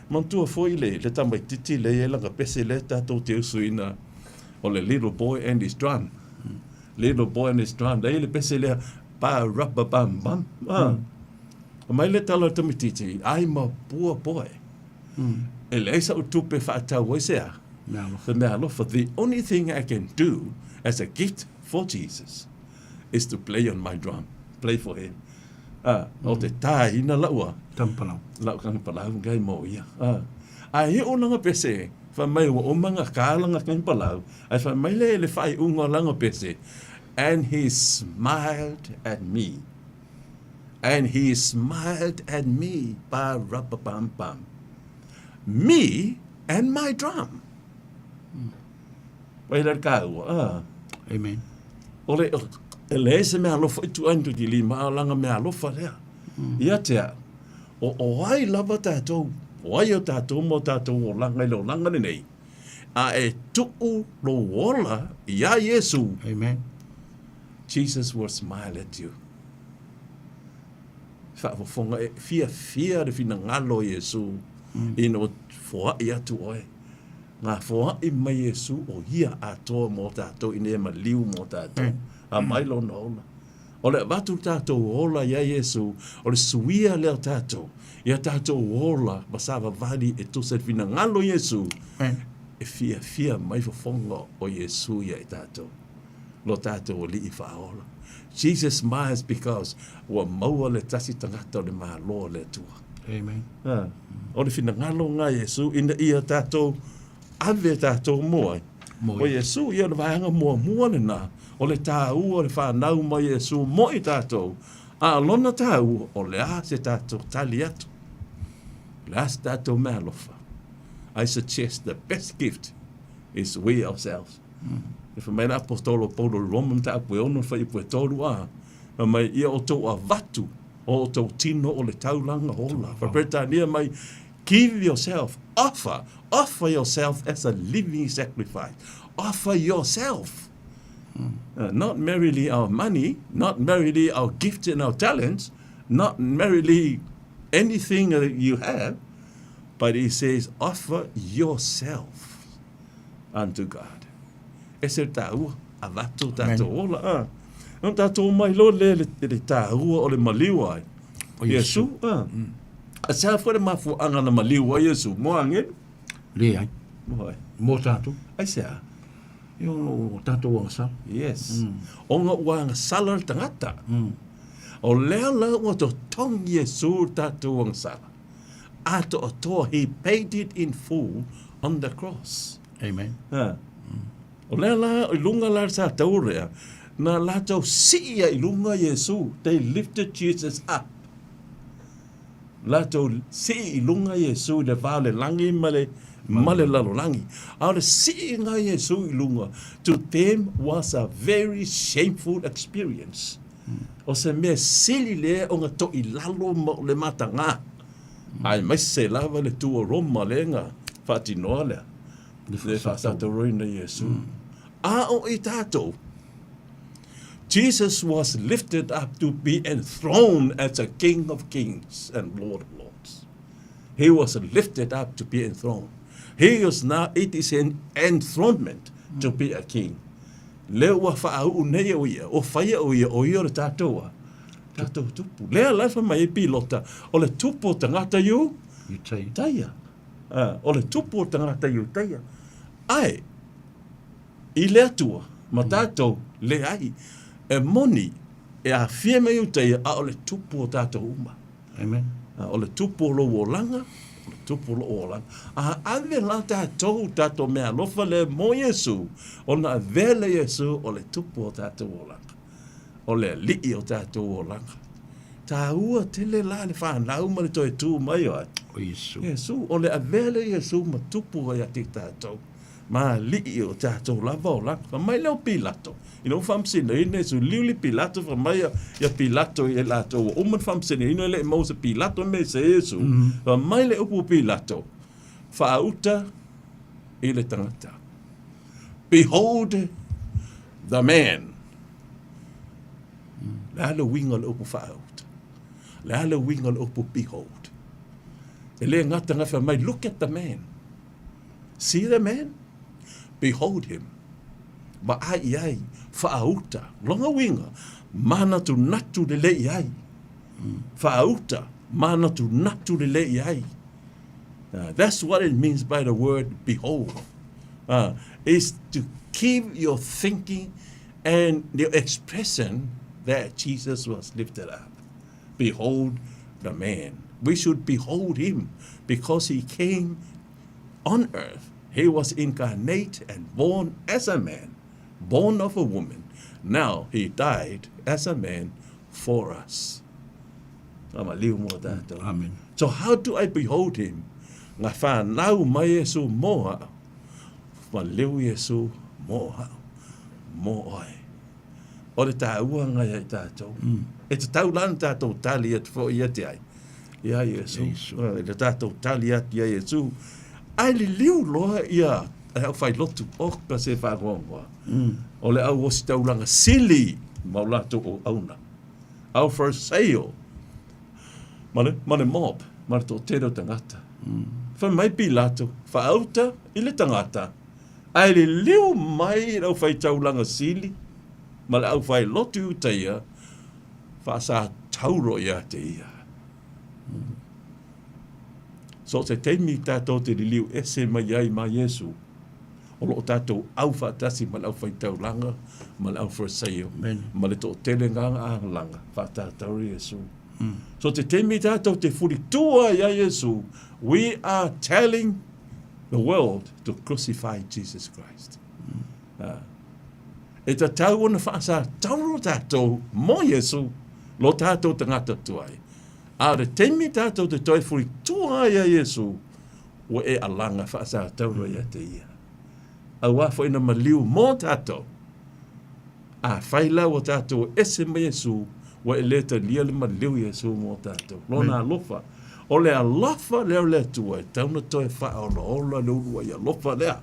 Mantua foi le tamai titi le langa pese le tātou te usuina o le little boy and his drum. Little boy and his drum. Le pese le pa rubber bam bam. Mai le tala tamititi, I'm a poor boy. E le isa utupe whaatau oisea. The only thing I can do as a gift for Jesus is to play on my drum. Play for him. O te tā ina laua. Kampalau. Lau kampalau ngai mo ia. Ai o langa pese, fa mai o manga kālanga kampalau, ai fa mai le whai unga langa pese. And he smiled at me. And he smiled at me. Ba rubba bam bam. Me and my drum. Waila kāua. Amen. Ole le se me alofa i tu andu ki li maalanga me alofa lea. Ia tea, o ai lava tātou, o ai o tātou mo tātou o langa i lo langa nei. A e tuku lo wola ia Yesu. Amen. Jesus will smile at you. Whaafonga e fia de fina ngalo Yesu. Ino fua i atu oe. Ngā fua i mai Yesu o ia atoa mo tātou ine ma liu mo tātou. A mai lo na ola. O le watu tātou ola ia Yesu, o le suia leo tātou. Ia tātou ola, masawa vali e tusa fina ngalo Yesu. E fia mai fofonga o Yesu ia i tātou. lo tātou li I whaola. Jesus smiles because ua maua le tasi tangata o le māloa le tua. Amen. O le whina ngalo ngā Yesu ina ia tātou ave tātou moai. O Yesu ia le vaanga mua le nā. O le tāua le whanau ma Yesu moi tātou. A lona tāua o le a se tātou tali atu. Le a se tātou mea lofa. I suggest the best gift is we ourselves. If mai na apostolo Paulo Roman ta apu ono fa I pue tolu a. Mai ia o tau a vatu. O tau tino o le taulanga hola. For Britannia mai, give yourself, offer yourself as a living sacrifice. Offer yourself. Not merely our money, not merely our gifts and our talents, not merely anything that you have, but he says, offer yourself unto God. Ese tāua, a vatu tātou ola. Nō tātou mai lo le tāua o le maliu ai. O Yesu. A sa fwere mafu anga na maliu ai Yesu. Mo angel? Le ai. Mo ai. Mo tātou. Ai sea. Yo tātou ang sa. Yes. O ngā wanga sala tangata. O lea ua to tong Yesu tātou ang sala. Ato o toa, he paid it in full on the cross. Amen. O lea o lunga la sa taurea. Na lato siia I lunga Yesu. They lifted Jesus up. Lato si I lunga Yesu le vale langi male lalo langi. Au le si nga Yesu I lunga. To them was a very shameful experience. O se mea sili le o ngā to I lalo mo le matanga. Ai mai se lava le tua Roma le ngā whatinoa lea. Le whasato roina Yesu. A o I tātou. Jesus was lifted up to be enthroned as a King of Kings and Lord of Lords. He was lifted up to be enthroned. He is now, it is an enthronement to be a king. Leo wa whaau nei o ia, o whaia o ia le tātoa. Tātou tupu. Lea laifa mai pilota, o le tupu o tangata iu, taia. O le tupu o tangata iu, taia. Ai, I lea tua, ma tātou le ai, e moni, e a fie mei uteia a o le tupu o tātou uma. Amen. O le tupu o lo o langa, o le tupu o lo o langa. A ave la tātou mea lofa le mo Yesu, o na vele Yesu o le tupu o tātou o langa. O le lii o tātou o langa. Tā ua tele la le whanau ma le toi tū mai ai. O Yesu. Yesu, o le avele Yesu ma tupu ai a te tātou. Ma lii o tātou lava o langa. Fa mai leo Pilato. Ino whamsina ina Yesu liuli Pilato fa mai ia Pilato i lato. O man whamsina ina le mausa Pilato me se Yesu. Fa mai le upu Pilato. Fa auta i le tangata. Behold the man. Le ala winga le upu fa auta. Le ala winga le upu behold. E le ngata nga fa mai, look at the man. See the man? Behold him. Ma ai, whaauta, longa winga, mana tu natu le lei ai. Whaauta, mana tu natu le lei ai. That's what it means by the word behold. Is to keep your thinking and your expression that Jesus was lifted up. Behold the man. We should behold him because he came on earth. He was incarnate and born as a man, born of a woman. Now he died as a man for us. Amen. So how do I behold him? Ngā whanau mai Yesu moa, ma leu Yesu moa, moa ai. O le tāua ngai ai tātou. E te tau lana tātou tali atu fo i ate ai. Ia Yesu. E te tātou tali atu ia Yesu. Ai li liu loa ia, e au whai lotu oka se wharongoa. O le au osi taulanga sili, maulato o auna. Au for sale. Mane mob, mane tō tero tangata. Wha mai Pilato, wha auta i le tangata. Ai li liu mai au whai taulanga sili, ma le au whai lotu utaia, wha sa tauro ia te ia. So te teimi tātou te liu ese mai ai ma Yesu. O lo tātou au whaatasi ma le au whaitau langa, ma le au whasaio, ma le tō tele nganga a langa, whaatau Yesu. So te temi tātou te furi tua ia Yesu, we are telling the world to crucify Jesus Christ. E ta tau ona whaasa tauro tātou mo Yesu, lo tātou tangata tuai. A re temi tātou te toi furi tua ia Yesu, wa e alanga whaasa tauro ia te ia. A wafo ina maliu mo tātou. A whaila wa tātou ese ma Yesu, wa e leta lia le maliu Yesu mo tātou. Lona alofa. O le alofa leo le tua, tauna toi wha ola le urua i alofa lea.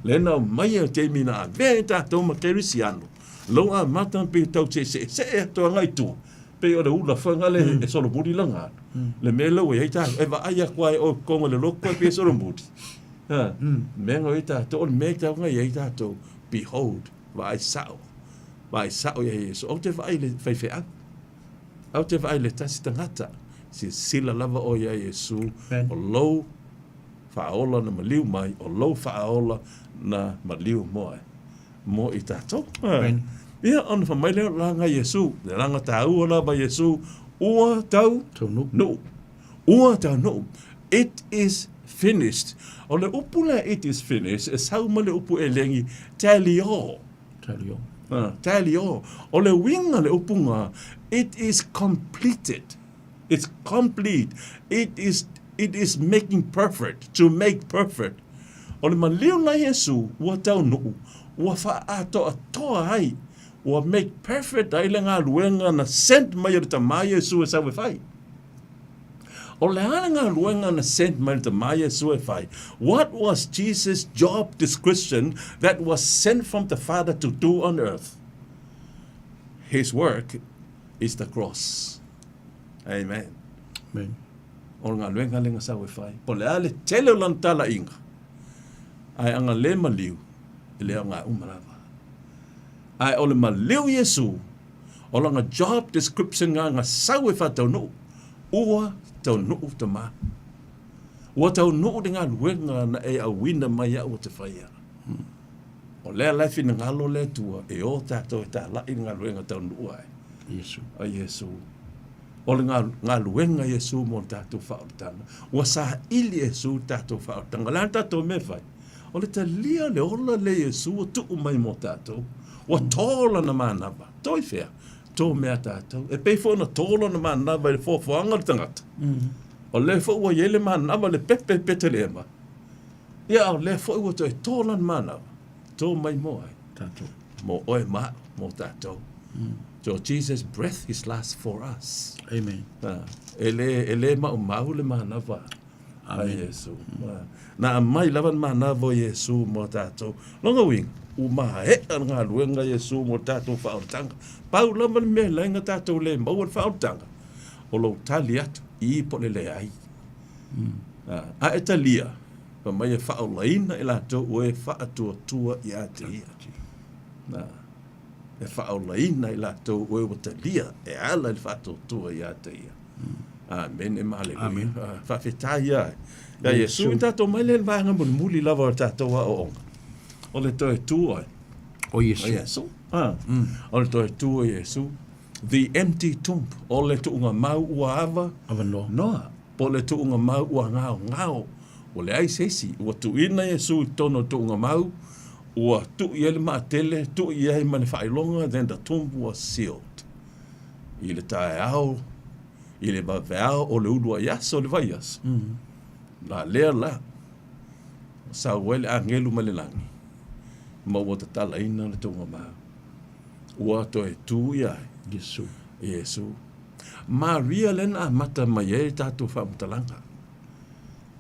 Lena mai a teimi na vea tātou ma kerisiano. Lo a matan pe tau se e toa ngai tu. Pe o le ula whangale e solo buri langa. Le melo e eita, e wa aia kwae o konga le loko pe solo buri. Mengo e tātou, o le me tau ngai e tātou, behold, wa ai sao. Wa ai sao ia Yesu. O te wa ai le whaiwhea. Au te wa ai le tasi tangata. Si sila lava o ia Yesu, o lou whaola na maliu mai, o lou whaola na maliu moe. Mo i tātou. Ia, ona whamaileo langa Yesu, le langa tāua la ba Yesu, ua tau no. Ua tau no. It is finished. O le upu la it is finished, e sau ma le upu e lengi, tali o. Tali o. O le winga le upu ngā, it is completed. It's complete. It is making perfect, to make perfect. O le maliu na Yesu, ua tau no, ua wha ato a toa hai, ua make perfect ai le ngā luenga na sent mai o ta mai Yesu e sau e whai. O le ana ngā luenga na sent mai o ta mai Yesu e whai. What was Jesus' job description that was sent from the Father to do on earth? His work is the cross. Amen. O ngā luenga le ngā sau e whai. Po le ale tele o lantala inga. Ai anga le maliu, e le ngā umarawa. Ai o le maliu Yesu, o langa job description ngā sau e wha tau nuu. Ua tau nuu ta mā. Ua tau nuu de ngā luenga na e awina mai au te whaia. O lea laifi na ngalo le tua, e o tātou e tā lai ngā luenga tau nuu ai. Yesu. A Yesu. O le ngā luenga Yesu mo tātou whaotanga. Ua sa ili Yesu tātou whaotanga. Lana tātou me whai. O le ta lia le ola le Yesu o tuu mai mo tātou. Ua tōla na mānaba. Toi whea. Tō mea tātou. E peifo na tōla na mānaba e fōwhanga le tangata. O le fo ua yele mānaba le pepe pete le ema. Ia o le fo ua toi tōla na mānaba. Tō mai mo ai. Tātou. Mo oe mā mo tātou. So Jesus breathed his last for us. Amen. Ele mau le mānava. Ai Yesu. Na mai lawan mānava Yesu mo tātou. Longa wing. U maha he ngā luenga Yesu mo tātou whaotanga. Pau lama me lainga tātou le mau whaotanga. O lo tali atu I po le ai. A e talia. Pa mai e whaolaina e lātou o e whaatua I a te ia. E whaolaina I lātou o e watalia e ala I whaatua I a te ia. Amen e maleluia. Whawhetai ai. Ia Yesu I tātou mai le vanga muli lava o tātou a o onga. O le toi tua. O Yesu. O Yesu. O le toi tua Yesu. The empty tomb. O le tuunga mau ua ava. Ava no. Noa. Po le tuunga mau ua ngao. O le ai sesi. Ua tuina Yesu I tono tuunga mau. Ua tui ele maatele. Tui ai mane whailonga. Then the tomb was sealed. I le tae au. I le baveao o le udua yas o le vaias. La lea la. Sa wele angelu malelangi. Ma ua tatala ina le tuunga mau. Ua toe tui ai. Yesu. Yesu. Maria lena mata mai e tātou whamutalanga.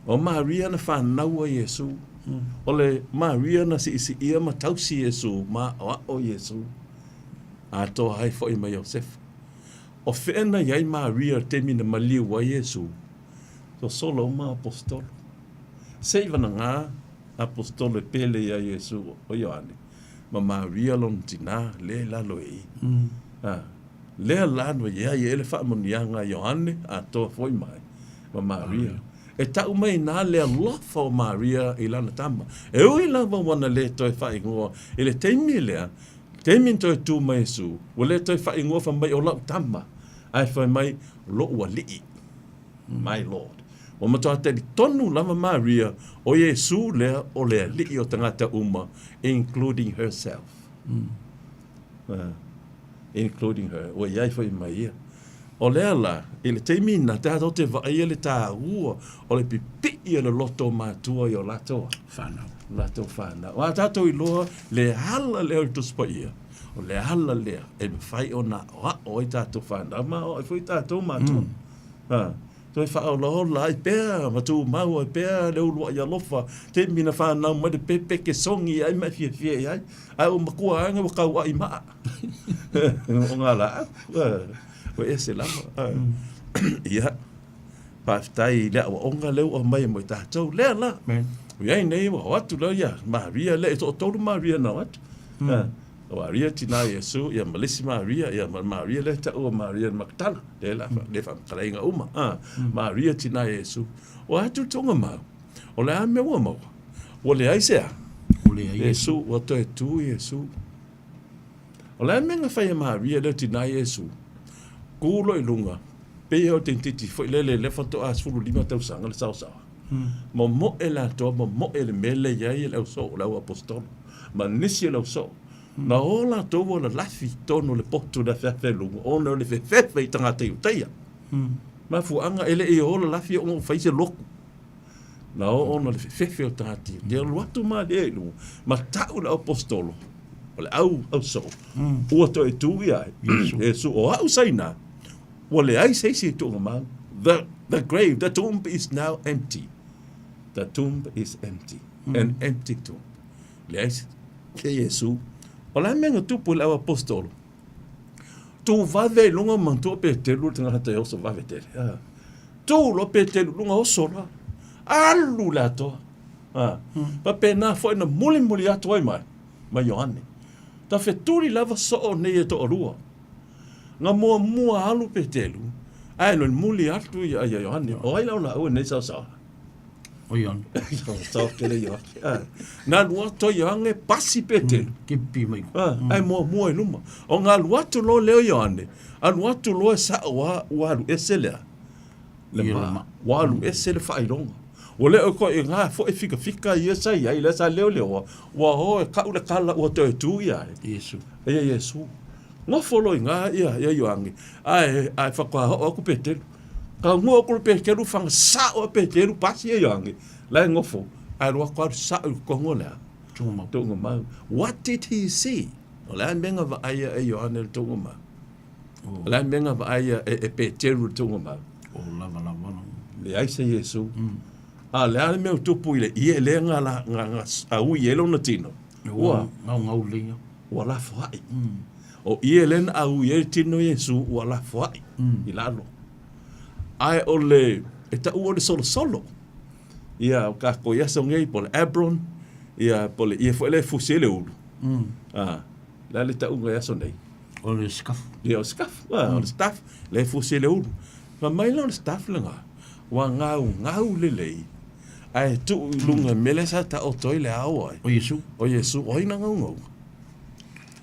O Maria na whanaua Yesu. O le Maria na si isi ia ma tausi Yesu. Ma o Yesu. A toa hai fo I ma Yosef. O whiena iai Maria temi na maliu wa Yesu. So solo ma apostolo. Seivana ngā apostolo pele ia Yesu o Ioane. Ma Maria lon tina le lalo e. Lea lano ia I ele whaamonianga Ioane a toa foi mai. Ma Maria. e tau mai nā lea lofa o Maria i lana tama. E ui lava wana le toi wha ingoa, e le teimi lea, teimi toi tū mai Yesu, wa le toi wha ingoa wha mai o lau tama, ai whai mai lo ua lii, my Lord. O matoa te li tonu lava Maria, o Yesu lea o lea lii o tangata uma, including herself. Including her, o iai whai mai ia. O lea la, i le teimina, te hato te vai le tā ua, o le pipi i le loto mātua i o latoa. Whanau. Lato whanau. O a tātou i loa, le hala lea i tuspa ia. O le hala lea, e me whai o nā oa o i tātou whanau. Ma o i fui tātou mātua. Toi whao loho la i pēr, matu mau i pēr, leo lua i alofa, te mina whanau, mai de pepe ke songi, ai mai fia fia i ai. Ai o makua anga wa kau ai maa. O ngā la, o e se lama. Ia, pāwhitai lea wa onga leo o mai mo i tātou, lea la. Iai nei wa watu leo ia, Maria lea, e to tolu Maria na watu. Maria tina Yesu, ia malisi Maria, ia Maria le ta o Maria Magdala, le la le fa kalainga uma. Maria tina Yesu. O atu tonga ma. O le ame wa ma. O le aisea. O le Yesu, o to tu Yesu. O le ame nga fa Maria le tina Yesu. Kulo i lunga. Pe o tentiti foi le fa to as fulu lima tau sanga le sao sao. Mo e la to mo e le mele ia e le so la apostol. Ma nisi le so. Na ola tō la lafi tōno le potu na whewhelunga, ono le whewhewe i tangata i utaia. Ma fuanga ele e ola lafi o whaise loku. Na ono le whewhewe o tangata i utaia. Luatu ma le e lunga, ma tau la apostolo, o le au so. Ua to e tūi ai, Yesu o au saina, o le ai seisi tōnga ma, the grave, the tomb is now empty. The tomb is empty, an empty tomb. Le ai ke Yesu, o la menga tupu le apostolo. Tu vave lunga mantua petelu tanga hata yoso vave tele. Tu lo petelu lunga osora. Alu la to. Pa pena foi na muli atu ai mai. Ma Ioane. Ta feturi lava so o nei to orua. Nga mua alu petelu. Ai no muli atu ia Ioane. O ai la o nei sa sa. O Ioane. Sa kele Ioane. Na lua to Ioane pasi petelu. Kipi mai. Ai mua i luma. O ngā luatu lo leo Ioane. A luatu lo e sa walu eselea. Le ma. Walu esele whaironga. O leo ko e ngā fo e fika i esa i ai. Le sa leo. Wa ho e kau le kala ua to e tu i ai. Yesu. E Yesu. Ngā folo i ngā ia Ioane. Ai whakaha o ku petelu. Ka ngua o ku petelu whanga sa o petelu pasi e Ioane. Lai ngofo. Ai roa kwa sa u kongo lea. Tunga mau. What did he see? O la menga va aia e Ioane tunga mau. O la menga va aia e Peteru tunga mau. O lava. Le aise Yesu. A le ale meu tupu ile. Ie le nga au i elo na tino. Ua. Ngau linga. Ua la fuai. O ie le na au i elo tino Yesu. Ua la fuai. I lalo. Ai o le. E ta ua le solo. Ia o ka ko yasa ngei po le Abron. Ia pole ia foi le fusele ulu. La le ta unga yaso nei. O le skaf. Ia o skaf. O le staff le fusele ulu. Ma mai lo le staff langa. Wa ngau le lei. Ai tu lunga melesa ta o toi le awa. O Yesu. O Yesu o ina ngau.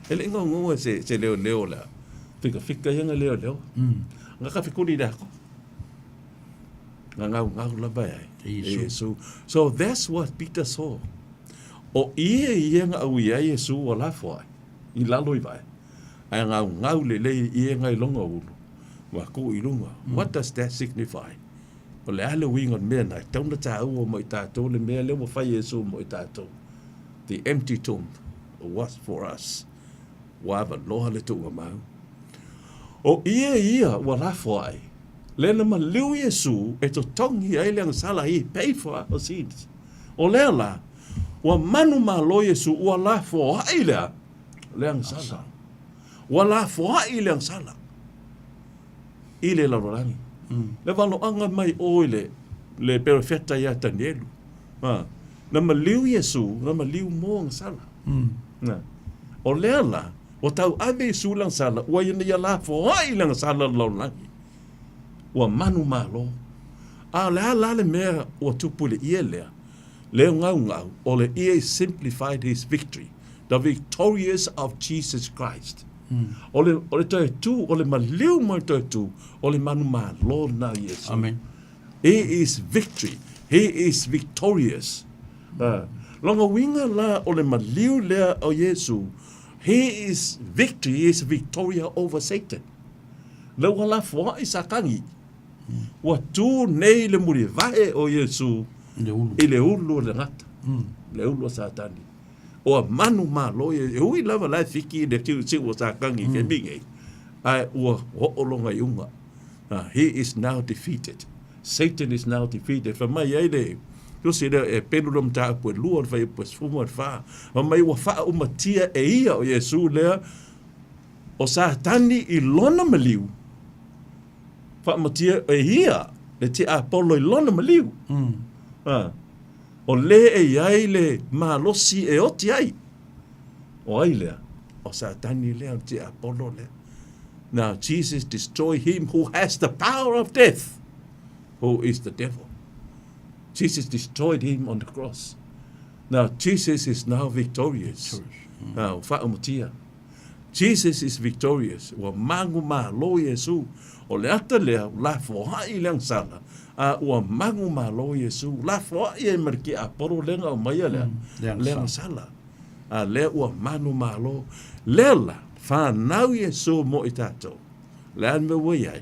Ele ngau se leo la. Fika yanga leo. Nga ka fikuni da ko. Ngau la bai. Yesu. So that's what Peter saw. O ia nga au ia Yesu o la foi. I lalo i vai. Ai ngau le ia nga i longa ulu. Wa ko i lunga. What does that signify? O le ale winga mea nai. Tauna ta au o mo i tātou le mea leo mo fai Yesu mo i tātou. The empty tomb was for us. Wava loha le tunga mau. O ia wa la foi. Lena ma liu Yesu e to tongi ai leang sala hi pay for our sins. O lea la. Wa manu ma lo Yesu wa la fo ai leang sala. Wa la fo ai leang sala. Ile la rolangi. Le valo anga mai oile le perfetta ya tanelu. Na ma liu Yesu, na ma liu mo ang sala. Na. O lea la, o tau ave Yesu lang sala, wa yana ya la fo ai leang sala lo langi. Wa manu ma lo. A le mea o tupu le ia lea. Leo ngau, o le ia simplified his victory. The victorious of Jesus Christ. O le toe tu, o le maliu mai toe tu, o le manu ma lo na Yesu. Amen. He is victory. He is victorious. Longa winga la o le maliu lea o Yesu. He is victory. He is victoria over Satan. Le wala fwa isa kangi. Wa tu nei le muri vae o Yesu. I le ulu le ngata. Le ulu satani. O manu ma lo e hui lava lai fiki de tiu si o sa kangi ke mingi. Ai ua ho'olonga iunga. He is now defeated. Satan is now defeated. Fa mai ai le. Yo se e pendulum ta po lua vai po fumo fa. Ma mai wa fa o matia e ia o Yesu le o satani I lona maliu. Fa matia e ia le ti Apollo I lona maliu. O le e iai le malosi e oti ai. O ai lea. O satani lea ti Apollo lea. Now Jesus destroyed him who has the power of death. Who is the devil. Jesus destroyed him on the cross. Now Jesus is now victorious. Now whaamutia. Jesus is victorious. Wa mangu ma lo Yesu. O le ata lea la fohai leang sala. Ua mangu ma lo Yesu. La fohai e mariki a poro lenga o maya lea. Leang sala. Lea ua manu ma lo. Lea la whanau Yesu mo I tātou. Lea me waiai.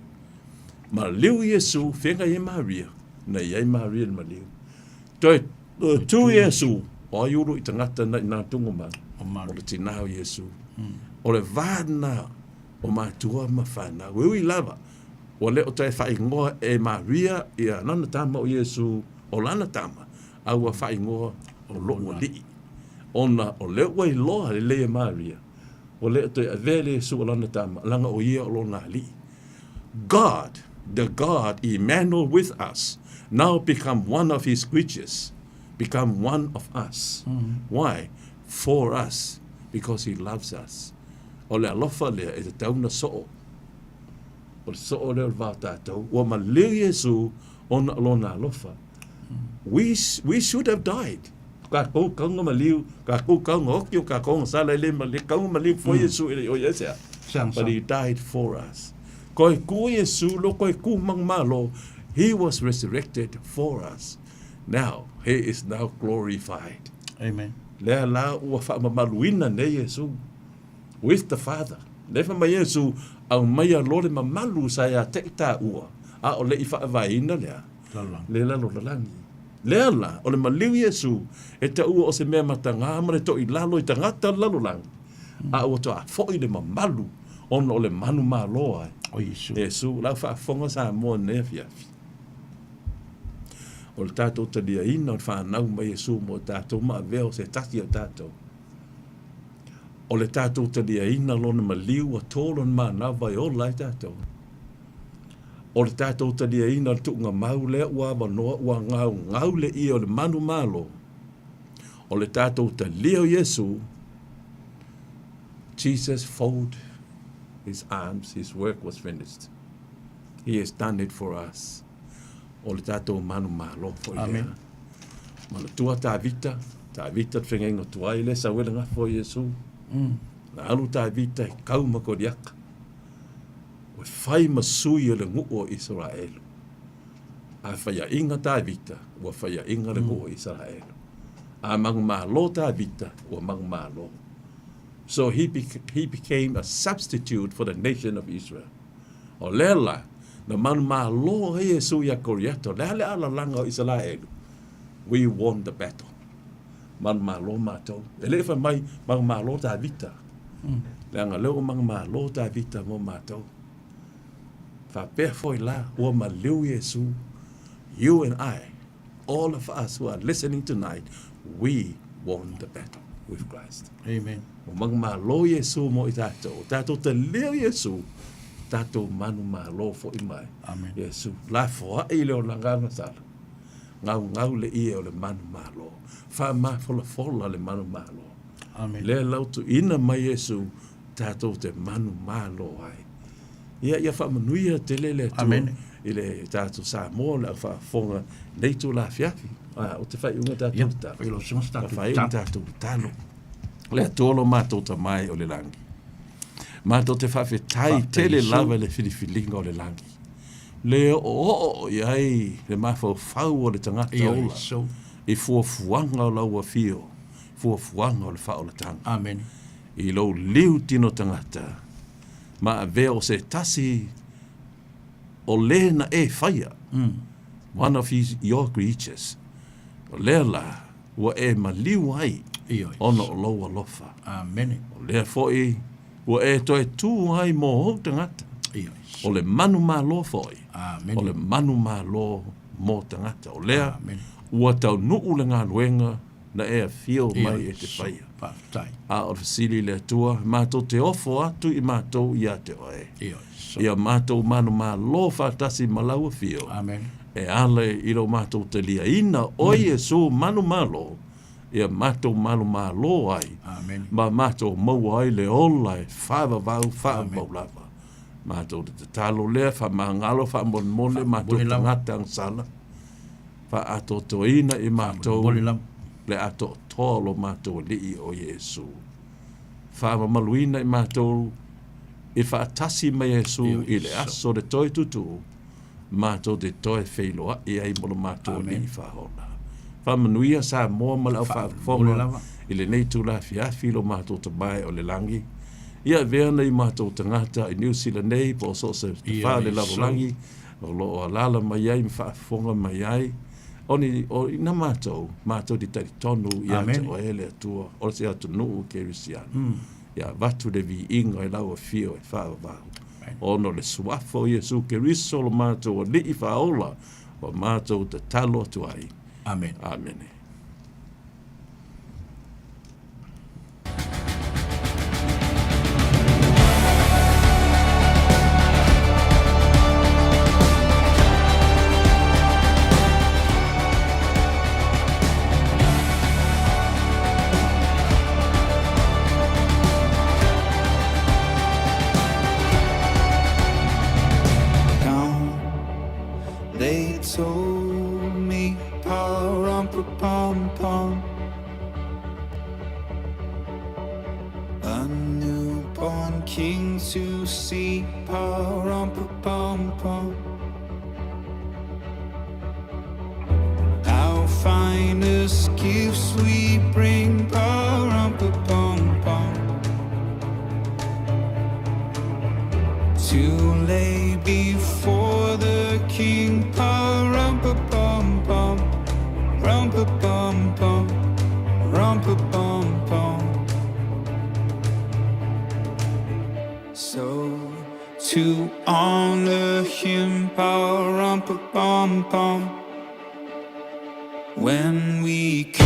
Ma liu Yesu whenga I Maria. Na iai Maria ma liu. Toi tu Yesu. O iuru I tangata na I tungo ma. O le tinao Yesu. O le vana o mātua ma whanau. Ui lava. O le o tai whai ngoa e Maria I a nana tama o Yesu. O lana tama. Aua whai ngoa o loo li. Ona o le wai loa le lea Maria. O le o tai avele Yesu o lana tama. Langa o ia o lona li. God, the God Emmanuel with us, now become one of his creatures, become one of us. Why? For us, because he loves us. O le alofa lea e te tauna so'o. O le so'o lea le vātātou. O ma leo Yesu ona alona alofa. We should have died. Ka kou kaunga ma liu, ka kou kaunga okio, ka kaunga sala le ma le kaunga ma liu for Yesu e o Yesea. But he died for us. Koi ku Yesu lo koi ku mang malo. He was resurrected for us. Now, he is now glorified. Amen. Lea la ua whaamaluina ne Yesu. With the Father. Lefa ma Yesu au mai a lore mamalu sa ia te ta ua. A o le I whaavaina lea. Le lalo lalangi. Lea la, o le maliu Yesu, e ta ua o se mea matanga amare to I lalo I tangata lalo langi. A ua to a foi le mamalu. Ono o le manu maloa. O Yesu. Yesu, lau whaafonga sa mua nea fiafi. O le tātou ta lia ina o whanau mai Yesu mo tātou maa veo se tati o tātou. O le tātou ta lia ina lona maliu a tōlon maa nā vai o lai tātou. O le tātou ta lia ina tuunga mau lea ua wanoa ua ngau le I o le manu malo. O le tātou ta lia o Yesu, Jesus fold his arms, his work was finished. He has done it for us. O le tātou manu malo fo I lea. Mana tua tā vita whengenga tuai le sa welenga fo Yesu. Na alu tā vita I kauma ko diaka. O whai masui o le ngu o Israelu. A whaia inga tā vita, o whaia inga le ngu o Israelu. A mangu malo tā vita, o mangu malo. So he became a substitute for the nation of Israel. O lela, na manu malo he Yesu ya koriato, lele ala langa o Israelu. We won the battle. Manu malo matou. Ele fa mai manu malo ta vita. Langa leo manu malo ta vita mo matou. Fa pe foi la o maleu Yesu. You and I, all of us who are listening tonight, we won the battle with Christ. Amen. O manu malo Yesu mo I tātou. Tātou te leo Yesu. Tātou manu malo fo I mai. Amen. Yesu. La foa I leo langanga sala. Ngau le I o le manu malo. Fa ma fola le manu malo. Amen. Le lau tu ina mai Yesu. Tātou te manu malo ai. Ia fa manuia te lele tu. Amen. i le tātou Samoa le whaafonga nei tū la fiafi. O te whai unga tātou Ia, whai lo singa tātou whai unga tātou talo. Le tōlo mātou ta mai o le langi. Mātou te whawhetai tele lava le whiriwhilinga o le langi. Le o iai le mawhau o le tangata ola. I fuafuanga o laua fio. Fuafuanga o le whaolatanga. Amen. I lo liu tino tangata. Ma a vea o se tasi o le na e whaia. One of your creatures. O le la, wa e ma liu ai. Ona o loa lofa. Amen. O le foi, wa e toi tū ai mō hou tangata. O le manu mā lo foi. Amen. O le manu mā lo mō tangata. O lea, ua tau nuu le ngā luenga na e a fio mai e te whaia. A o fasili le atua, mātou te ofo atu i mātou i a te oe. Ia mātou manu mā lo whātasi malaua fio. Amen. E ale i ro mātou te lia ina oi e su manu mā lo. Ia mātou manu mā lo ai. Amen. Ma mātou mau ai le ola e whaava vau whaava lava. Mātou te talo lea, wha mangalo, wha monmole, mātou tangata ang sala. Wha ato toina i mātou. Le ato tolo mātou li o Yesu. Wha maluina i mātou. I wha atasi mai Yesu i le aso de toi tutu. Mātou te toi wheiloa i ai mono mātou li i whahola. Wha manuia sa moa mala o whafonga. I le nei tūla fiafi lo mātou te mai o le langi. Ia vea nei mātou tangata i New Zealand nei po so se te wha le lavo langi. O lo o alala mai ai, whafonga mai ai. Oni o ina mātou di tari tonu i ate o ele atua. O se atu nuu kerisiano. Ia vatu le vi inga i lau a fio e wha vau. Ono le suafo Yesu keriso lo mātou o li i whaola. O mātou te talo atu ai. Amen. Amen. They told me, pom-pom. A newborn king to see, pom-pom. Our finest gifts we bring, pom-pom. To lay before the king, rum-pa-bum-bum, rum-pa-bum-bum, rum-pa-bum-bum. So to honor him, rum-pa-bum-bum, when we come.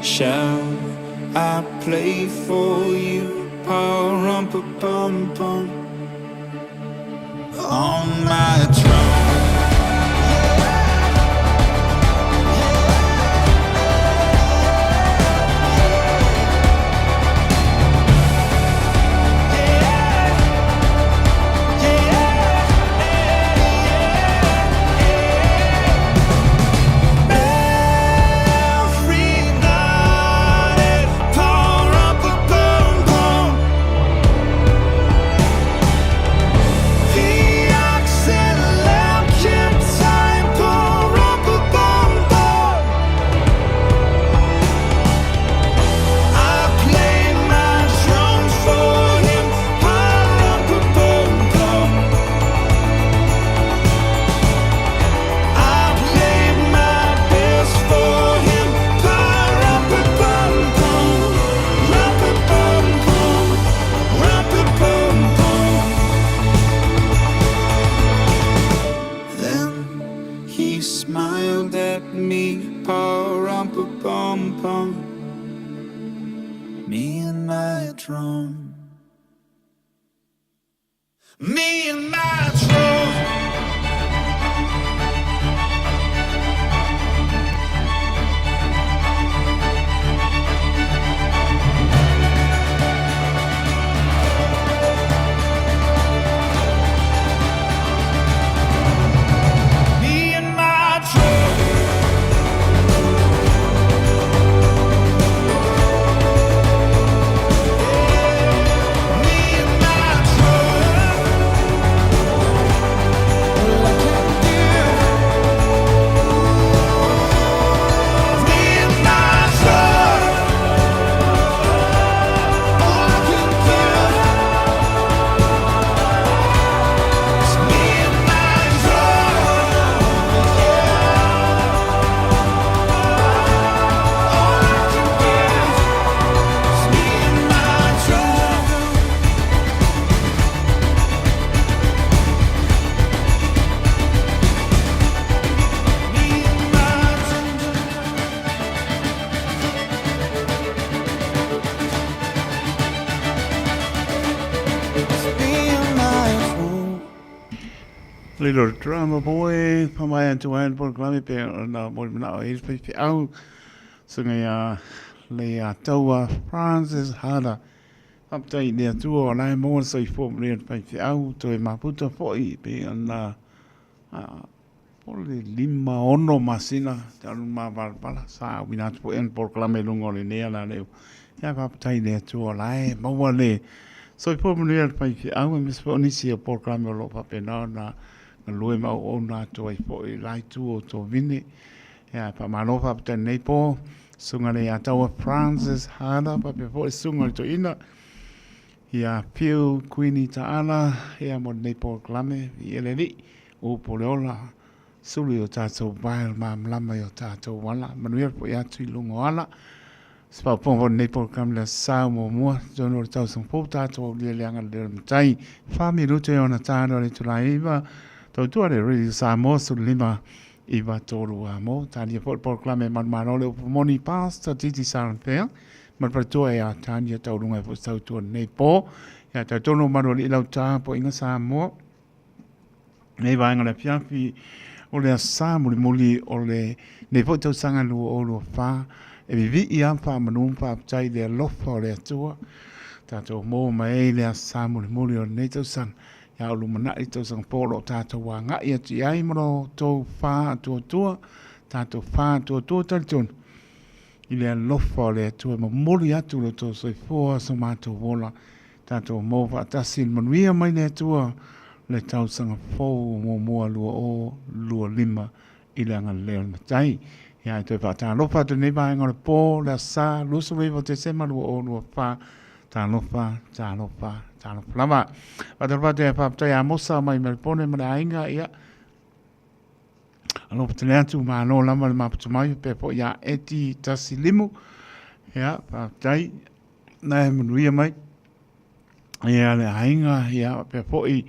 Shall I play for you, pa-rum-pa-bum-bum, on my drum? The oxen upon me and my drum. Me and my drum. Little drama boy, pamaya to hand por klami pe na mo na is pe au sunga ya le Tanoa Francis hada update there tu o lai mo so fo le pe au to Maputo foi pe na por lima ono masina talu ma bala sa wina po en por klami lungo le ne la le ya update there tu o lai mo le so fo le pe au mi spo ni si por klami lo pa pe na lue mau o na to ai po i lai tu o to vini ya pa malofa pa nei po sunga le Tanoa Francis hada pa pe po sunga to ina ya piu Queenie taala ya mo nei po klame i eleli o po leola suli o tato bail ma mlama o tato wala manuel po ya tu lungo ala spa po nei po klame le sa mo mo jono tau song po tato le leanga le mtai fami rute ona tano le tulaiva tau tua le rei Samoa sulima iwa tolu amo tania por klame man manole o moni pasta titi sanpea man pertua ya tania tau lunga fo tau tua nei po ya tau tono manole ilau ta po inga Samoa nei vainga le piafi o le sa muli o le nei po tau sanga lu o lo fa e vivi ia fa manum fa tai le lofa o le tua tato mo mai le sa muli o nei tau sanga ya lu mana itu sang polo tato wa nga ia ti ai mo to fa to tato fa to talton ile lo fole to mo moli atu lo to so fo so ma to vola tato mo va tasil mo ia mai ne to le tau sang fo mo lu o lu lima ile nga le tai ya to fa ta lo fa to ne ba ngol po la sa lu so ve te se ma lu o lu fa ta lo fa tano plama padar te pa ya mosa mai me pone me ainga ia alo tele tu ma no la ma tu mai pe po ya eti tasilimu ya pa tai na me ia mai ia le ainga ya pe po i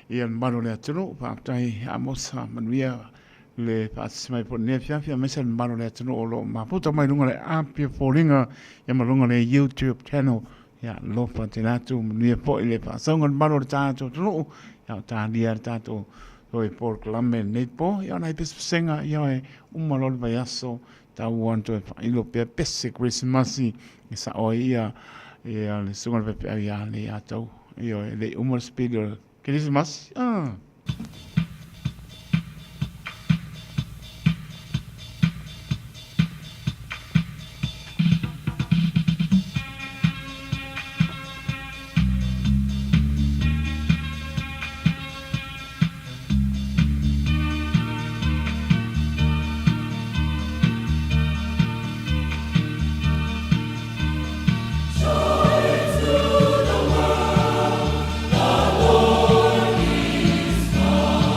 ia mano le tro pa tai ya mosa me ia le pa mai po ne fia me sen mano le tro lo ma puta mai lunga le api folinga ya ma lunga le YouTube channel ya lofa te natu ni po ile pa songon balo tato tro ya ta dia tato oi por klame nei po ya na pes senga ya e malol vayaso ta want to ilo pe pes Christmas sa oia ya le songon pe ya le ato yo le speed Christmas Joy to the world, the Lord is come.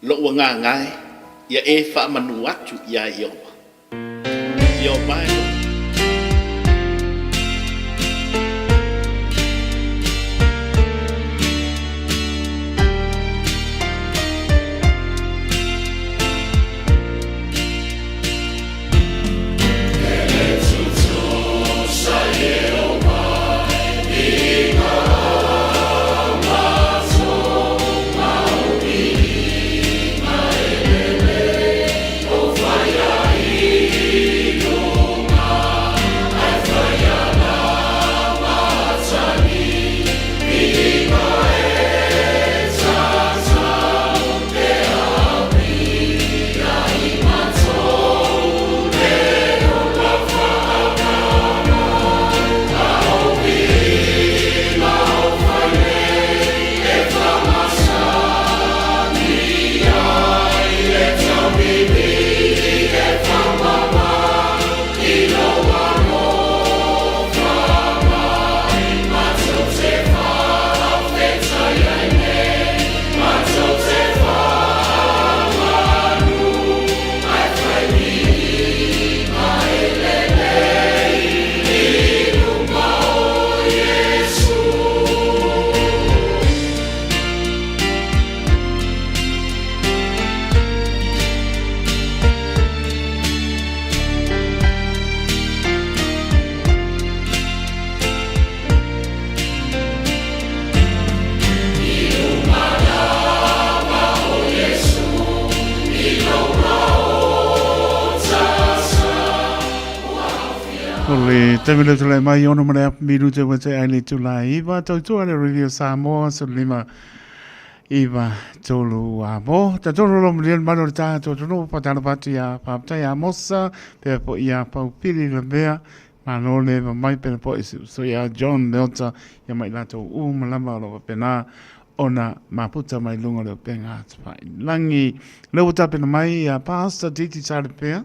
Lo ngā ngai, ia e wha manu atu ia i owa. I o mai lo. Oh, Tangu le tula mai ono mana miru te wate ai le tula iwa tautu ale radio Samoa so lima iwa tolu a mo. Ta tolu lo mlian mano le taha tolu no patana patu ia papta ia mosa pe po ia paupiri le bea mano le mai pena po isu. So ia John Leota ia mai lato malama lo pena ona maputa mai lunga le penga pai. Langi leo tapena mai ia pasta titi sare pea.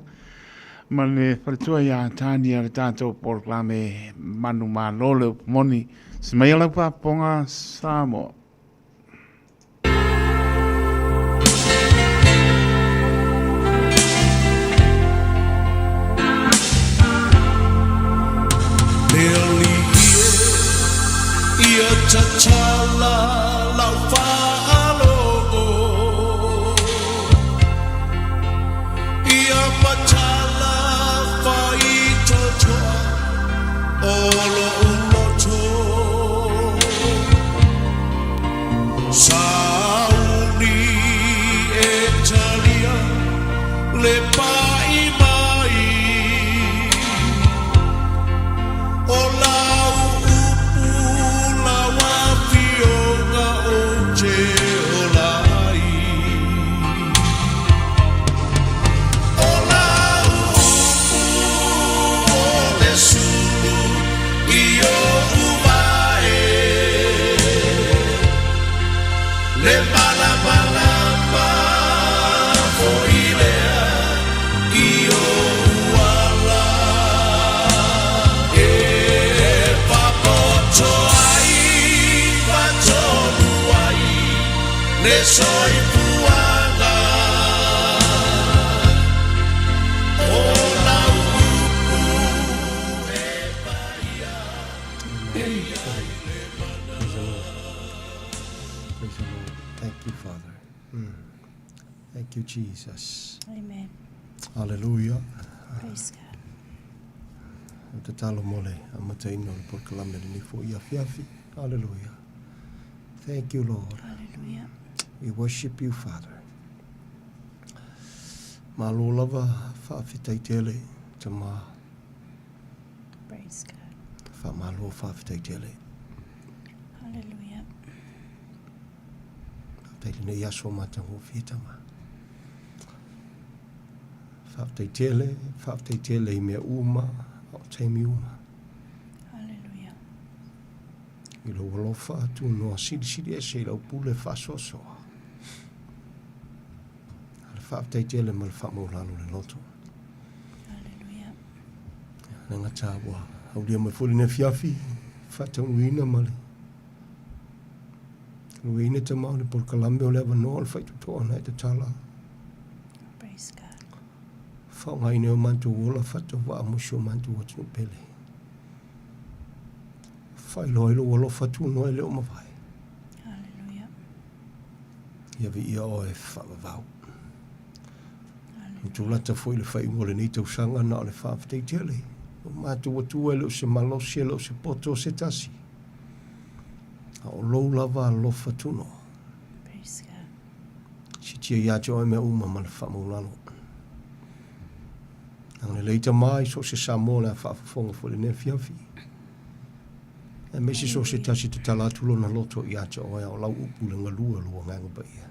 Ma le wharitua ia tāni a le tātou porklame manu mā lole moni. Si mai ala pa ponga Samoa. Leoli ia tatala lau whaalo ia matala whai totoa olo uloto sauni e talia le pai mai o lau upu lawa fionga o te olai o lau upu o le sulu i o uvae le malamalama o ilea i o uala le soy puanga o la upu e paia Thank you, Father. Thank you, Jesus. Amen. Hallelujah. Praise God. Te talo mole a mataino le porkalame ni fo ia fiafi. Hallelujah. Thank you, Lord. Hallelujah. We worship you, Father. Malo lava whawhitai tele te mā. Praise God. Whamalo whawhitai tele. Hallelujah. Teile ne iaso matango whitama. Whawhitai tele I mea uma, o teimi uma. Hallelujah. I lo walofa atu noa siri e se lau pule whasosoa. Whaatai tele ma le whamaulano le loto. Hallelujah. Nanga tāua. Hauria mai furi ne fiafi. Whataunuina male. Nuina te maune por kalambe o lewa noa le whaitu toa nai te tala. Praise God. Whaungai neo mantu wola whata wa amusio mantu o tunu pele. Whailoilo walo whatu noa leo mawai. Hallelujah. Iawi ia o e whawavau. Tūlata foi le whai ngore nei tau sanga na o le whawhtei tele. O mātu watua leo se malosi leo se poto se tasi. A o lou lava lofa tuno. Praise God. Si tia ia te oi mea uma ma le whamaulano. Ang le leita mai so se Samoa le whaafafonga fo le ne fiafi. E mesi so se tasi te talatulo na loto ia te oi o lau upu le ngalua lua nganga ba ia.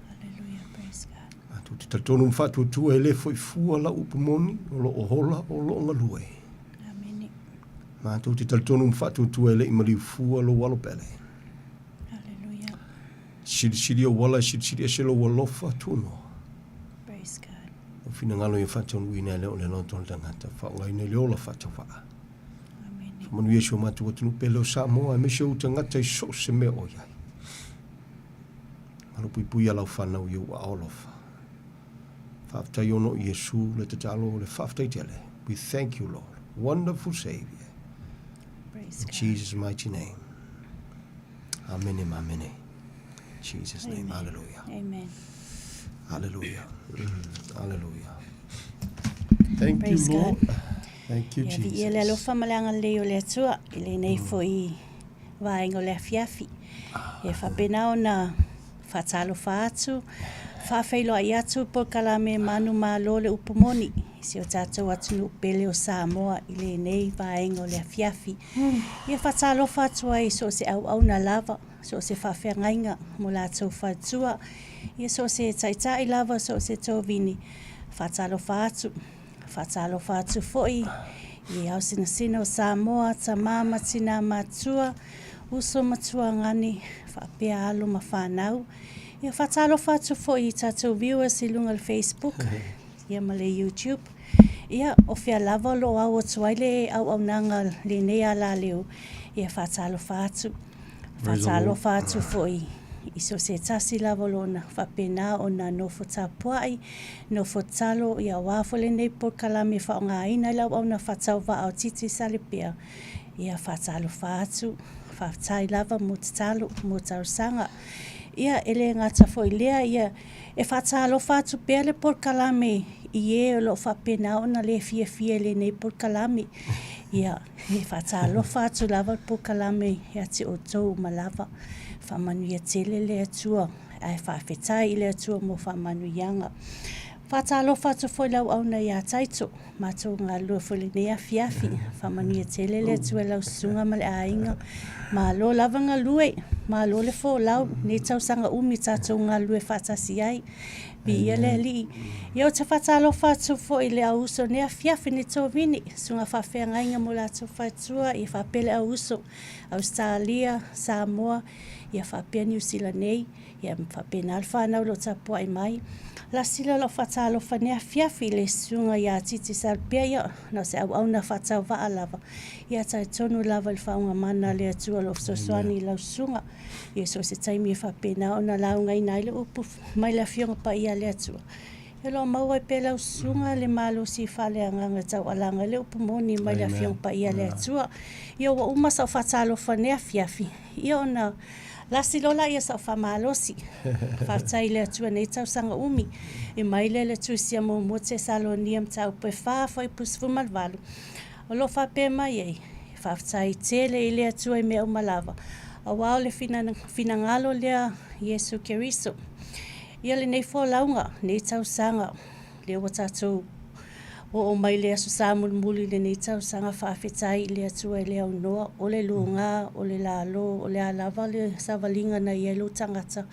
Hallelujah. Praise God. Tu te tatonu mwhatu tua e le foi fua la upu moni o lo o hola o lo ngalue. Amen. Ma tu te tatonu mwhatu tua e le imari fua lo walo pele. Hallelujah. Siri o wala siri e se lo walofa tuno. Praise God. O fina ngalo i whatonu ina le o le noton tangata. Whaunga ina le ola whatawha. Amen. Manu Yesu matu watunu pele o Samoa me se utangata I so se me o iai. Maru pui alau whanau i ua olofa. Whaftai ono Yesu le te talo le whaftai tele. We thank you, Lord. Wonderful Savior. Praise In God. Jesus' mighty name. Amen. Amen. In Jesus' name. Amen. Hallelujah. Amen. Hallelujah. Hallelujah. Thank Praise you, Lord. God. Thank you, Ia vi ia le Jesus. alofa malanga le o le atua. I le nei fo I vaenga o le afiafi. Ia whapena o na whatalo whaatu. Whawhailo ai atu po kalame manu malo le upumoni. si o tātou atunu pele o Samoa i le nei vaenga o le afiafi. Ia whatalofa atua i so se au na lava, so se whawhiangainga mo lātou whatua. Ia so se taitai lava, so se tōvini. Whatalofa atu foi. Ia au sina o Samoa, ta mama tina matua, uso matua ngani, whapea alo ma whanau. Ia whatalofa atu foi i tātou viewers i lunga le Facebook. Ia ma le YouTube. Ia o fia lava lo au atu aile au nanga le nei ala leo. Ia whatalofa atu foi. Iso se tasi lava lona whapena o na nofo tapuai, nofo talo ia wafole nei por kalame whaonga ina lau au na whatau wa au titi salipea. Ia whatalofa atu, whatai lava mo talo, mo tausanga. Ia ele ngata foi lea ia e whatalofa atu pea le por kalame i e o lo whapena o na le fia le nei por kalame. Ia e whatalofa atu lava por kalame ia te o tau malava. Whamanuia tele le atua, ai whawhetai le atua mo whamanuianga. Whatalofa atu foi lau au na ia taito, mātou ngā lua fole nea fiafi, whamanuia tele le atua lau sunga ma le ainga, mā lo lava ngā lue, mā lo le fo lau, ne tausanga umi tātou ngā lue whatasi ai, bi ia le li. Ia o te whatalofa atu foi le au uso nea fiafi ne tō vini, sunga whawhea ngainga mo lātou whaitua, i whapele au uso, Australia, Samoa, ia whapea New Zealand nei, ia whapea nā whanau lo tapua i mai. La sila lo whatalofa nea fiafi le sunga ia titi salpea ia, na se au na whatau waa lava. Ia tai tonu lava le whaunga mana le atua lo sosoani lau sunga. Ia so se taimi e whapea na o na launga ina ile upu mai la fionga pa ia le atua. Ia lo maua i pe lau sunga le malo si whale anganga tau alanga le upu moni mai la fionga pa ia le atua. Ia wa umasa o whatalofa nea fiafi. Ia o na lasi lola ia sa whamalosi. Whautai le atua nei tau sanga umi. E mai le tusia mo mote saloniam tau pe whawhai pusfu malvalu. O lo whape mai ei. Whautai tele i le atua i mea umalava. A wao le finangalo lea Yesu Keriso. Ia le nei fo launga, nei tau sanga. Le o tatou. O mai le asu sa mulmuli le nei tau sanga whawhetai le atua i le au noa, o le luonga, o le lalo, o le alava le savalinga na ielo tangata.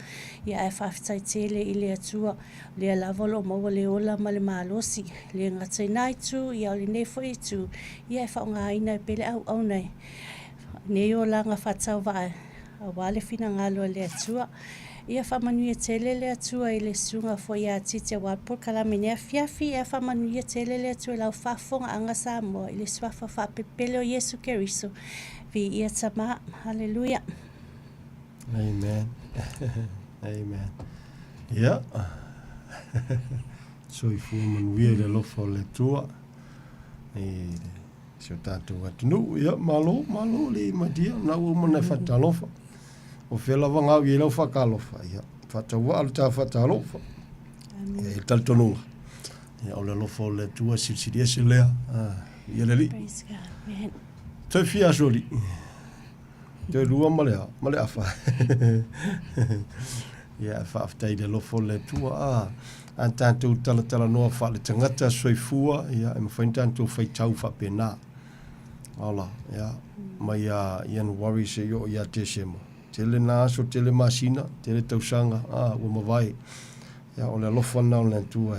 Ia e whawhetai tele i le atua, le alava lo maua le ola ma le malosi, le ngatai naitu, ia o le nefo i tu, ia e whaonga aina e pele au nei. Nei o langa whatau vae, a wale fina ngalo le atua. Ia whamanuia tele le atua i le sunga fo ia titi a walpor kalamene a fiafi ia whamanuia tele le atua lau whafonga anga Samoa i le swafa whapepele o Yesu Keriso. Vi ia tama, hallelujah. Amen. Amen. Ia. So i fu manuia le lofa o le tua. Si o tātou atunu, ia malo le madia, na ua mana whatalofa. O whela wangau i lau whakalofa, ia. Whataua alu tā whatalofa. E taltonunga. Ia o le lofa o le tua silsiria se lea. Ia le li. Praise God, man. Toi fia soli. Toi lua malea awha. Ia whaaftai le lofa o le tua. An tātou tala noa wha le tangata soifua. Ia e mawhain tātou whaitau whapena. Ala, ia. Mai ian wari se yo ia te sema. Tele naso, tele masina, tele tausanga, ua mawai. Ia, o le alofa na o le tua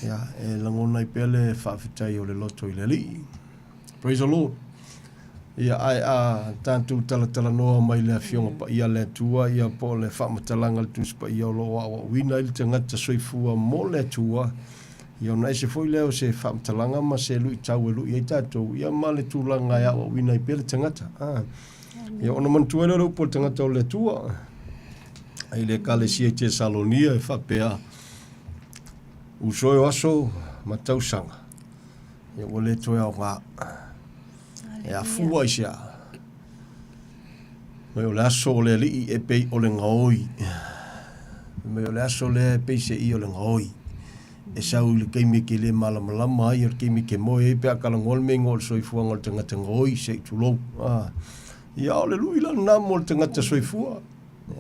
ia, e langona i pele whawhitai o le loto i le li. Praise the Lord. Ia, ai tātou tala noa mai le fionga pa ia le tua, ia po le whamatalanga le tuspa ia o loa o wina i le tangata soifua mo le tua. Ia, ona se foi leo se whamatalanga ma se lui tau e lui i tātou. Ia, ma le tūlanga ia o wina i pele tangata. Ia ona mantuela rau po tangata o le tua. Ai le kale sia te Salonia e whapea. Usoi o aso ma tausanga. Ia o le toi au ngā. Ia fua i sia. Mai o le aso o le li e pei o le ngaoi. Mai o le aso le pei se i o le ngaoi. E sau le keimi ke le malamalama ai o le keimi ke moe e pea kalangol me ngol soifua ngol tangata ngaoi se i tulou. Ia o le lui la namo le tangata soifua.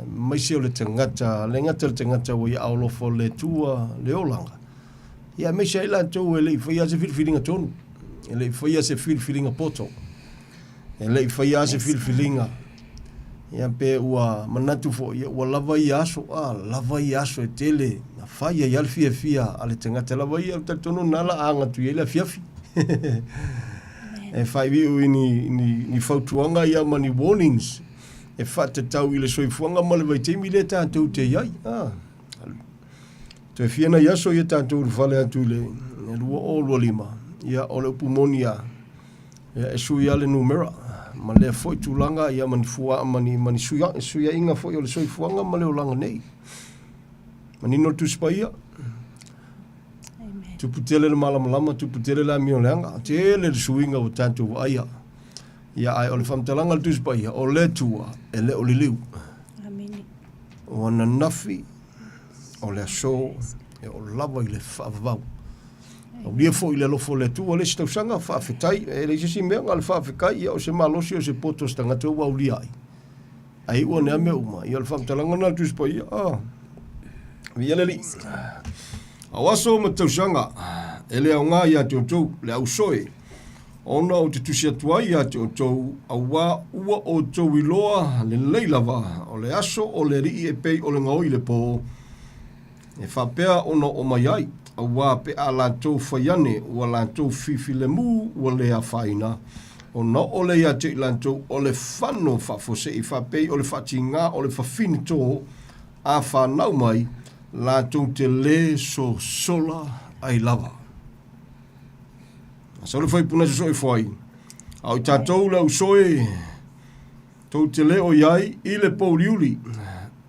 Mai se o le tangata, le ngata le tangata o ia aolofo le tua le olanga. Ia me sei la tau e le fai ase filfilinga tonu. E le fai ase filfilinga poto. E le fai ase filfilinga. Ia pe ua manatu fo ia ua lava i aso e tele na fai ai alfia fia ale tangata lava i al tatono nala anga tu ia la fiafi. E fai viu ni fautuanga ia mani warnings. E fata tau ile soifuanga ma le vai teimi le tātou te iai. Te fiana iaso ia tātou fale atu le lua o lua lima. Ia o le upumonia. Ia e sui ale numera. Ma le foi tūlanga ia mani fua mani suia inga foi o le soifuanga ma le o langa nei. Mani no tuspa ia. Tuputele le malamalama, tuputele la mioleanga. Tele le suinga o tātou aia. Ia ai o le whamtalanga le tuspa ia. O le tua e le o le liu. Amini. O ana nafi. O le aso. E o lava i le whaavavau. O lia fo i le lofo le tua le stausanga whaafetai. E le sisi mea ngā le whaafekai. Ia o se malosi o se potos tangata ua uli ai. Ai ua nea mea uma. Ia le whamtalanga na le tuspa ia. Via le li. Awaso ma tausanga. E le au ngā ia te otou. Le au soe. Ona o te tusia tuai ia te otou. Awa ua o tou iloa. Le leilava. O le aso o le rii e pei o le ngaoi le po. E whapea ona o mai ai. Awa pe a lantou whaiane. Ua lantou fifi le mu. Ua le a whaina. Ona o le ia te lantou. O le whano whafose i whapei. O le whati ngā. O le whafini tō. A whanau mai. Lantou te le so sola ai lava. Sa le whai puna se soe whai. Au i tātou lau soe. Tau te le o iai i le pouliuli.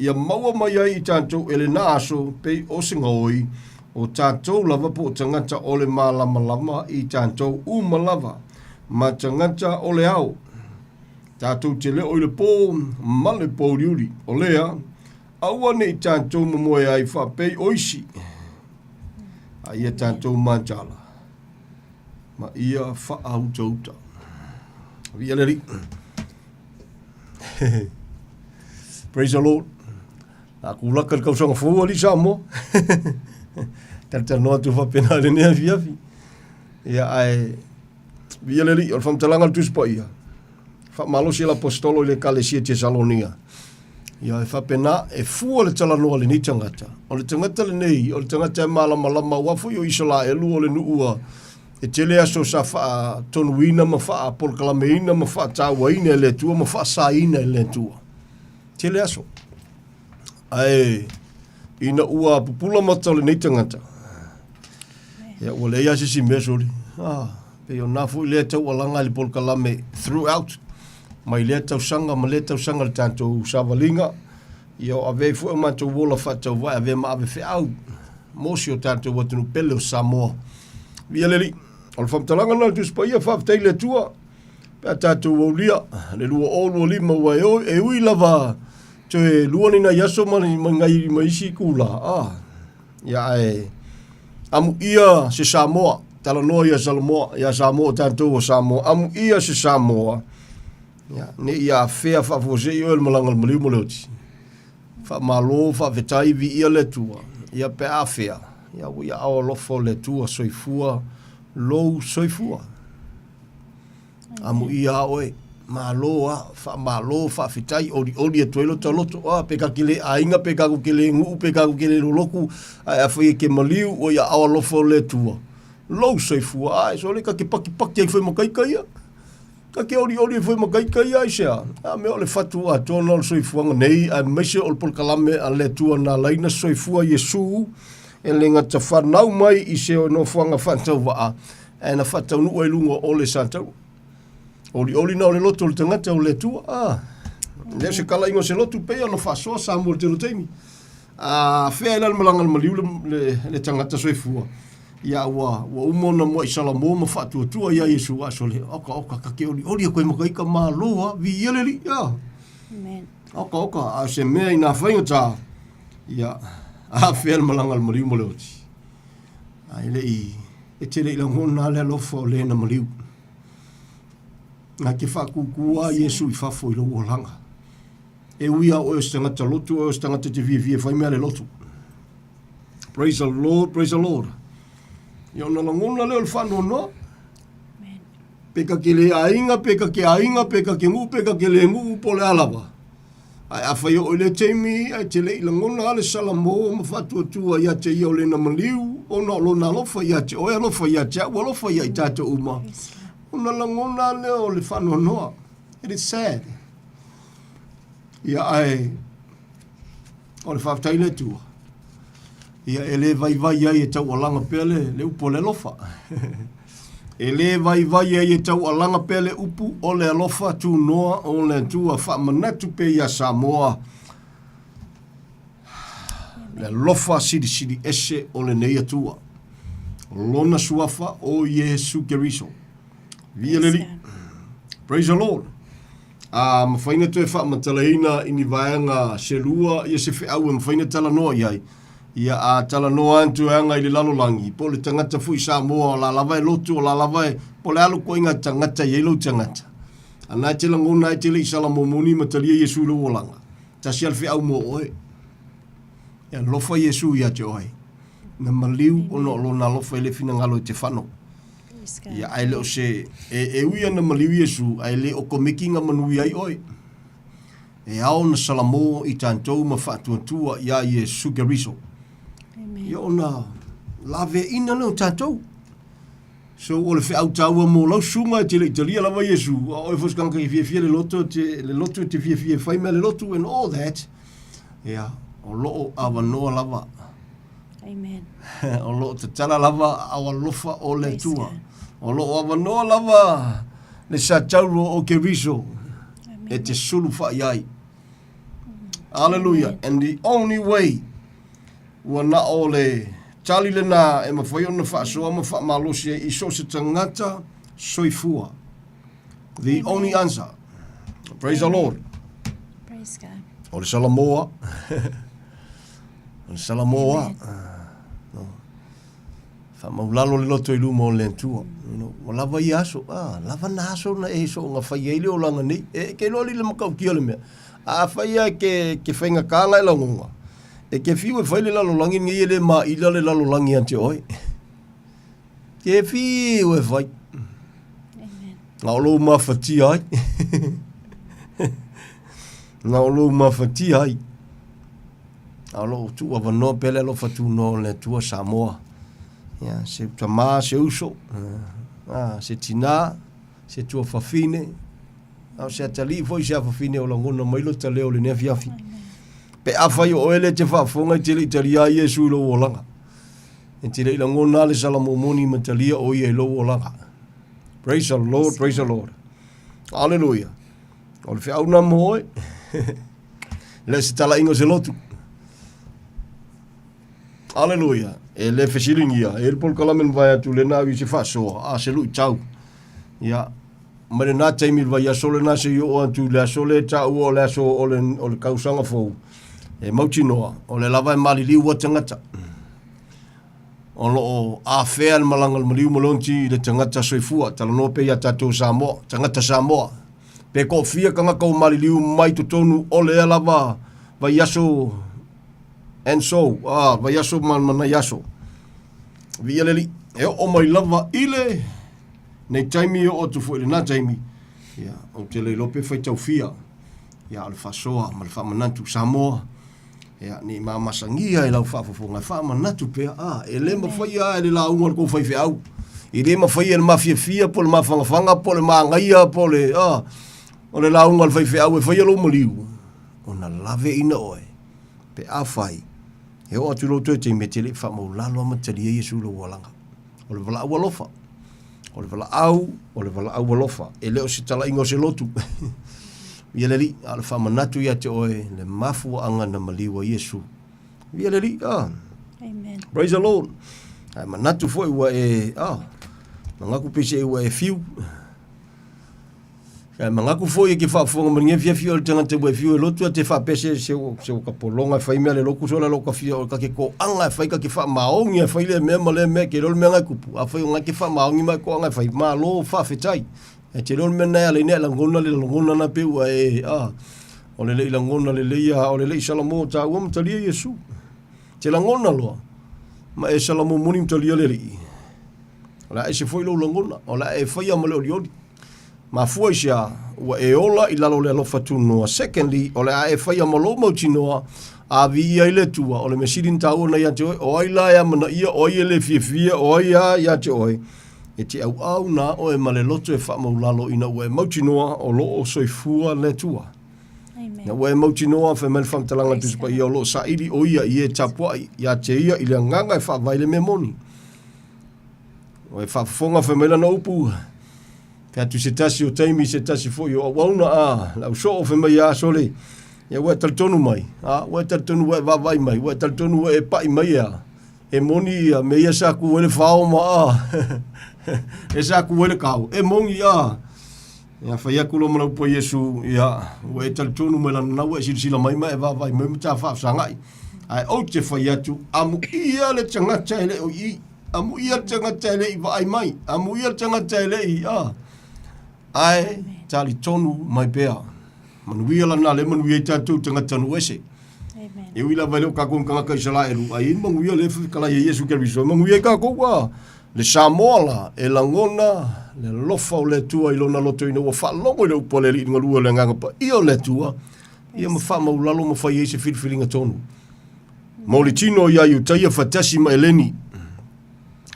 Ia maua mai ai i tātou ele na aso pei o singa oi. O tātou lava po tangata o le malamalama i tātou umalava. Ma tangata o le au. Tātou te le o i le pō ma le pouliuli. O lea. Aua nei tātou mamoe ai whapei oisi. A ia tātou mātala. Ma ia whaauta. Via leri. Praise the Lord. A kulaka le kausanga fua li Samoa. Tanoa tu whapena le nea fiafi. Ia ai. Via leri. O whamtalanga le tuspa ia. Whamalosi la apostolo i le kalesia Tesalonia. Ia e whapena e fua le talanoa le ni tangata. O le tangata le nei, o le tangata e malama wafu i o isala e lua le nuua. E tele aso sa wha tonuina ma wha polkalameina ma wha tāwaina e le tua ma wha saina e le tua. Tele aso. Ai, ina ua pupula mata le ni tangata. Ia ua le ia sisi mesori. Pe o nafu i le tau alanga le polkalame throughout. Mai le tau sanga ma le tau sanga le tātou savalinga. Ia o ave fu e mātou wola whatau vai ave ma ave whiau. Mosi o tātou watunu pele o Samoa. Via leli. O le whamtalanga nā tuspa ia whaftai le tua. Pea tātou waulia. Le lua o lua lima wa e ui lava. Te lua nina yaso mani ngai maisi kula. Ia e. Amu ia se Samoa. Talanoa ia Samoa. Ia Samoa tātou o Samoa. Amu ia se Samoa. Ja, ne ia fea fa fose i el malanga maliu moloti. Fa malo fa vetai vi ia le tua. Ia pe a fea. Ia ua ao lofo le tua soifua. Lou soifua. Amu ia oe. Malo fa vetai ori e tuelo taloto. Pe kakile ainga pe kakukile ngu pe kakukile loloku. A fai ke maliu o ia ao lofo le tua. Lou soifua. Ai so le ka ke paki ai foi makaikaia. Ka ke ori foi makai ai sea. A me ole fatu a tona o soifuanga nei. A meise o polkalame a le tua na laina soifua Yesu. E le ngata whanau mai i se o no fuanga whantau waa. E na whatau nu lunga o le santau. Ori na o le loto le tangata o le tua. Le se kala ingo se lotu pea no whasoa Samoa te roteimi. Whea ilan malanga maliu le tangata soifua. Ia ua umona mo isala mo ma fatuatua ia Yesu asole oka kake ori koe makaika maloa vi ieleli ia amen oka a se mea ina whainga tā ia a wheel malanga al mariu moleoti a ele i e tere ila ngona le alofa o le na mariu nga ke whakukua Yesu i whafo i lo uolanga e uia o e stangata lotu o e stangata te via whai mea le lotu praise the Lord Ia ona langona leo le whanono. Peka ke le ainga, peka ke ainga, peka ke ngu, peka ke le ngu po le alawa. Ai awhai o le teimi, ai te le ilangona ale salamo, ma whatua tua ia te ia o le na maliu, o na lo na lofa ia te oe lofa ia te awa lofa ia i tata uma. Ona langona leo le whanonoa. It is sad. Ia ai, o le whaftai le tua. Ia ele vai vai ai e tau alanga pele, le upo le lofa. Ele vai vai ai e tau alanga pele upu o le alofa tu noa o le tua whamanatu pe ia Samoa. Le lofa siri siri ese o le neia tua. Lona suafa o Yesu Keriso. Via leli. Praise the Lord. Mawhaina tu e whamatalaina ini vaenga se lua ia se whiau e mawhaina tala noa iai. Ia a tala noa antu anga i le lalolangi. Po le tangata fui Samoa, la lawai lotu o la lawai, po le alu koinga tangata i elo tangata. Ana te langona e te le isala momoni matalia Yesu lo olanga. Ta si alfi au mo oe. Ia lofa Yesu ia te oe. Na maliu o no lo na lofa ele fina ngalo i te whano. Ia ai leo se, e uia na maliu Yesu, ai le o komikinga manui ai oe. E ao na salamo i tantou ma whatuatua ia Yesu Keriso. Ia ona lave ina leo tātou. So o le whiau taua mō lau sunga te le italia lava Yesu. O e foskanka i fia le loto te fia whai mea le loto and all that. Ia, o loo awa noa lava. Amen. O loo te tala lava awa lofa o le tua. O loo awa noa lava le sa tauro o Keriso. E te sulu whai ai. Hallelujah. And the only way ua na o le tali le nā e mawhai ona whaasoa ma wha malosi e iso se tangata soifua. The only answer. Praise the Lord. Praise God. O le Salamoa. O le Salamoa. Wha maulalo le loto i luma o le tua. O lava i aso. Lava na aso na e so ngā whai eile o langa nei. E ke loli le makau kia le mea. A whai ai ke whainga kānga e langonga. E ke fiu e whaile lalolangi ngi ele ma ila le lalolangi ante oi. Ke fiu e whai. Ngā olo ma whati ai. Ngā olo ma whati ai. Ngā olo tu awa noa pele lo whatu no le tua Samoa. Ya, se tama, se uso. Se tina, se tua whawhine. Se atali foi se whawhine o langona mailo ta leo le nea fiafi. Pe awhai o ele te whaafonga i te le italia Yesu lo o langa. E te le ilangona le salamomoni matalia o ie lo o langa. Praise the Lord, praise the Lord. Hallelujah. O le whiau na moe. Le se tala ingo se lotu. Hallelujah. E le whesiringia. E le pol kalamen vai atu le nāwi se whaasoa. Se lui tau. Ia. Mare nā teimi vai aso le nā se yo atu le aso le tau o le aso o le kausanga fōu. E mauti noa, o le lava e mali liu wa tangata. O lo a whea le malanga le maliu malonti le tangata soifua, tala no pe ia tatou Samoa, tangata Samoa. Pe ko fia kanga kau mali liu mai to tonu o le lava, vai aso, and so, vai aso mana yaso. Via leli, e o mai lava ile, nei taimi o tu fo ile na taimi. Ya, o te le lope fai tau fia. Ya, le fasoa, ma le whamanantu Samoa. Ya, ni mamasangia e lau whaafafonga. Whamanatu pea, e le mawhai e le launga le kou whai whiau. I le mawhai e le mafia fia, po le mawhangawhanga, po le maangaia, po le, o le launga le whai whiau e whai alo maliu. O na lave ina oe. Pe a whai. E o atu loto e te me te le whamau lalo amatari e Yesu lo walanga. O le wala au alofa. O le wala au alofa. E leo si tala ingo se lotu. Ia leli, ala whamanatu ia te oe, le mafu anga na maliwa Yesu. Ia leli, Amen. Praise the Lord. Ai manatu foi ua e, mangaku pese ua e fiu. Ai mangaku foi e ki whaafonga maringa fia fia o le tangata ua e fiu e lotu a te whaapese se o kapolonga e whaimea le loku sola loka fia o kake ko anga e whaika ki wha maongi e whaile mea male mea ke rol mea ngai kupu. A whai o ngai ki wha maongi mai ko anga e whai maa lo whaafetai. E te rol mena ya le nea langona na peua e, o le lei langona le leia, o le lei salamo ta ua mtalia Yesu. Te langona loa, ma e salamo muni mtalia le lei. Ola e se foi lo longona, ola e foi amole oli. Ma foi sia wa e ola I lalo le alofa tunu. Secondly, ola e foi amolo mo tinoa a vi ia ile tua, ole me sirin tau na ia te oi, o ila ia mana ia, o ia le fia, o ia te oi. E te au na o e male loto e wha maulalo ina ua e mautinoa o lo o soifua le tua. Na ua e mautinoa wha mele whamtalanga tuspa ia o lo sa iri o ia I e tapua ia te ia I le nganga e wha vaile me moni. O e wha fonga wha mele na upu. Pea tu se tasi o taimi se tasi fo i o awauna a, lau so o wha mai a sole. Ia ua e taltonu mai, ua e taltonu ua e vavai mai, ua e taltonu ua e pai mai a. E moni ia, me ia sa ku wele whao ma a. E sa ku wele kau, e mongi a. Ia whai akulo mana upo Yesu, ia, ua e taltonu mai lana nau e sirisila mai mai e vavai, mai mta wha sangai. Ai au te whai atu, amu ia le tangata ele o I, amu ia le tangata ele I vai mai, amu ia le tangata ele I, a. Ai, tali tonu mai pea. Manuia lana le manuia I tātou tangata nu ese. E wila vai leo kako kanga kai sala e ru. Ai manuia le kala ye Yesu Keriso. Manuia kako wa le Samoa la e langona le lofa o le tua I lona loto ina wa fa longo le upole li ngalua le nganga pa. Io le tua. Ia ma fa ma ulalo ma fa ye se filfilinga tonu. Moli tino ia yu taia fatasi ma eleni.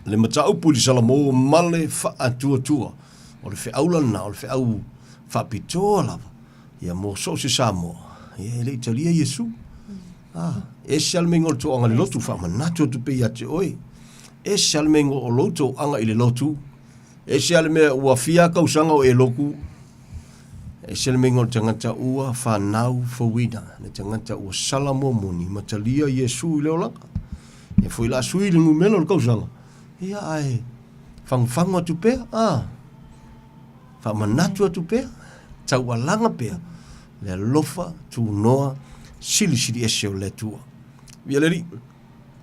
Le mata upu di salamo male fa atua tua. O le fe aula na o le fe au fa pitoa lava. Ia mo so se Samoa. Ia le Italia Yesu. E salmengo o to anga le lotu fa manato tu pe ia te oi. E salmengo o loto anga I le lotu. E salme ua fia kausanga o e loku. E salmengo o tangata ua fa nau fa wina. Le tangata ua salamo moni. Matalia Yesu I leo laka. E foi la sui le ngumelo le kausanga. Ia ai. Fangfango tu pe. Fa manato tu pe. Tau alanga pea. Le alofa tu noa sili ese o le tua. Via le ri.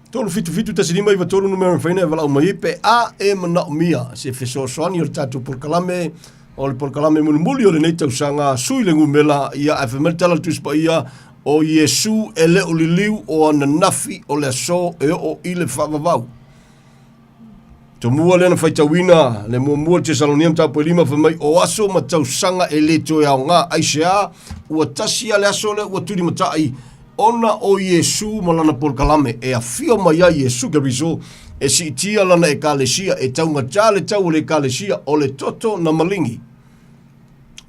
Tolu fitu tasinima iwa tolu numero whaina e wala umai pe a e mana umia. Se feso soani o le tatu porkalame o le porkalame muli o le nei tausanga sui le ngumela ia e whameltala tuspa ia o Yesu e le o liliu o ananafi o le so e o I le whavavau. To mua lena whaitawina, le mua te saloniam tau po lima whamai o aso ma tau sanga e le toi au ngā aisea, ua tasia le aso le ua turi matai, ona o Yesu malana por kalame, e a fio mai a Yesu Keriso, e si itia lana e kalesia, e tau ngata le tau le kalesia, o le toto na malingi.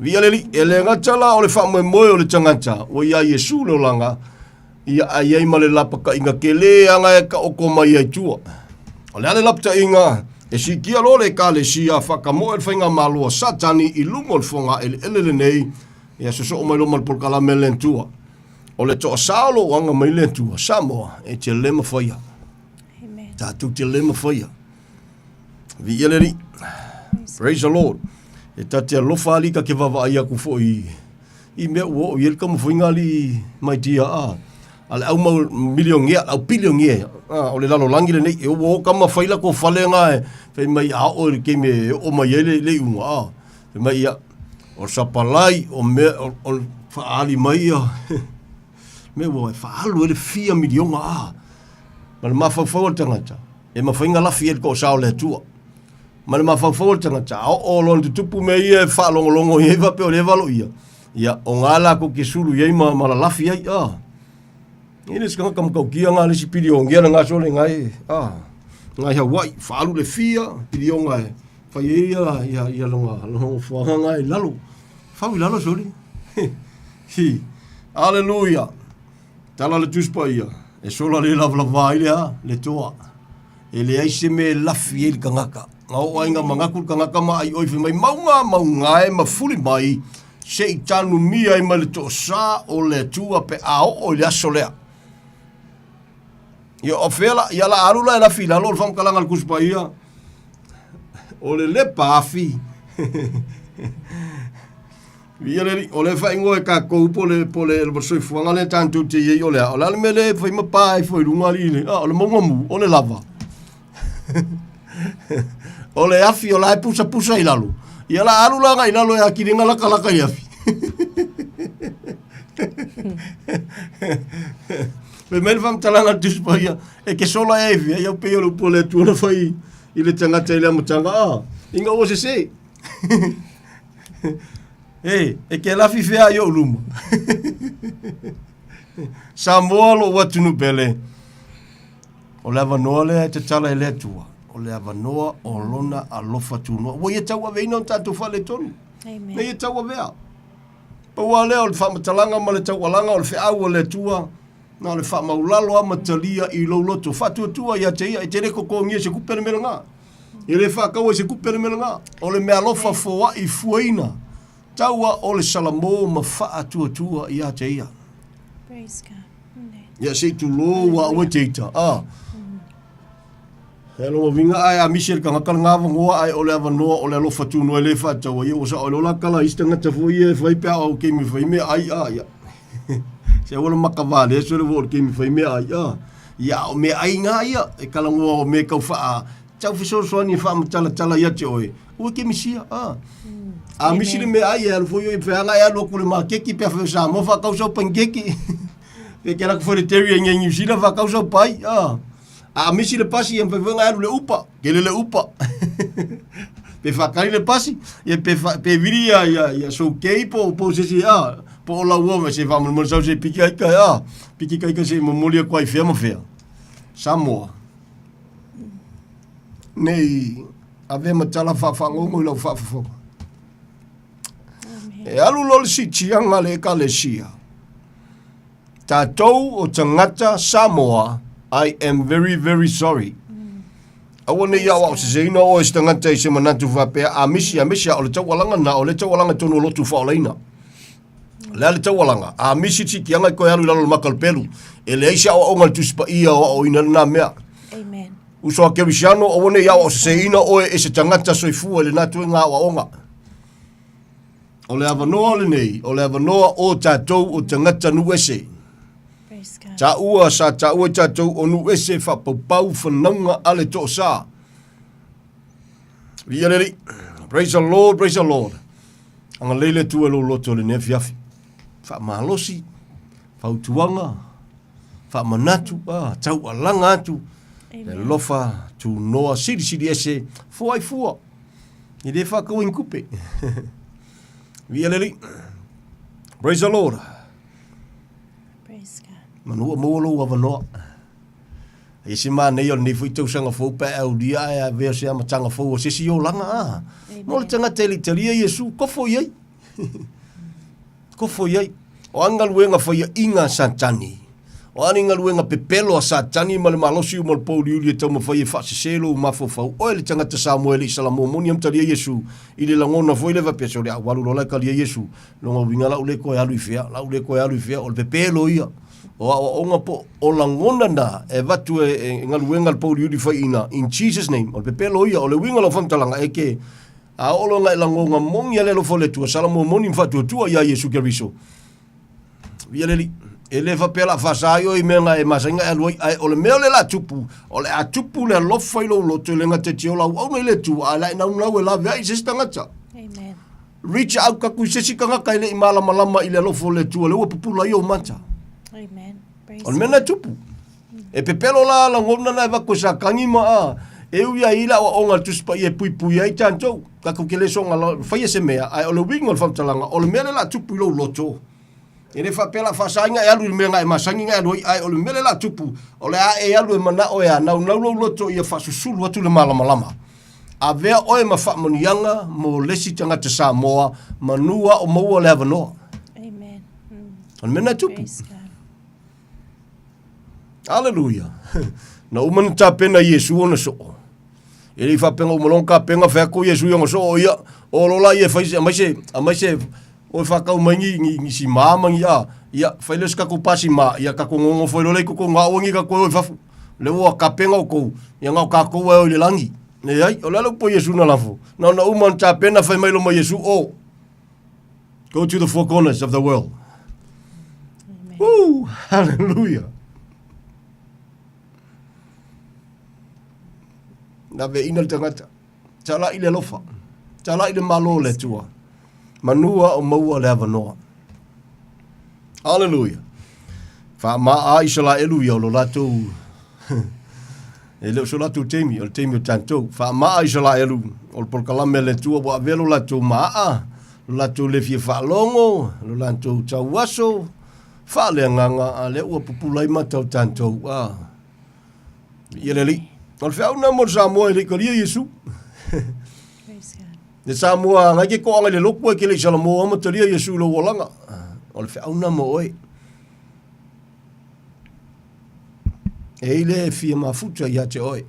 Via leli, e le ngatala o le whamoe moe o le tangata, o ia Yesu le langa, ia aiei ma le lapaka inga ke le anga e ka oko mai ai tua. O le ale lapta inga, e si kia lo le kalesia, whakamoe le whainga malua satani I lungo le whonga ele nei, e a soso o mai loma le porkalame lentua. O le toa saolo o anga mai lentua, Samoa, e te lema whaia. Tātou te lema whaia. Vi eleri, praise the Lord. E tatea lofa alika ke wawa ai aku fo I mea ua o ielka mawhainga li mai tia a. Ale au mau milion ngea, au bilion ngea. O le lalo langi le nei, e o kama whaila ko whale ngā e, whai mai a o ke me o mai ele le unga a. Whai mai ia, o sapalai, o me, o whaali mai a. Me ua e whaalu ele 4 milionga a. Ma le mawhauwhau al tangata, e mawhainga lafi ele ko sao le tua. Ma le mawhauwhau al tangata, o lon te tupu me ia e whaalongolongo i hewa pe o le valo ia. Ia, o ngala ko ke suru iei ma la lafi ai a. Ine skanga kam kau kia ngā lesi piriongia na ngā sole ngai, ngai Hawaii, whaalu le 4 pirionga e, whai ia longa whaanga ngai lalo, whau I lalo sole, Alleluia, tala le tuspa ia, e sola le lavlava ile ha, le toa, e le aise me lafi e li kangaka, ngā o ainga mangaku kangaka ma ai oife mai maunga e mafuli mai, se I tanu mia I ma le to sa o le tua pe ao o le aso lea. Ia o fela, ia la arula e la fila, lo fam kalanga al kuspa ia. O le pafi. Ia le, o le fa ingo e ka kou po le soifuanga le tantu te iei o lea. O le mele fai mapai, fai runga li le. O le mongamu, o le lava. O le afi, o la e pusa I lalo. Ia la arula nga I lalo e akiringa laka I afi. Pe mele fam talanga tuspa ia, e ke sola e via, ia pe o le pole tuana fai, I le tangata i le amatanga, inga o se se. Hey, e ke lafi fea i o luma. Samoa lo watunu pele. O le avanoa le te tala e le tua. O le avanoa o lona alofa tunua. Wa ia taua veina on tatu fale tonu. Amen. Me ia taua vea. Pa wa lea o le whamatalanga ma le taualanga o le wheau o le tua. Na le whamaulalo a matalia i lauloto. Whatua tua ia te ia. E te reko ko ngia se kupere mena ngā. I le whakau e se kupere mena ngā. O le mea lofa foa i fuaina. Taua o le salamo ma wha tua ia te ia. Praise God. Ia se tu lo wa o te ita. Hello vinga ai a Michel ka ngakal ngava ngoa ai o le avanoa o le alofa tu no le fa taua ia o sa o la kala istanga ta foi e foi pa o ke mi foi me ai ia. Se o le makavale so le vo ke mi foi me ai ia. Ia o me ai nga ia e kala ngoa o me ka fa. Tau fiso so ni fa tala ia te oi. O ke mi sia a Michel me ai e foi e fa nga ia lo ku le ma ke ki pe fa sa mo fa ka so pangeki. E que era que foi teria em New Zealand vai causar pai a misi le pasi em venga le upa que le upa pe fakari le pasi e pe viria ya so kei po se po la uo se va mo so se piki kai se mo molia kwai fe mo fe Samoa nei ave matala fa ngo lo fa e alu lo si chianga le kalesia Tatou o tangata Samoa, I am very, very sorry. Awane ia wa o se zeina o e tangata i se manatu whapea, a misi o le tawalanga na o le tawalanga tono lotu whaoleina. Lea le tawalanga, a misi tiki anga koe alu lalo makalpelu, e le eisa o ongal tuspa ia o ina na mea. Amen. Uso a kerisiano, awane ia wa o se zeina o e se tangata soifua le natu ngā wa onga. O le avanoa le nei, o le avanoa o tatou o tangata nuese. Ta ua sa ta ua tatou onu ese whapapau whananga ale to sa. Vialeri, praise the Lord, praise the Lord. Anga leile tua lo loto le nefiafi. Wha mahalosi, whautuanga, wha manatu, tau alanga atu. Le lofa tu noa siri ese, fuai fua. I le whakau inkupe. Vialeri, praise the Lord. Manua molo wa vanoa. E se ma nei o nei fui tau sanga fo pa au dia e ve se ama tanga fo se si o langa mo le tanga teli Yesu ko fo ye ko fo ye o anga luenga fo ye inga santani o anga luenga pepelo satani mal malosi mo po liuli tau mo fo ye fa se selo ma fo fo o le tanga Samuel salamo moniam tali Yesu i le langona fo le va peso le walu lo la kali Yesu lo vinga la ule ko ya lu fia o le pepelo ia o nga po o langona na e vatu e ngaluenga al pau liudi faina in Jesus name o pepelo ia o le winga lo famtalanga e ke a o lo nga langonga mongi ale lo fole tua salamo moni fatu tua ia Yesu Keriso vialeli ele fa pela fasaio i menga e masanga e loi o le mele la tupu o le atupu le lo failo lo te lenga te tiola o me le tu ala na una we la vai se stangata amen reach out ka ku se sikanga ka ile imala malama ile lo fole tua le o pupula io mata amen. On mena tupu. E pepelo la ngona na va ko sa kanima e u ia ila o onga tuspa e pui ai tanto ka ko kele songa la fa se mea ai o le wingol fam talanga o le mele la tupu lo loto. E le fa pela fa sanga e alu me ngai masangi ngai do ai o le mele la tupu o le a e alu mana o ya na lo loto ia fa susulu atu le malama. A vea o e ma fa monianga mo lesi tanga te Samoa manua o mo le avanoa. Amen. On mena tupu. Hallelujah. Na umana ta pena Yesu ona so. Ele fa penga umolong ka penga fa ko Yesu yo so ia. O lola ia fa mai se o fa ka umangi ni si mama ia fa le ska ko pasi ma ia ka ko ngo fo le ko nga ongi ka ko fa le wo ka penga ko ia nga ka ko o le langi. Ne ai o la po Yesu na lafo. Na umana ta pena fa mai lo ma Yesu o. Go to the four corners of the world. Amen. Woo! Hallelujah. Na ve ina tangata. Tala ile lofa. Tala ile malo le tua. Manua o maua le avanoa. Hallelujah. Fa ma a isala elu ya lo lato. E leo so latu teimi, o teimi o tantou. Wha maa i sala elu. O le polkalame le tua wa velo latu maa. Latu le fie wha longo. Latu tau waso. Wha le nganga a le ua pupulai matau tantou. Ia le li. O le whiau na mo Samoa i le kalia Yesu. Le Samoa ngai ke koanga le lokua ke le Samoa ma talia Yesu lo walanga. O le whiau na mo oi. E le fia mafuta ia te oi.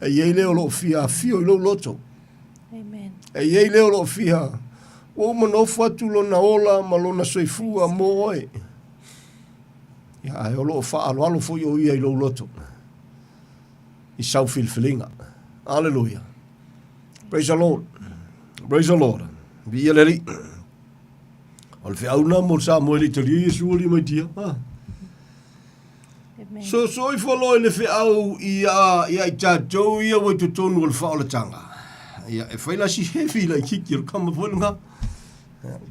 E le o lo fia fio i lo loto. Amen. E le o lo fia. O manofu atu lo na ola ma lo na soifua mo oi. Ia e o lo fa alo alo fo yo ia i lo loto. I sau filfilinga. Hallelujah. Praise the Lord. Praise the Lord. Via le li. O le whiau na mo Samoa li talia Yesu li mai tia. So i follow le whiau ia i tātou ia wai tu tonu o le whaolatanga. Ia e whaila si hefi la i kiki o kama whanunga.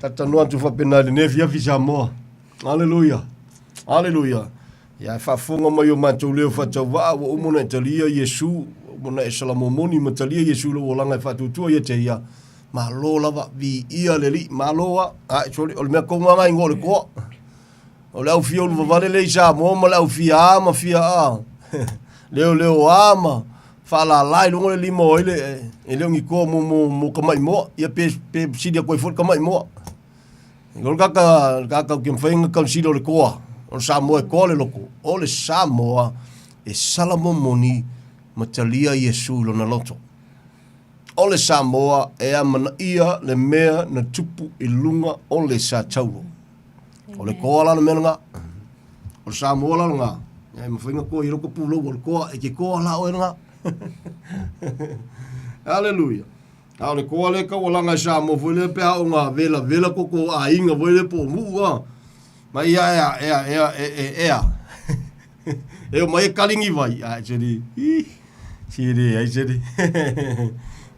Tanoa tu whapena le nefi afi Samoa. Hallelujah. Hallelujah. Ia e whafonga mai o mātou leo whatau waa wa umona e talia Yesu. Umona e salamomoni ma talia Yesu lo walanga e whatutua ia te ia. Ma lo lava vi ia le li. Ma loa. Sorry, o le mea konga ngai ngō le koa. O le au fia ulu vavale le isa mo ma le au fia ama fia a. Leo ama. Fala lai lungo le lima o ele. E leo ngi koa mo kamai moa. Ia pe sidia koe fol kamai moa. Ngol kaka kim whainga kaunsido le koa. O Samoa e koa le loko. O le Samoa e salamomoni ma talia Yesu lo na loto. O le Samoa e amana ia le mea na tupu i lunga o le sa tauro. O le koa lana mena nga. O le Samoa lana nga. E mawhinga koa i roko pulo o le koa e ke koa la o e nga. Hallelujah. A le koa le ka o langa i Samoa fwile le pea o nga vela koko a inga fwile po mua. Ma ia. E o mai kalingi vai. Ai chedi. Chedi, ai chedi.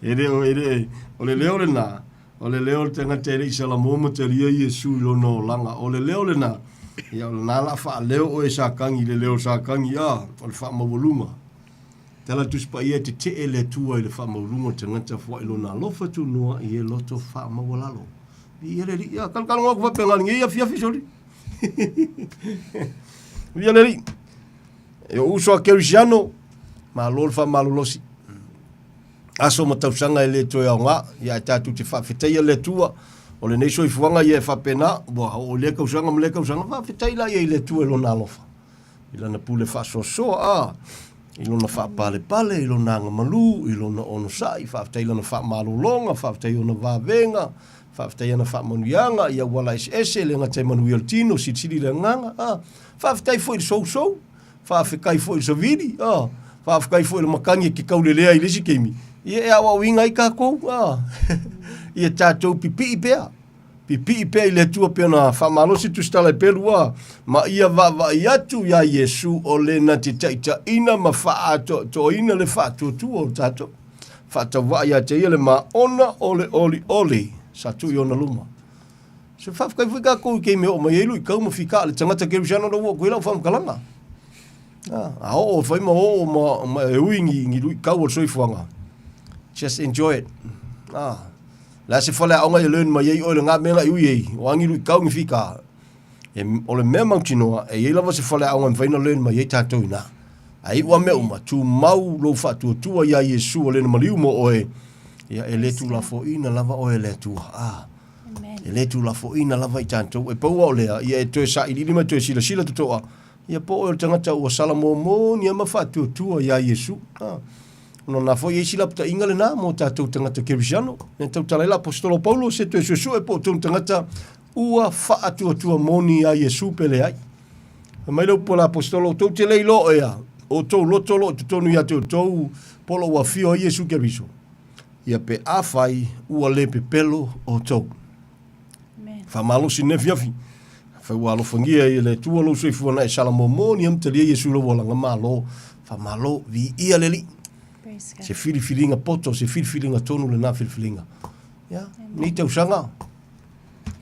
Ere. O le leo le na. O le leo le tanga tere i salamoma talia Yesu lo no langa. O le leo le na. Ia o le nala wha leo o e sakangi le leo sakangi a. O le wha mawalunga. Tala tuspa ia te le tua i le wha mawalunga tangata fwa ilo na lofa tu noa i e loto wha mawalalo. Ia le ri. Ia kalkalonga kwa pengalingi. Ia fiafi sori. Ia le ri. E o uso a kerisiano. Ma lol wha malolosi. Aso matausanga e le toe au ngā, ia e tātou te whawheteia le tua, o le nei soi fuanga ia e whapena, o le kausanga ma le kausanga, whawheteila ia i le tua i lona alofa. I lana pule whasosoa, i lona whapale, i lona angamalu, i lona onosai, whawheteila na whamalolonga, whawheteila na wavenga, whawheteila na whamanuianga, ia wala ese, le ngatai manui altino, sitiri le nganga, whawhetei fo i sou, whawhekai fo i saviri, whawhekai fo i le makangi ki kaulelea i lisi keimi. Ia e awa winga i kako. Ia tātou pipi i pēr. Pipi i pēr i le tua pēr na whamalosi tu stala i pērua. Ma ia wawa i atu ia Yesu o le na te taita ina ma wha to ina le wha tuatua o tātou. Whata wa ia te ia le ma ona oli. Sa tu i ona luma. Se whawkai whi kako i kei me o mai elu i kau ma whika le tangata kerusana na ua koe lau whamkalanga. A o whaima o ma e ui ngi lui kau o soifuanga. Just enjoy it. La se fale aonga i learn ma yei oile ngā mena i ui ei. O angiru i kau ngi whika. O le mea mautinoa, e yei lava se fale aonga i whaina learn ma yei tātou ina. A i ua mea uma, tu mau lo whatua tua ia Yesu o lena maliu mo oe. Ia e le tu la fo ina lava oe le tua. E le tu la fo ina lava i tātou. E paua o lea, ia e toe sa i lima toe sila tutoa. Ia po oe o tangata ua salamomo ni ama whatua tua ia Yesu. No na foi isi lapta ingale na mo tātou tangata kerisiano. Ne tau talaila apostolo Paulo se tue suesu e po tau tangata ua whaatua moni a Yesu pele ai. Mai lau po la apostolo tau te leilo ea. O tau lotolo te tonu ia te o tau polo ua fio a Yesu keriso. Ia pe awhai ua le pe pelo o tau. Whamalo si nefiafi. Whai ua alofangia i le tua lo sui fuana e salamomo ni amtalia Yesu lo walanga malo. Whamalo vi ia leli. Se filifilinga poto, se filifilinga tonu le na filifilinga. Ya, ni te usanga.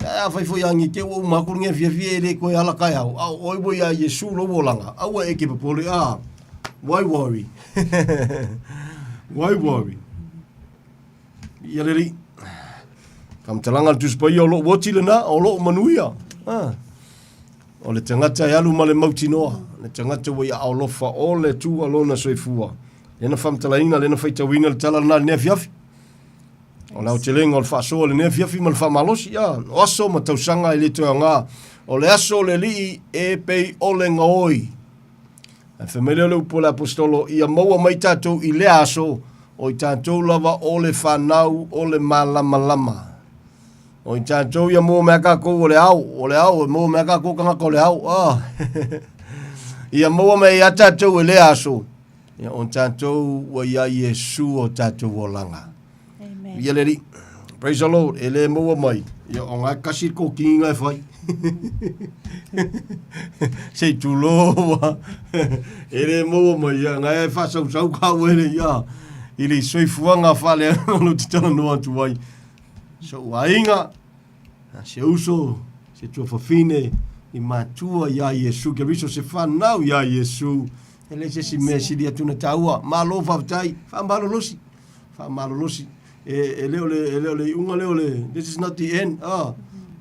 Ya, fai foi angi te o makuringa fia fia ele koe ala kai au. Au oi boi a Yesu lo wolanga. Au e ke papole a. Why worry? Why worry? Ia reri. Kam talanga tu spai o lo woti lena o lo manuia. O le tangata e alu ma le mauti noa. Le tangata wa ia aolofa o le tu alona soifua. Lena famtalaina, lena faitawina le tala na nea fiafi. O lau te lenga o le whaasoa le nea fiafi ma le whaamalosi. O aso ma tausanga i le toa ngā. O le aso le li e pei o le ngaoi. E whamele le upo le apostolo ia maua mai tātou i le aso o i tātou lava o le whanau o le malama lama. O i tātou ia mua mea kako o le au, e mua mea kako kanga ko le au. Ia mua mea ia tātou i le aso. Ia o tātou wa ia Yesu o tātou o langa. Amen. Ia leri, praise the Lord, e le mua mai. Ia o ngai kasi ko kinga e whai. Sei tu loa. E le mua mai, ia ngai e whasau sau kau ere, ia. I le soifuanga whale anu te tala noa tu wai. So wainga, se uso, se tua whawhine, i mātua ia Yesu, ke riso se whanau ia Yesu. E le se si mea siri atuna taua, malo whawtai, whamalo losi. E leo le unga leo le, this is not the end, o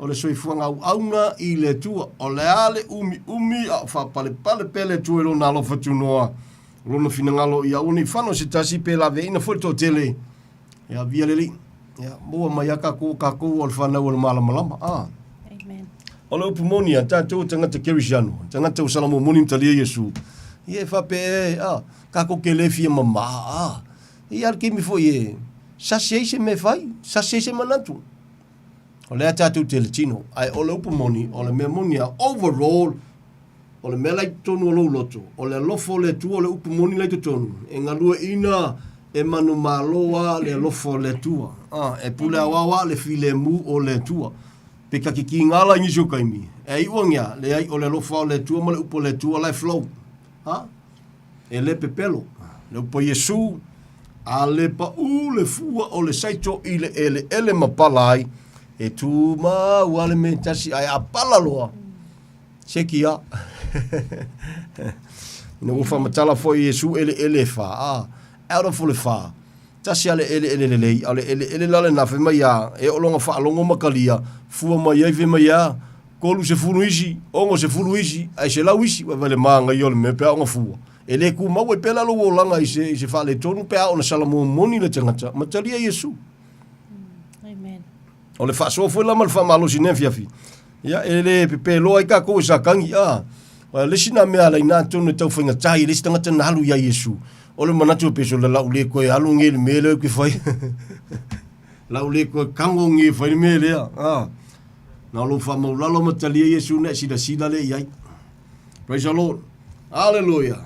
le soifuanga auna i le tua, o le ale umi, a whapale pele tua ilo nalo whatunoa. Lona finangalo ia uni whano se tasi pe la veina foi to tele. Ia via leli. Ia moa mai aka ko o le whanau o le malamalama. Amen. O le upumonia, tātou tangata kerisiano, tangata o salamo moni mtalia Yesu. Ia whape kako ke le fia mama. Ia arke mi foi e, sasiese me fai, sasiese manatu. O le tātou tele tino, ai o le upumoni, o le memonia overall, o le mea lai tonu o lou loto, o le lofo le tua o le upumoni lai tonu, e ngalua ina e manu maloa le lofo le tua, e pule awawa le file mu o le tua, pe ka kiki ngala ngisio kaimi, e iwangia le ai o le lofo o le tua ma le upo le tua lai flow, e le pepelo, le upo Yesu, a le pa u le fua o le saito i le ele mapalai, e tu ma wale me tasi ai apala loa, sekia, ina ufa matala foi Yesu ele fa out of le fa tasi ale ele lei ale ele lale na fe mai e o longa fa longa makalia fu mai e ve mai kolu se fuluisi ongo se fuluisi ai se lawisi wa vale manga yo le me pe onga fu ele ku ma we pela lo langa i se fa le tonu pe ona salamo moni le tangata matalia Yesu. Amen. O le fa so foi la mal fa malo sinefiafi ya ele pepe lo ai ka ko sa kangi le sina mea lai nā tonu tau whainga tai, le sitanga tana halu ia Yesu. O le manatu peso le lau le koe halu nge le mele ke whai. Lau le koe kango nge whai le mele Nā lo wha maulalo matalia Yesu ne sida le iai. Praise the Lord. Hallelujah.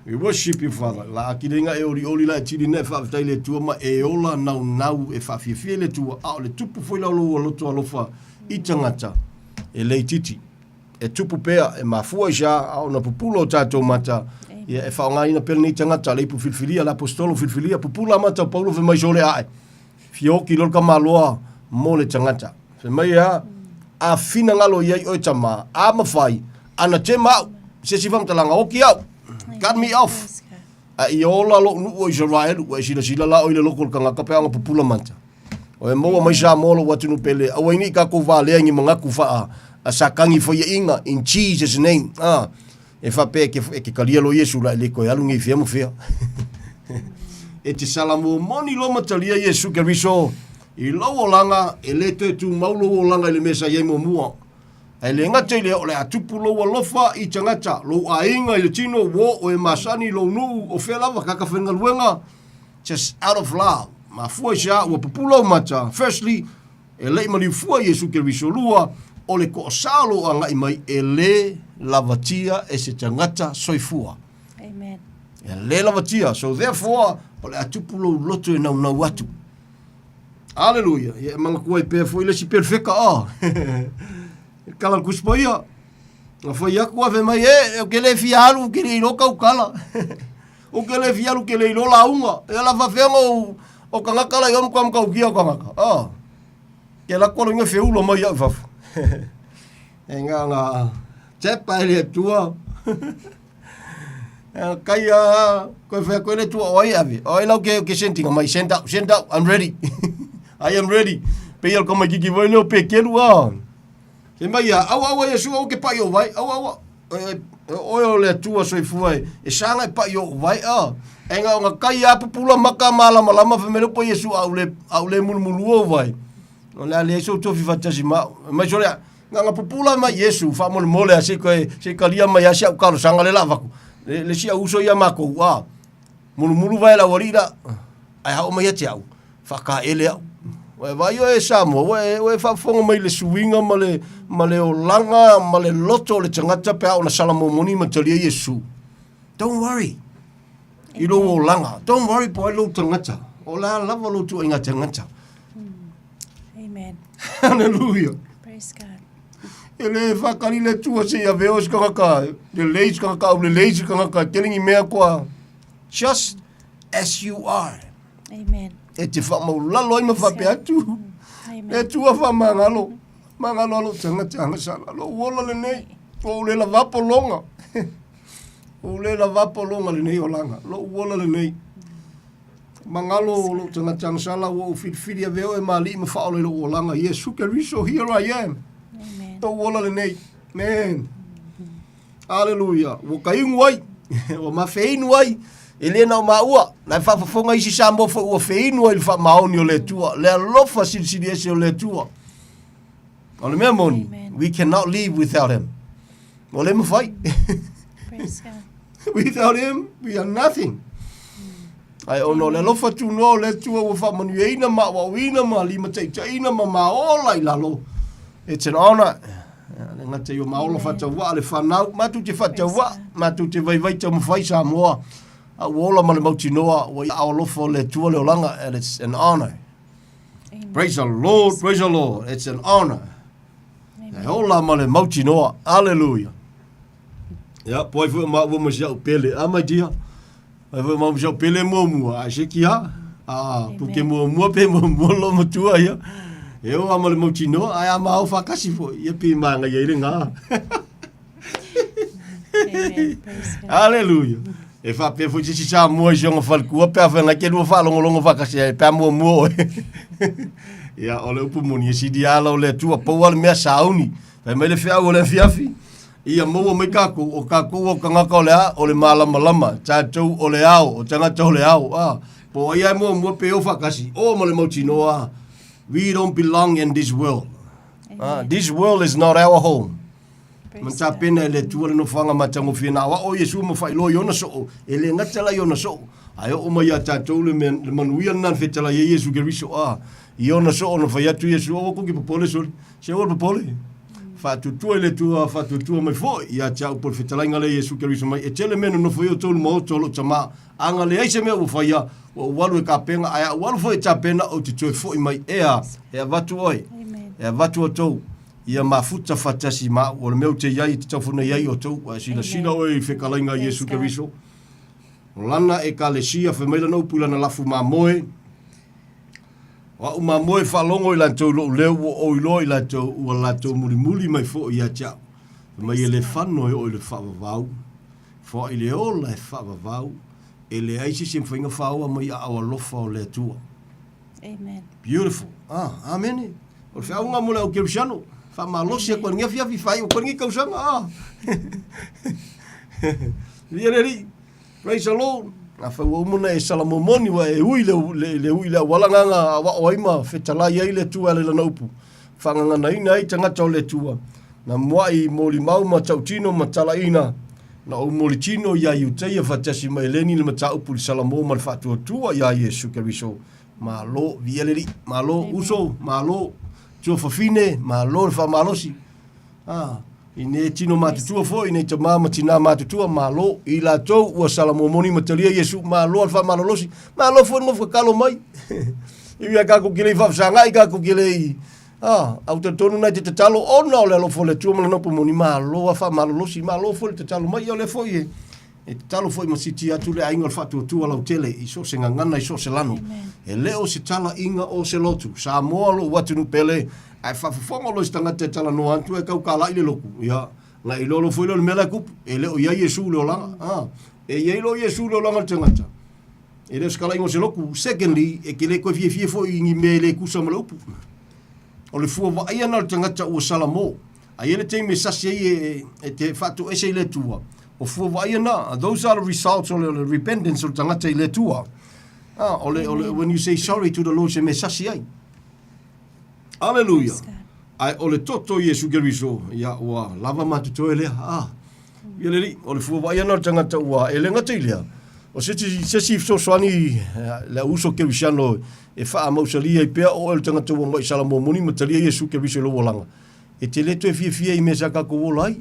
We worship you, Father. La akirenga e ori la tiri ne whaafitai le tua ma e ola nau e whaafifie le tua. Le tupu whai lau loto alofa i tangata e lei titi. E tupu pea, e mafua isha, au na pupulo tātou mata. Ia e whaonga ina pele ni tangata, le ipu filfilia, la apostolo filfilia, pupula mata, paulo fe mai sole ae. Fioki lorka maloa, mo le tangata. Fe mai a fina ngalo iai oi tama, a mawhai, ana te mau, se si whamtalanga, oki au, cut me off. A i ola lo nu o Israel, o e sila la o ile loko kanga kapeanga pupula mata. O e moa mai sa molo watunu pele, awa ini ka ko vale ngi mangaku faa, a sakangi fo ia inga in Jesus name e fa pe ke kalia lo Yesu la le ko yalu ngi fia mo fia e te salamo moni lo matalia Yesu ke riso i lo langa e le te tu maulo langa le mesa ye mo mua e le ngate le o le atupu lo lofa i tangata lo ainga i le tino wo o e masani lo nu o fe lava kaka fenga luenga just out of love ma fua sha o populo mata firstly e le mali fua Yesu ke riso lua o le ko salo anga i mai e le lavatia e se tangata soifua. Amen. E le lavatia. So therefore, o le atupulo loto e nau watu. Hallelujah. E manga kua i pēr fo i le si perfeka kala kuspa ia. Nga fai aku awe mai o ke le fialu ke le iloka ukala. O ke le fialu ke le ilola unga. E la whawhenga o kangakala i omkwa mka ukia o kangaka. Ke la kolo inga feulo mai au fafu. E ngā tepa ele tua. Kai koe whea koe le tua oi ave. Oi lau ke sentinga mai, send out, I'm ready. I am ready. Pe al koma kiki voi leo pe kelu Se mai au Yesu au ke pai o vai. Au. Oi o le tua soifua e sanga e pai o vai Enga o nga kai pupula maka malama whamere po Yesu au le mulumulu o vai. O le ale so tofi fatasi mai so le nga pupula mai Yesu fa mole se kalia mai asia u kalo sanga le lavaku. Le sia uso ia mako mulu vai la warida ai ha o mai ate au fa ka ele au vai o Samoa we fa fonga mai le suinga male o langa male loto le tangata pe au na salamo moni matalia Yesu. Don't worry ilo o langa, don't worry po lo tangata o la lava lo tu inga tangata. Amen. Hallelujah. Praise God. Ele whakari le tua se ia veo skakaka, le leis skakaka, telling you mea koa, just as you are. Amen. E te whamau lalo i ma whape atu. E tua whamangalo, alo tangata angasala, lo uola le nei, o le la vapolonga. O le la vapolonga le nei o langa, lo uola le nei. Mangalo lo tangata angasala, o whiwhiri a veo e mali ma whaole lo o langa, Yesu Keriso, here I am. To wola le nei. Man. Hallelujah. Wo kaingu ai. O ma feinu ai. Ele na maua. Na fa isi Samoa fo o feinu ai fa maoni o le tua. Le lofa sili ese o le tua. O le mea moni. We cannot live without him. O le mawhai. Praise God. Without him, we are nothing. Ai ono le lofa tu no le tua o fa manu ina ma wa ina ma lima te ina ma ola i lalo. It's an honor. Ngata yo maolo fata wa le fanau matu te fata wa matu te vai te mfai Samoa. A wola ma le mautinoa wa au lofo le tua le olanga and it's an honor. Praise the Lord, praise the Lord. It's an honor. E ola ma le mautinoa. Hallelujah. Ya, poi fu ma wo mo jau pele. My dear. Poi fu ma jau pele mo mua. Shekia. Porque mo pe mo lo mo tua ya. Eu amo le mochino, ai ama o fakasi fo, ia pi manga ia irenga. Hallelujah. E fa pe fo si Samoa jonga falkua pe fa na ke no fa longo fakasi pe mo. Ia ole upu moni si diala ole tua po wal me sauni. Pe me le fia ole fiafi. Ia mo me kako o kako o kanga ko le o le malama. Tatou ole ao, o tanga to le ao. Po ia mo pe o fakasi. O mo le mochino We don't belong in this world. This world is not our home. Manta pena le tua no fanga matango fina wa o Yesu mo fai lo yona so ele ngatala yona so ayo o mai ata tole men manuia nan fetala Yesu Keriso yona so no fai atu Yesu o ko ki popole so se o popole fa tu le tua fa tu mai fo ia cha por fetala ngale Yesu Keriso mai e tele men no foi o tolo mo tolo tama anga le aise me o fai o walu e ka penga aya walu foi cha pena o te toi foi mai e vatu oi e vatu o tou ia mafuta fatasi ma o le meu te iai te tawhuna iai o tou sila oi whekalainga Yesu Keriso lana e ka le sia whemaila nau pula na lafu ma moe wa uma moe whalongo i lantou lo leo o ilo i lantou ua lantou muli mai fo ia tia mai e le whano e o le whawawau fo i le ola e whawawau e le aisi sem whainga whaua mai a awa lofa o le tua. Amen. Beautiful. Amen. O le whiaunga mole au kerusiano. Wha maa losi a kua ngia fiafi whai o kua ngia kausanga. Ri. Praise the Lord. A whau umuna e salamomoni wa e ui le ui le walanganga wa oima whetalai ai le tua le lana upu. Whanganga na ina ai tangata o le tua. Na mwai moli mau ma tautino ma talaina. Na o moli tino ia iuteia fatasi mai leni le mata upu li salamo ma le whatua tua ia Yesu Keriso. Ma lo vieleri, ma lo uso, ma lo tua fafine, ma lo le whamalosi. Ine tino matutua fo, ine ta mama tina matutua, ma lo i la tau ua salamo moni matalia Yesu, ma lo al whamalolosi, ma lo fo ngof kakalo mai. Iwi kako kile i whafsangai, kako kile i au te tonu nai te tatalo, ona o le alo fo le tua mana nopo moni, ma lo a whamalolosi, ma lo fo le tatalo mai, o le fo i e talo foi masiti atu le ainga fatu tu ala tele i so se ngana i so se lanu e leo se tala inga o se lotu Samoa lo watu nu pele ai fa fonga lo stanga te tala no antu e kau kala ile loku ya na i lolo foi lo mela kup e leo ia Yesu le ola e ye lo Yesu lo langa tangata e le skala ingo se loku secondly e ke le ko fie fo ingi me le kusa malopu o le fua wa ia na tangata o salamo a ele te me sasi e te fatu ese le tua o fua wa ia na those are the results of the repentance o tangata i le tua ole when you say sorry to the Lord se me sasi ai hallelujah ai ole toto Yesu Keriso ya wa lava matu ele Yeleli, o le fua wa ia na tangata ua e le ngata ilea. O se si so swani le uso kerisiano e wha a mausalia i pea o le tangata ua mai salamo moni matalia Yesu Keriso lo walanga. E te leto e fia i me saka ko wolai,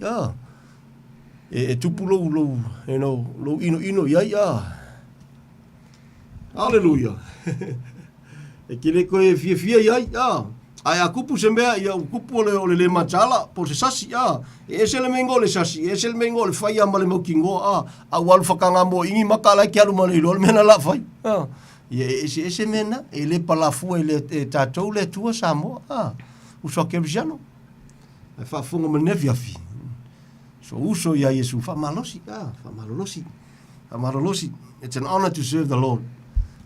e tupu lo, lo ino iai, Hallelujah. E kile ko e fia iai, ai a kupu se mea ia kupu ole le matala po se sasi e se le mengo le sasi e se le mengo le fai ama le mokingo a wal fakanga mo ingi makala ki alu mali lo mena la fai e se mena e le palafu e le tatou le tua Samoa uso ke biano e fa fungo menevia fi so uso ya Yesu fa malosi fa malolosi it's an honor to serve the Lord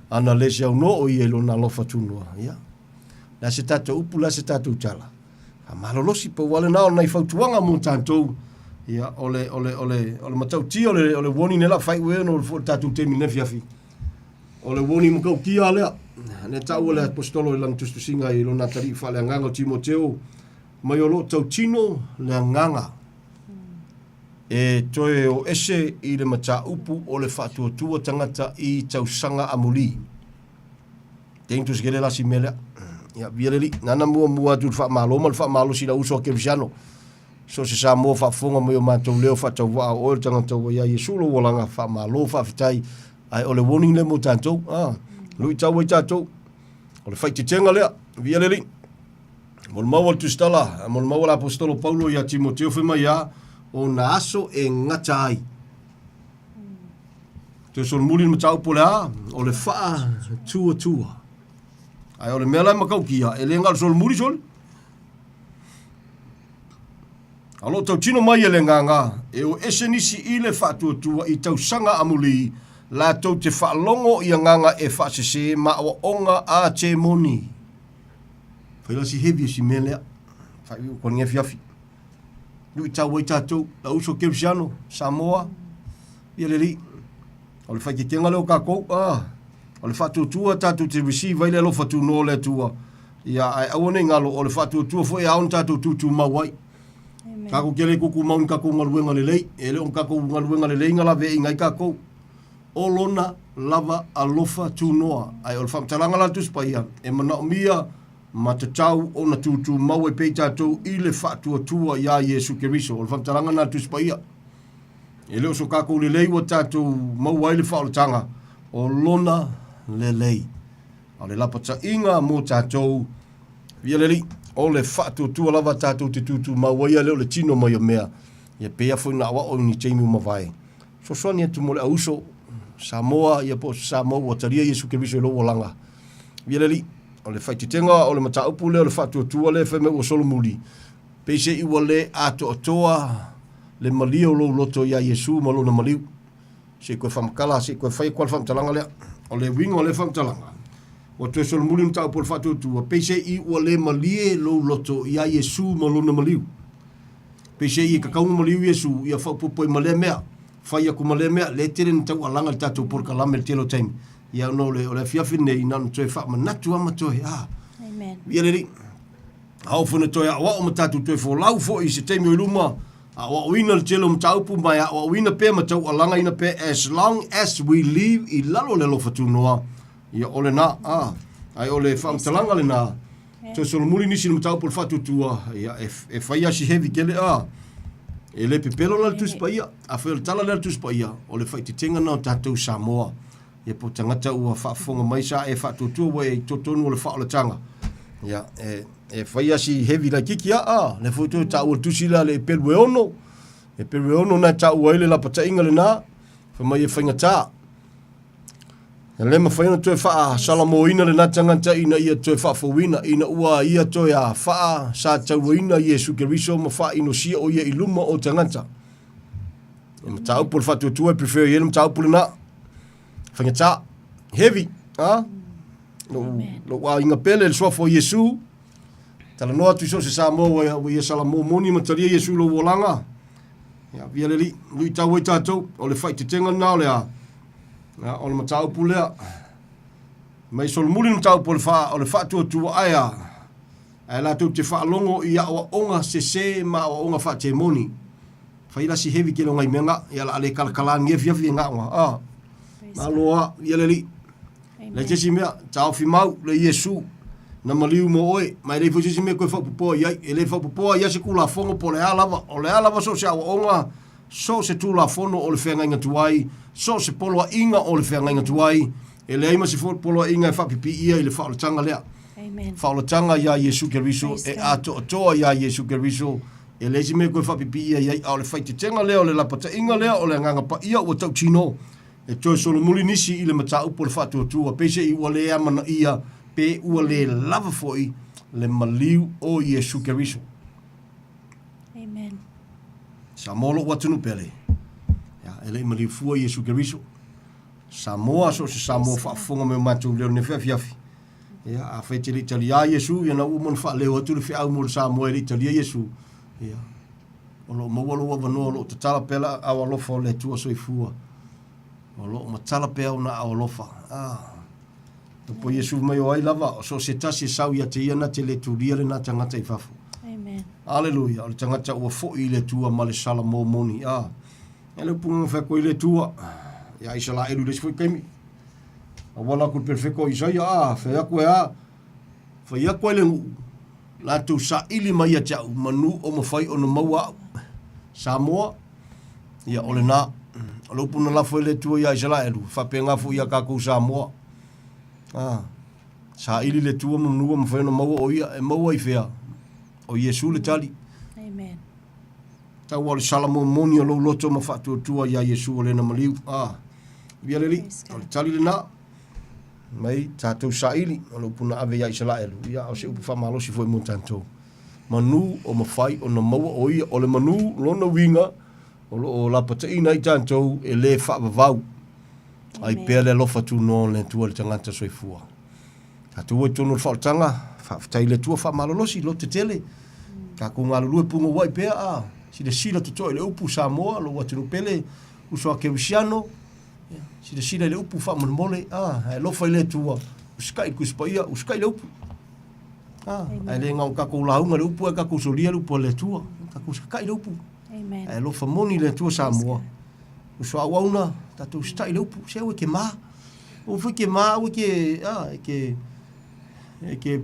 ana le sia no o ye lo na lo fatunua la se tatou upu la se tatou tala a malolosi po wale na nei fautuanga mo tatou ia ole matau ti ole woni nela fai we no fo tatou te mine fiafi ole woni mo ko kia le ne tau ole apostolo lan tustu singa i lo na tari fa le nganga Timoteo mai o lo tau tino le nganga e toe o ese i le mata upu ole fatu tua tangata i tau sanga amuli tentus gele la simela ya biareli nana mua tu fa malo si la uso ke biano so se sa mo fa fonga mo mato leo fa tau wa o tanga tau ya Yesu lo walanga fa malo fa fitai ai ole warning le mo tanto lui tau wa tato ole fa titenga le biareli mol mau tu stala mol mau apostolo Paulo ya Timoteo fe mai ya o naso e ngatai te so mulin mo tau pola ole fa tua ai ole mela makau kia e le ngal sol muri sol alo tau tino mai e le nganga e o esenisi i le fatu tua i tau sanga amuli la tau te whaalongo i a nganga e whaasese ma o onga a te moni whaila si hebi si melea whai o kone fiafi nui tau wai tatou la uso Keriano Samoa i le li ole whai ki tenga leo kakou o le fatu tua tatu te receive vai le lo fatu no le tua ia ai awane ngalo o le fatu tua fo e aun tatu tutu mawai ka ko kele ku maun ka ko ngaluenga le lei e le on ka ko ngaluenga le lei ngala ve ingai ka ko o lona lava alofa tu noa ai o le famtalanga la tus paia e mana mia matatau o na tutu mawai pe tatu i le fatu tua ia Yesu Keriso o le famtalanga na tus paia e le so ka ko le lei wa tatu mawai le fa tanga o lona lelei o le lapata inga mo tatou via leli o le fatu tua lava tatou te tutu mawaia leo le tino mai o mea ia pea foi na wa o ni teimi mavai so sonia tu mole auso Samoa ia po Samoa o taria Yesu Keriso lo walanga via leli o le fai tenga o le mata upu le fatu tua le fe me o solo muli pese i wale ato toa le malio lo loto ia Yesu malo na maliu se ko famkala se ko fai kwal famtalanga le o le wingo le famtalanga o te sol mulim tau por fatu tu pese i o le malie lo loto ia Yesu malo na maliu pese i ka kau maliu Yesu ia fa po male mea fai ku male mea le teren tau alanga tatu por kalamel telo time ia no le o le fiafi nei nan te fa manatu ama toe amen ia le au funa toe wa o matatu toe fo lau fo i se temi o luma wa wina telo mtaupu mai wa wina pe matau alanga ina pe as long as we live i lalo le lo fatu noa ia ole na ai ole fam talanga le na to so muli nisi mtaupu fatu tua ia e faia si heavy kele e le pepelo la tus paia a fel tala la tus paia ole fai tinga na tatou Samoa ia po tangata ua fa fonga mai sa e fatu tua we totonu le fa o le tanga ia e faia si heavy la kikia le foto ta o tusila le pelweono na ta o ile la pata inga le na fa mai e fainga ta le ma faina to fa salamo ina le na tanga ta ina ia to fa fo wina ina ua ia to ya fa sa ta wina Yesu Keriso ma fa ino si o ia iluma o tangata E mataupu le fatuatua e prefer ia le mataupu le na. Whangata, heavy, lo wa inga pele le soafo Yesu. Tala noa tu so se Samoa wa ia salamo moni mataria Yesu lo wolanga. Ya via le li, lui tau e tātou, o le whai te tenga nā le a. O le mataupu lea. Mai so le muli mataupu o le fatuatua aia. Ai la tu te whaalongo i a o onga se ma o onga wha te moni. Whaila si heavy ke lo ngai menga, ia la ale kalakalan nge fiafi nga onga. Aloha, ia le li. Le tesi mea, tau fi mau, le Yesu, na maliu mo oe, mai le fusisi mea koe whapupoa iai, e le whapupoa ia se kula fongo po le alava, o le alava so se awa onga, so se tula fono o le whenga inga tuai, so se poloa inga o le whenga inga tuai, e le aima se poloa inga e whapipi ia i le whaolatanga lea. Whaolatanga ia Yesu Keriso, e ato atoa ia Yesu Keriso, e le isi mea koe whapipi ia iai, au le whaitetenga lea o le lapata inga lea o le nganga pa ia o tau tino, e toi solo muli nisi i le mataupu le whatuatua, pese i ua le amana ia, pe ua le lava foi le maliu o Yesu Keriso. Amen. Samoa lo watunu pele. Ya, ele maliu fua Yesu Keriso. Samoa so se Samoa whaafonga me matu leo ne fiafi. Ya, a whaite le Italia Yesu, ya na umon wha leo atu le whiau mo le Samoa le Italia Yesu. Ya. Olo mawalo wa vanoa lo tatala pela awa lofa le tua soifua. Olo matala pea una awalofa. Po Yesu mai o ai lava, so se tasi sau ia te iana te le turia le na tangata i fafu. Amen. Aleluia, o le tangata ua fo i le tua ma le sala mo moni. E le punga wheko i le tua, ia isa la elu le sifoi kaimi. A wala kul perfeko isa ia, whea koe whea koe le ngu. La tu sa ili mai a tau, manu o mawhai o na maua Samoa, ia ole na. Alo puna la foi le tua ia isala elu, fa penga fu ia ka ku Samoa. Sa ili le tua mo nua mo feno mau o ia e mau ai fea. O Yesu le tali. Amen. Ta wal salamo moni lo loto ma fatu tua ia Yesu le na maliu. Via le li, o le tali le na. Mai tatu sa ili, alo puna ave ia isala elu. Ia o se upu fa malo si foi mo tanto. Manu o mafai o na mau o ia o le manu lona winga. O la pataina i tātou e le whaavavau. Ai pēr le lofa tu no le tua le tangata soifua. Ka tua i tonu le whaotanga, whaafitai le tua whaamalolosi, lo te tele. Ka ko ngā lulue punga wai pēr, si le sila tuto le upu Samoa, lo watunu pele, usoa Kerusiano, si le sila le upu whaamanamole, e lofa i le tua, uskai kuspaia, uskai le upu. Ai le ngau kako ulaunga le upu, e kako solia le upu le tua, kako uskai le upu. Amen. E lo fa moni le tua Samoa. O so awauna tatu stai le upu se o ke ma. O fu ke ma o ke ke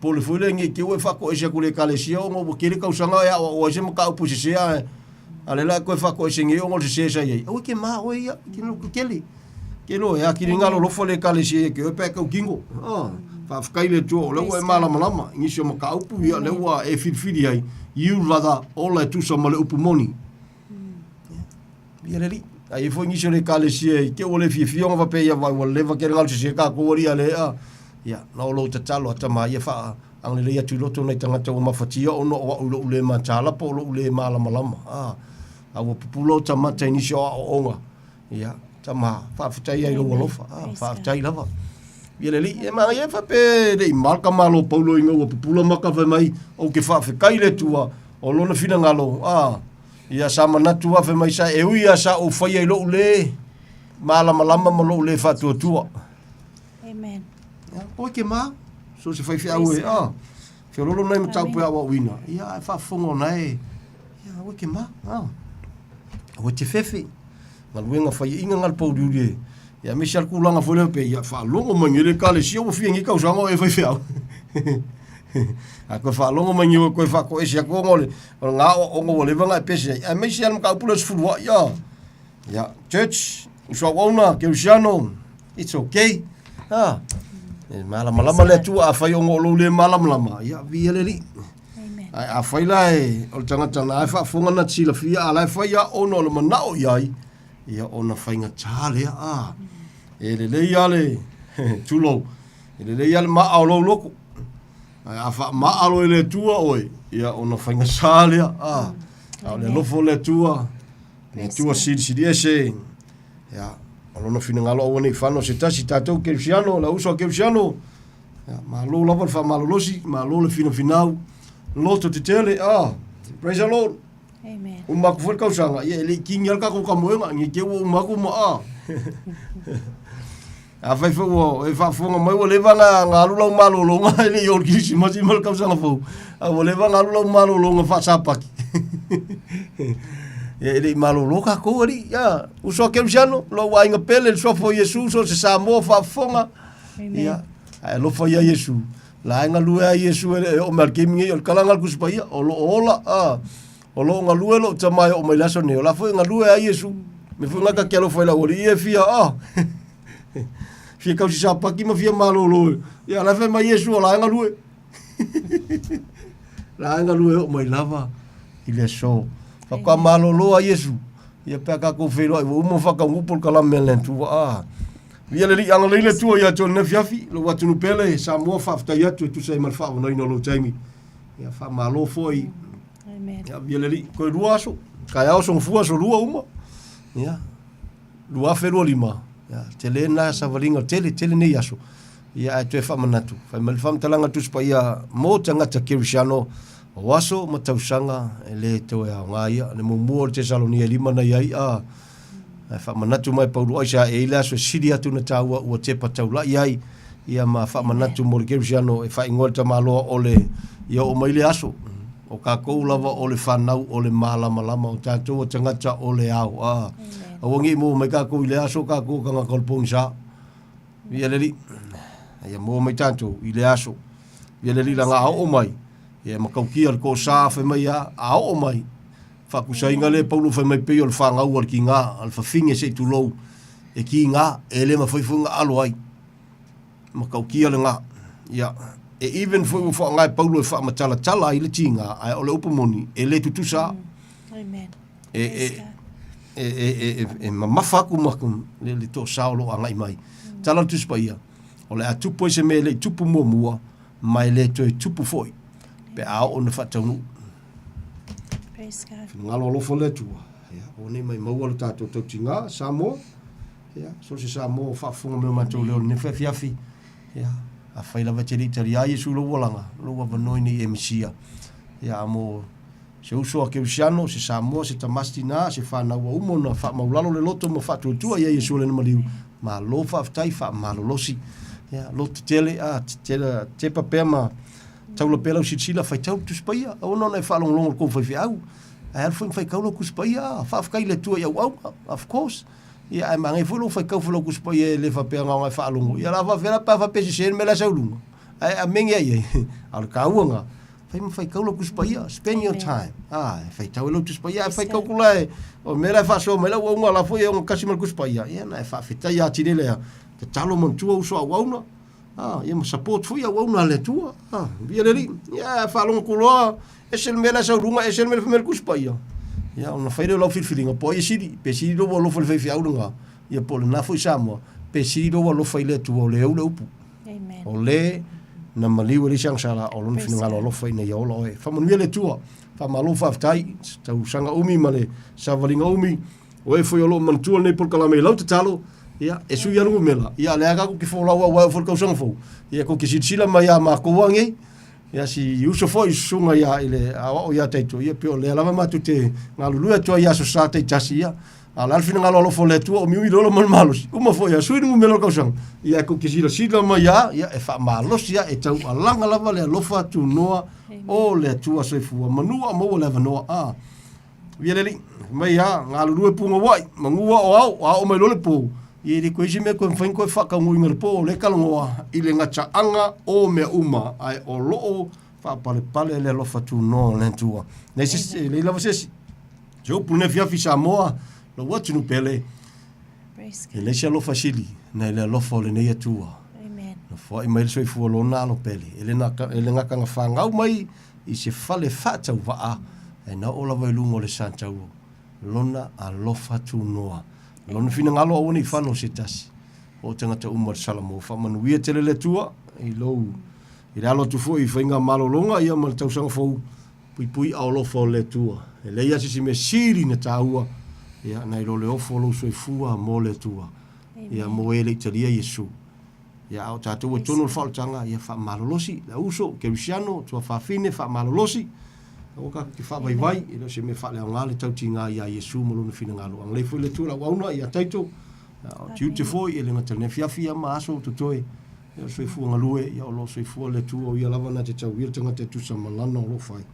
pole fole nge ke o fa ko e kule kalesia o mo ke le kausanga ya o se mo ka upu se ya. Ale la ko fa ko se nge o mo se se ya. O ke ma o ya ke no ke le. Ke lo ya ki ngalo lo fole kalesia ke o pe ka kingo. Fa fa le tua le o e mala malama ngi se mo ka upu ya le wa e fili ai. You lada ola tu sa male upu moni. Ia leli. Ai foi ngi sele kalesia ke ole fionga va pe ia vai o leva ke ngal se ka ko ori ale ia no lo tatalo ata mai fa ang le ia tu loto nei tanga o mafatia o no o le ma tala po lo le mala malama. A o pupulo tama te ni sho o onga. Ia tama fa fatai ai lo lofa. Fa fatai lava. Ia leli e ma ia fa pe de marka malo paulo inga o pupulo maka fa mai o ke fa fe kai le tua o lona fina ngalo. Ia sa manatu fa mai sa e uia sa o fa ia lo le mala malama mo lo le fa tua. Amen. O ke ma so se fai fia ue ke lolo nei matau pe awa wina ia fa fongo nei ia o ke ma o te fefe mal wenga fai inga ngal pau diulie ia me sal kulanga fole pe ia fa longo mangele kale si o fi ngi ka usanga e fai fia a ko fa longo mangi ko fa ko e sia ko ngole nga o ngole vanga pese a me sal ka pulos fulwa ia church so ona ke usiano it's okay malama le tu a fai o ngolo le malama ia via le li a fai lai o tanga na fa fonga na tsila fia a lai fai a ono le manao iai ia ona fai nga tale e le ia le tulo e le ia ma a lo loko a fa ma a lo le tua oi ia ona fai nga sale a le lofo le tua Ne tua siri ese. Ya, alona fina ngalo o nei fano se tasi tatou Kerisiano, la uso Kerisiano. Ya, malo lava fa malo losi, malo le fina finau. Loto te tele, praise the Lord. Amen. Umaku foi kausanga, ia le kingi alka ko kamoenga, ngi ke umaku ma a fai fo e fa fonga mai o leva nga lula malo longa ele yo kisi ma si mal kausanga fo. A o leva nga lula malo longa fa sapaki. Ele malo loka ko ri, ya, uso Kerisiano, lo wa inga pele so fo Jesus so se Samoa fa fonga. Ya, lo fo ya Jesus. La nga lua Yesu o markimi o kalanga kuspaia o lo ola o lo nga lua lo tama o mai laso ne o la foi nga lua Yesu me foi nga ka lo foi la ori e fia fia ka si sa pa ki ma fia malo lo ya la fe mai Yesu la nga lua la nga lua o mai lava ile so fa ka malo lo Yesu ia pe ka ko fe lo o mo fa ka ngupol kala melen tu Ia le anga leile tua ia tō na fiafi, lo watu nu pele, Samoa whafta ia tu sei mal whawa nai no lo taimi. Ia wha malo foi. Amen. Ia ia le li, koe rua aso, kai ao song fua so rua uma. Ia, rua wherua lima. Ia, tele na sa waringa, tele nei aso. Ia ai tue wha manatu. Whai mali wha mtalanga tuspa ia mō tangata Kerisiano, o aso ma tausanga, e le tau e ao ngā ia, ne mo mua te Salonia lima na iai, fa manatu mai Paulo Aisha e ila so siri atu na taua ua te pataula iai ia ma fa manatu mo Kerisiano e fa ingol ta malo ole ia o mai le aso o ka ko lava ole fanau ole mala malama o tatou o tangata ole au a wangi mo mai ka ko ile aso ka ko ka kolpong sa ia le ia mo mai tatou ile aso ia le la nga o mai ia ma ka ki al ko sa fa mai a o mai Fakusainga le Paulo fai mai peo le whangau al ki ngā, al whawhinge se tu lou, e ki ngā, e le ma whaifunga alo ai. Ma kau kia le ngā. Ia, e even fai u whangai Paulo e whamatala tala ai le ti ngā, ai ole upamoni, e le tutu sa. Amen. E mamafaku makum, le tō saolo angai mai. Tala tuspa ia, ole a tupu se me le tupu mua mua, mai le toi tupu foi. Pe ao ona whataunu. Ngalo lofo le tua. Ya, o nei mai maua le tātou tau tinga, Samoa. Ya, so se Samoa whaafunga mea mātou leo ne fiafi. Ya, a whaila vateri tari a Yesu lo walanga, lo wa vanoi ni e Mesia. Ya, amo se uso a Kerisiano, se Samoa, se Tamasti na, se whanau a umona, wha maulalo le loto ma whatu tua ia Yesu le namaliu. Ma lo whaaftai, wha malolosi. Ya, lo te tele, te papea ma taula pela o sitsila fai tau tuspaia. O nona e whalonglongo ko fai au. Ai alfo fai kaulo kuspaia, fa afkai le tua ia au, of course. Ia ai mangai fulo fai kaulo kuspaia le fa pe nga fa longo. Ia la va vera pa fa pe se me la saulunga. Ai a menga ia. Al kauanga. Fai kaulo kuspaia, spend your time. Fai taulo tuspaia, fai kaukula. O me la fa so me la unga la foi un kasimal kuspaia. Ia na fa fita ia tirele. Te talo mon tua uso a wauna. Ia ma support foi a wauna le tua. Ia le ri. Ia fa longo kuloa. Esel mela sa runga esel mela famel kuspaia. Ya ona faire lo filfilinga po isiri, pe siri do lo fol fei aulunga. Ya pol na foi Samoa, pe siri do lo faile tu o le upu. Amen. O le na maliu le sang sala o lo finga lo foi na yo lo e. Fa mon mele tua, fa malo fa tai, tau sanga umi male, sa valinga umi. O e foi o lo mantua nei por kala me lo talo. Ya, e su ya mela. Ya le aga ku ki fo la wa fo ka sang fo. Ya ko ki sila ma ya ma ko wangi. Ya si uso foi sunga ya ile o ya taito ia pio le lava matu te ngalulu to ya so sa te tasia ala alfina ngalo fo le tu o mi lo mal malos uma foi ya suinu melo kausang ia ko kisila sila ma ya e fa malos ya e tau alanga lava le lofa tu noa o le tu so fu manua mo le noa viele mai ya ngalulu pu wai mangua o mai lo le pu i ri koe me ko fain ko fa ka ngui po le kalongoa i le ngacha anga o me uma ai o loo fa pale le lo fatu no le tua nei se le lava se jo pune fia fi Samoa lo watu nu pele le se lo fasili nei le lo fo le nei tua amen no fo i mai so fu lo na lo pele ele nga ka fa ngau mai i se fale fata va e na ola vai lungo le santa u lona a lo fatu noa lona fina ngalo o ni fano se tasi o tangata umar salamo fa manuia tele le tua i lo i ralo tu fo i fainga malo longa ia mal tau sang fo pui au lo fo le tua e le ia si me siri na taua Ia nai lo le ofo lo soifua mo le tua. Ia mo e le italia Yesu. Ia o tātou e tono le whaotanga ia wha malolosi. La uso, Kerisiano, tua whawhine wha malolosi. O ka ki wha vai vai, ilo se me wha lea ngā le tauti ngā ia Yesu mo lo na whina ngā loa. Nglei fwoi le tua la wauna ia taito. Tiute foi e le ngata ne fiafia ma aso tutoe. Ia soifua ngalue, ia o lo soifua le tua o ia lava na te tau ia tanga te tusa malana o lo fai.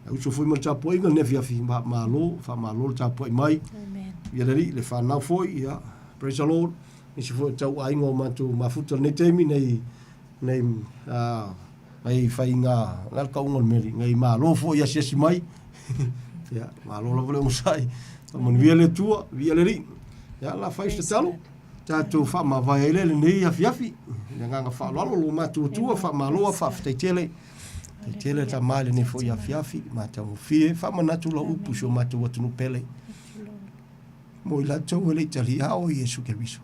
Uso foi mal tapo inga ne fiafi ma lo fa ma lo tapo mai. Amen. Ia le fa na foi ia praise the Lord. Ni se foi tau ai ngo ma tu ma futa ne temi nei ai fa inga ngal ka ngol meli ngai ma lo foi ia se mai. Ia ma lo vole musai. Mon via le tua, via le ri. Ia la fa sta talo. Tatu fa ma vai le nei ia fiafi. Nga fa lo ma tu fa ma lo fa tele. Tele ta male ne fo ia fiafi ma ta fie fa manatu la upu so ma tu watu pele mo ila tau le italia o Yesu Keriso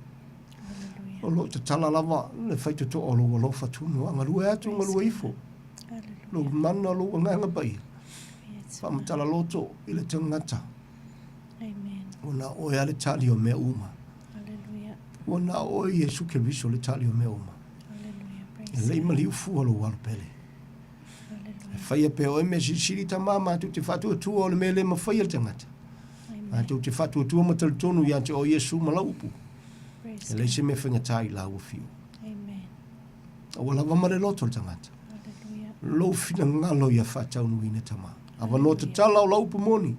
o lo te tala lava le fai to o lo fa tu no ngalu atu ngalu ifo lo manna lo nga bai fa mtala loto ile tangata amen ona o ya le tali o me uma haleluya ona o Yesu Keriso le tali o me uma haleluya le mali fu lo wal pele fai pe o me siri ta mama tu te fatu tu o le mele ma fai el tangata tu te fatu tu ma tel tonu ya te o Yesu malaupu le se me fenga tai la o fiu amen o la va mare loto tangata haleluya lo fina ngalo ya fata unu ina tama ava no te tala o laupu moni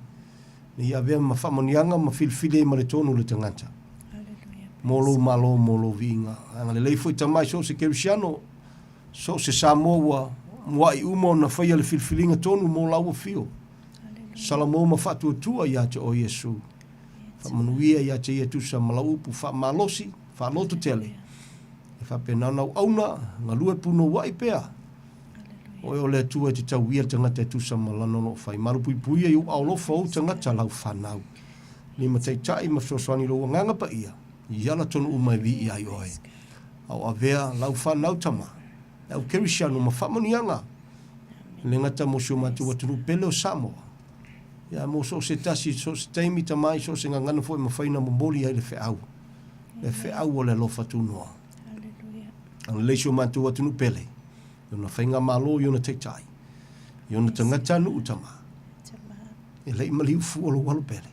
ni ya ve ma fa monianga ma filfile ma le tonu le tangata haleluya molo malo molo vinga ngale le foi tamai so se Kerisiano so se Samoa Mwai umo na whaia le filfilinga tonu mo laua fio. Salamo ma fatu tua ia te o Yesu. Whamanuia ia te ia tusa malaupu whamalosi, whaloto tele. E whapenanau auna, ngā lue puno wai pea. Oi o le tua te tau ia tangata e tusa malanono whai. Marupui puia iu aulofa o tangata lau whanau. Ni ma tei tai ma soswani loa nganga pa ia. Iala tonu umai vi ia i oe. Au avea lau whanau tama. Au Kerisiano ma whamanianga. Le ngata mo sio matu watunu pele o Samoa. Ia mo so se tasi, so se teimi tamai, so se ngangana foi ma whaina momboli ai le wheau. Le wheau o le lofa tunoa. Hallelujah. Ang le sio matu watunu pele. Iona whainga malo, iona te tai. Iona tangata nu utama. E le imali ufu o lo walo pele.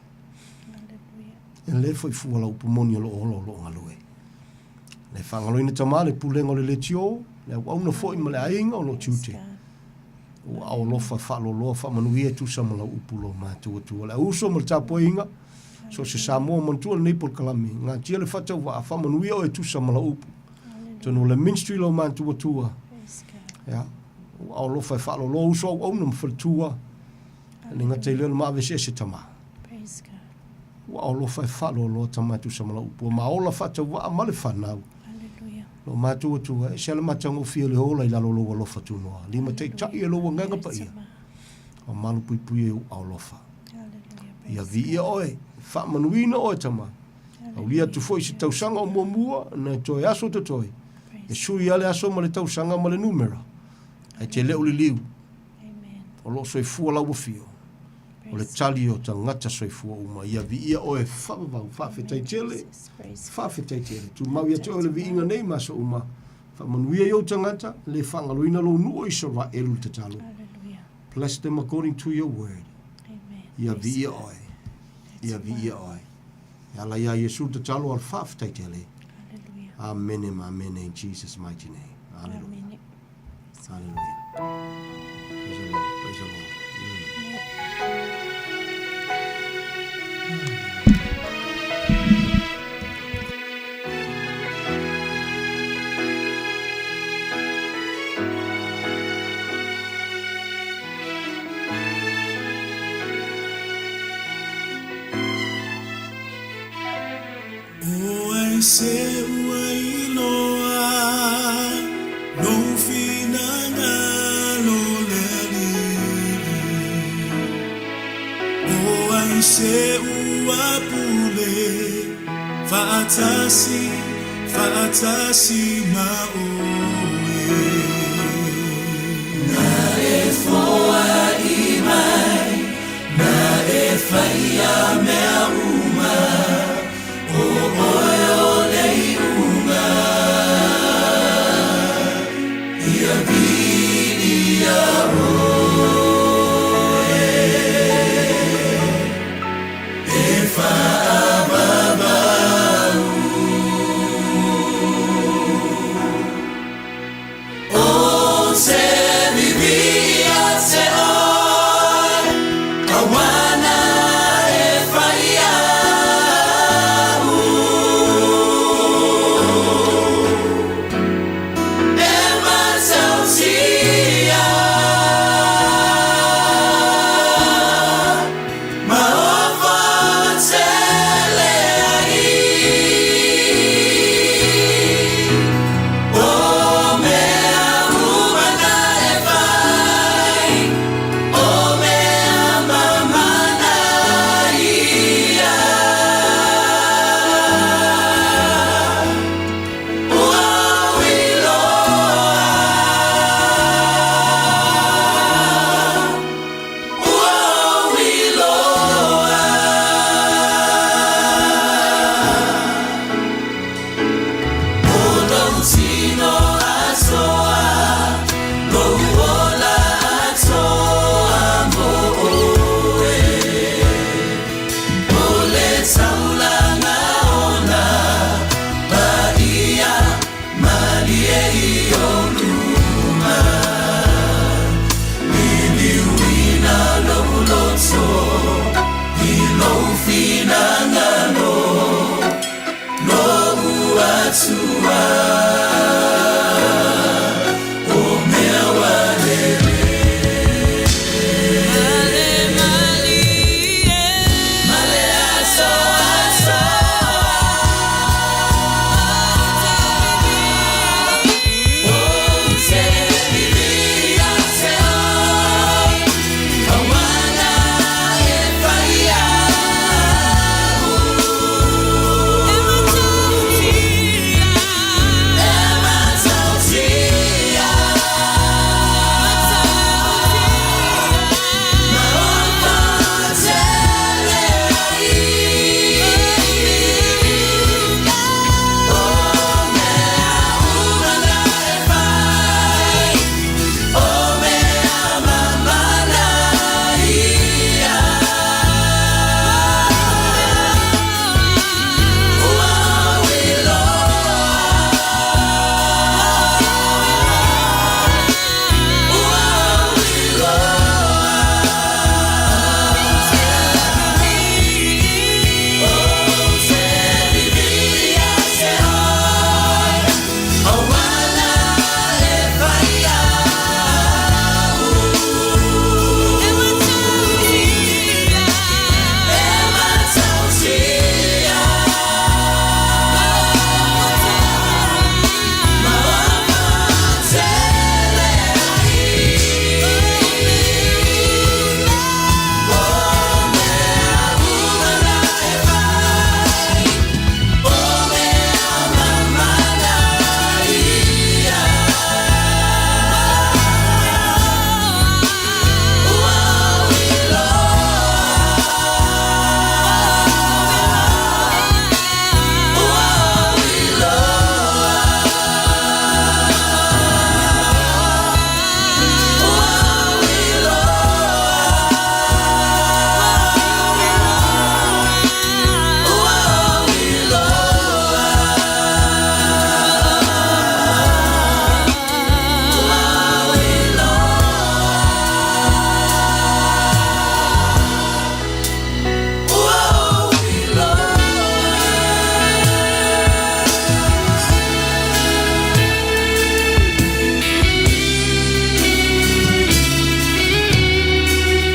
Hallelujah. E le foi fu o la upumoni o lo olo ngalue. Le whangaloina tama, le pulenga o le letio, le wauna foi ma le ainga o lo tiute. O au lofa whalo loa whamanuia tu sa mala upulo mātua tua. Le uso ma le tapo inga, so se Samoa mantua le neipol kalami. Ngā tia le whatau wa whamanuia o e tu sa mala upu. Tono le ministry lo mātua tua. Ya, o au lofa whalo loa uso au au na mwhalitua. Ni ngā teilea le maavese se tama. O au lofa whalo loa tama tu sa mala upu. Ma ola whatau wa amale whanau. Lo mātua tua, e se ala matango fia le hola i lalo loa lofa tunoa. Lima te tai e loa nganga pa ia. O malu pui pui e u au lofa. Ia vi ia oe, wha manuina oe tama. Au lia tu foi se tausanga o mua na toi aso te toi. E sui ale aso ma le tausanga ma le numera. E te leo li liu. O lo soi fua lau fio. O le tali o ta ngata soi fua uma. Ia vi ia oe whapavau, whawhetai tele. Whawhetai tele. Tu mau ia te oe le vi inga nei maso uma. Whamanuia iau ta ngata, le whangaloina lo nuo iso ra elu te talo. Bless them according to your word. Ia vi ia oe. Ia vi ia oe. Ala ia Yesu te talo al whawhetai tele. Amen and amen in Jesus' mighty name. Hallelujah. Hallelujah. Praise the Lord. Praise the Lord. Se ua iloa no finanga lo leli o ai se ua pule fatasi ma oe na e foa i mai na e faia mea uma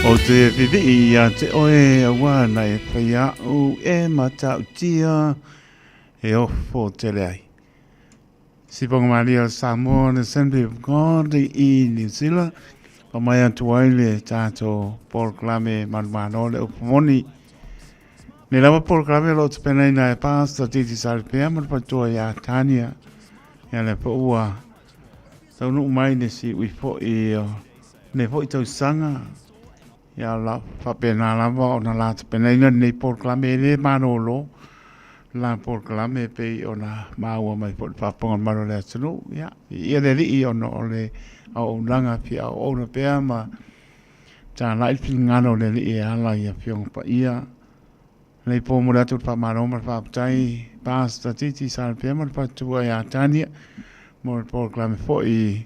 O te whiwi ia te oe a wana e whaia u e matau tia e ofo te rei. Sipong Maria Samoa na Assembly of God i New Zealand o mai atu aile tātou Paul Klame manumano le upamoni. Ne lawa Paul Klame lo te penai na e pāsta titi saripea man patua ia Tania ia le pa ua tau nu mai ne si uifo i ne fo i tau sanga ia la whapena lava o na la te penai na nei Paul Klame le manolo la Paul Klame pe o na maua mai po whaponga maro le atunu ia ia le rii o no o le au langa pia o na pea ma ta lai ngano le rii ala ia fiong pa ia nei po mo ratu pa maro ma pa tai pasta titi sal pia ma pa tua ia Tania mo Paul Klame fo i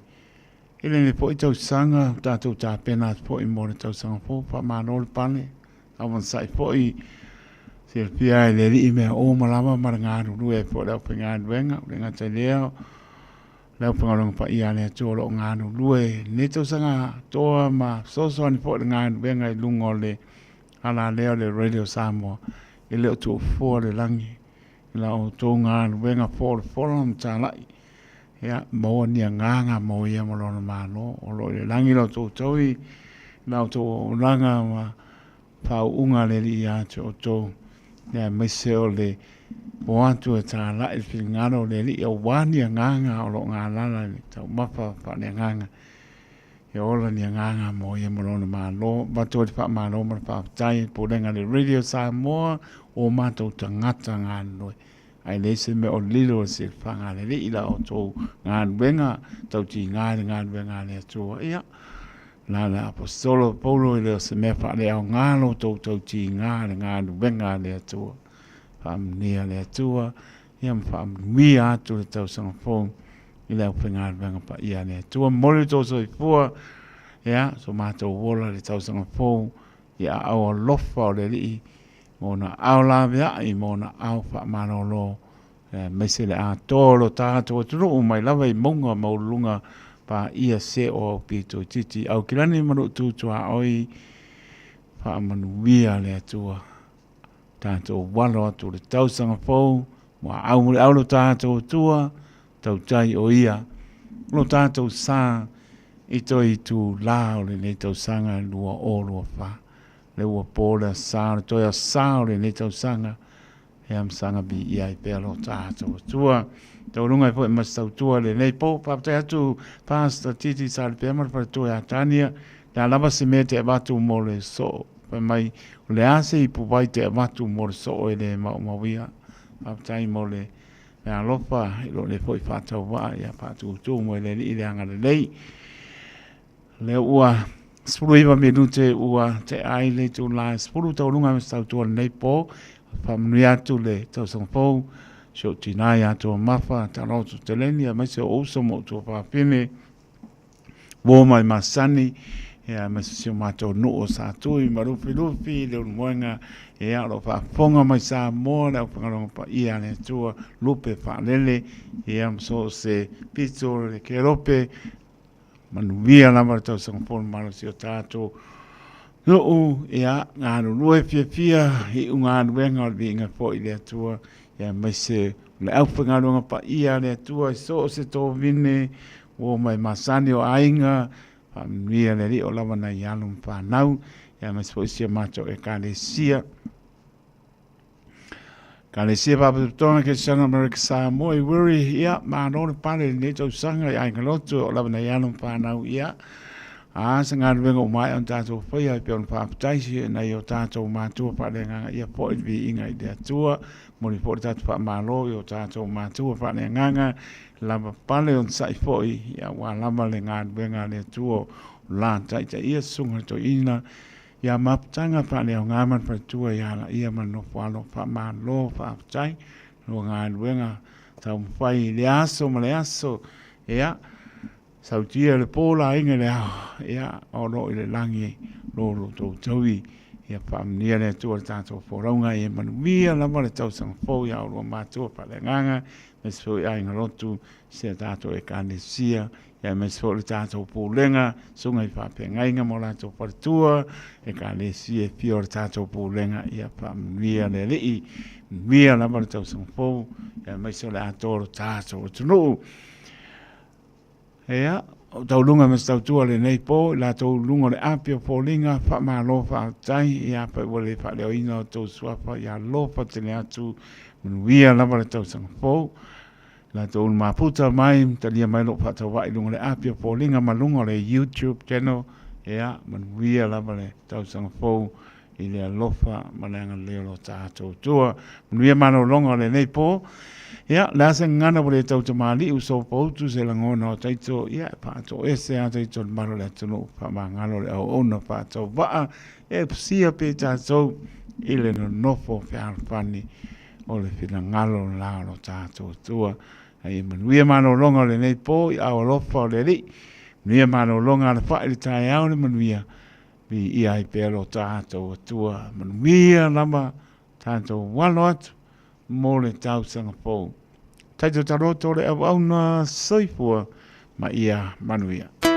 ele ne po i tau sanga tātou tā pena po i mo tau sanga po pa maro le pane awan sai po i se pia le rii mea o malama marangāru rue po leo pe ngāru wenga le ngata leo leo pengalong pa ia le tō lo ngāru rue ne tau sanga toa ma soso ani po le ngāru wenga i lungo le ala leo le Radio Samoa i leo tō fō le langi la o tō ngāru wenga fō le forum tā lai ia mo ni nganga mo ia mo lona malo o lo le langi lo tō tōi la o tō langa ma pau unga le li ia tō ya mai se o le boatu e tā lai fi ngaro le li o wani nganga o lo ngala le tau mapa pa ne nganga e ola ni nganga mo ia mo lona malo bato te pa malo ma pa tai po lenga le Radio Samoa o mato tangata ngano ai le se me o lilo se fanga le li la o to ngan benga tau ti ngan benga le to ia la apostolo Paulo le se me fa le ngalo to ti ngan benga le to fam nia le to iam fam mi atu tau sang fong i leo whenga wenga pa ia ne. Tua mori tō so i pua, ia, so mātou wola le tausanga fōu, ia awa lofa o le rii, mō na au la mea i mō na au wha mana lo, meise le a tōlo tātou tunu o mai lawa i monga maulunga pa ia se o pito titi. Au kilani manu tūtua oi, wha manuia le atua. Tātou walo atu le tausanga fōu, mō au mure au lo tātou tua, tau tai o ia. Lo tātou sā, i toi tu lao le ne tau sanga lua o lua wha. Le ua pōla sā, le toi a sā le ne tau sanga, e am sanga bi ia i pēr lo tātou tua. Tau runga i po e masau tua le nei pō, papatai atu pāsta titi sā le pēmara para tua a tānia, nā lava se me te abatu mo le so, pa mai le ase i pupai te abatu mo le so e le mauia, papatai mo le nā lopa, i lo le po i whātau wā, ia pātu utu mo le li le anga le lei. Le ua, spuru iwa me nute ua te ai le tu la, spuru tau runga me stau tua le nei pō, whamanui atu le tau sang pōu, so tinai atu mafa, ta rotu te leni, a maise o uso mo tu whapine, wō mai masani, ea maise sio mātou nuo sa tui, marufi rufi, leo mwenga, e alo whaponga mai sa moa, leo whangaronga pa ia ne tua, lupe whalele, e am so se pito le kerope, manuia lama tau sangapona mara si o tātou, nuu, ea, ngānu lue fia fia, i unga anuenga o vi inga po i lea tua, ea maise, le au whangaronga pa ia lea tua, i so se tō vine, o mai masani o ainga, manuia le ri o lama na i alum whanau, ea maise po isia mātou e kāle sia, Kale sia papa tona ke Santa America Samoa i wiri ia maanone pale ne tau sanga i ainga lotu o lava na ianum whanau ia. A sa ngā ruenga o mai on tātou whaia i peon whaapataisi na i o tātou mātua pale nganga ia po i vi inga i dea tua. Mori po i tātou whaamalo i o tātou mātua pale nganga lava pale on sai po i ia wā lava le ngā ruenga le tua la taita ia sunga to ina. Ia mapatanga pale o ngāman pa tua ia la ia man no whalo pa ma lo whaapatai no ngā ruenga tau mwhai le aso ma le aso ia sautia le pōla inga le au ia o lo i le langi lo tau taui ia whaamnia le tua le tātou whoraunga ia manuia lama le tau sanga fōu ia o lo mātua pa le nganga me se i ainga lotu se tātou e kāne sia ia me se le tātou pōlenga sunga i whapengainga mo lātou paratua e ka le si e pio le tātou pōlenga ia whaamnia le lei mia lama le tau sanga fōu ia me se le ātoro tātou tunu ia tau lunga me se tau tua le nei pō la tau lunga le apio pōlinga whaamalo whaatai ia pa wale whaleo ina o tau suapa ia lopa tene atu manuia lama le tau sanga fōu la tau maputa mai talia mai lo pata wa ilunga le apia polinga malunga le YouTube channel ea manuia lava le tau sanga fou i le alofa mananga leo lo tātou tua manuia mano longa le nei po ea le asa ngana wale tau tamali uso poutu se langona o taito ea pato ese a taito maro le tunu pa mangalo le au ona pato waa e psia pe tātou i le no nofo whiarwhani o le whina ngalo la lo tātou tua ai manuia mano longa le nei po i au alofa o le ri manuia mano longa le whae le tae au le manuia vi i ai pēro tātou atua manuia lama tātou walo atu mo le tau sanga pou taito taroto le au na soifua ma ia manuia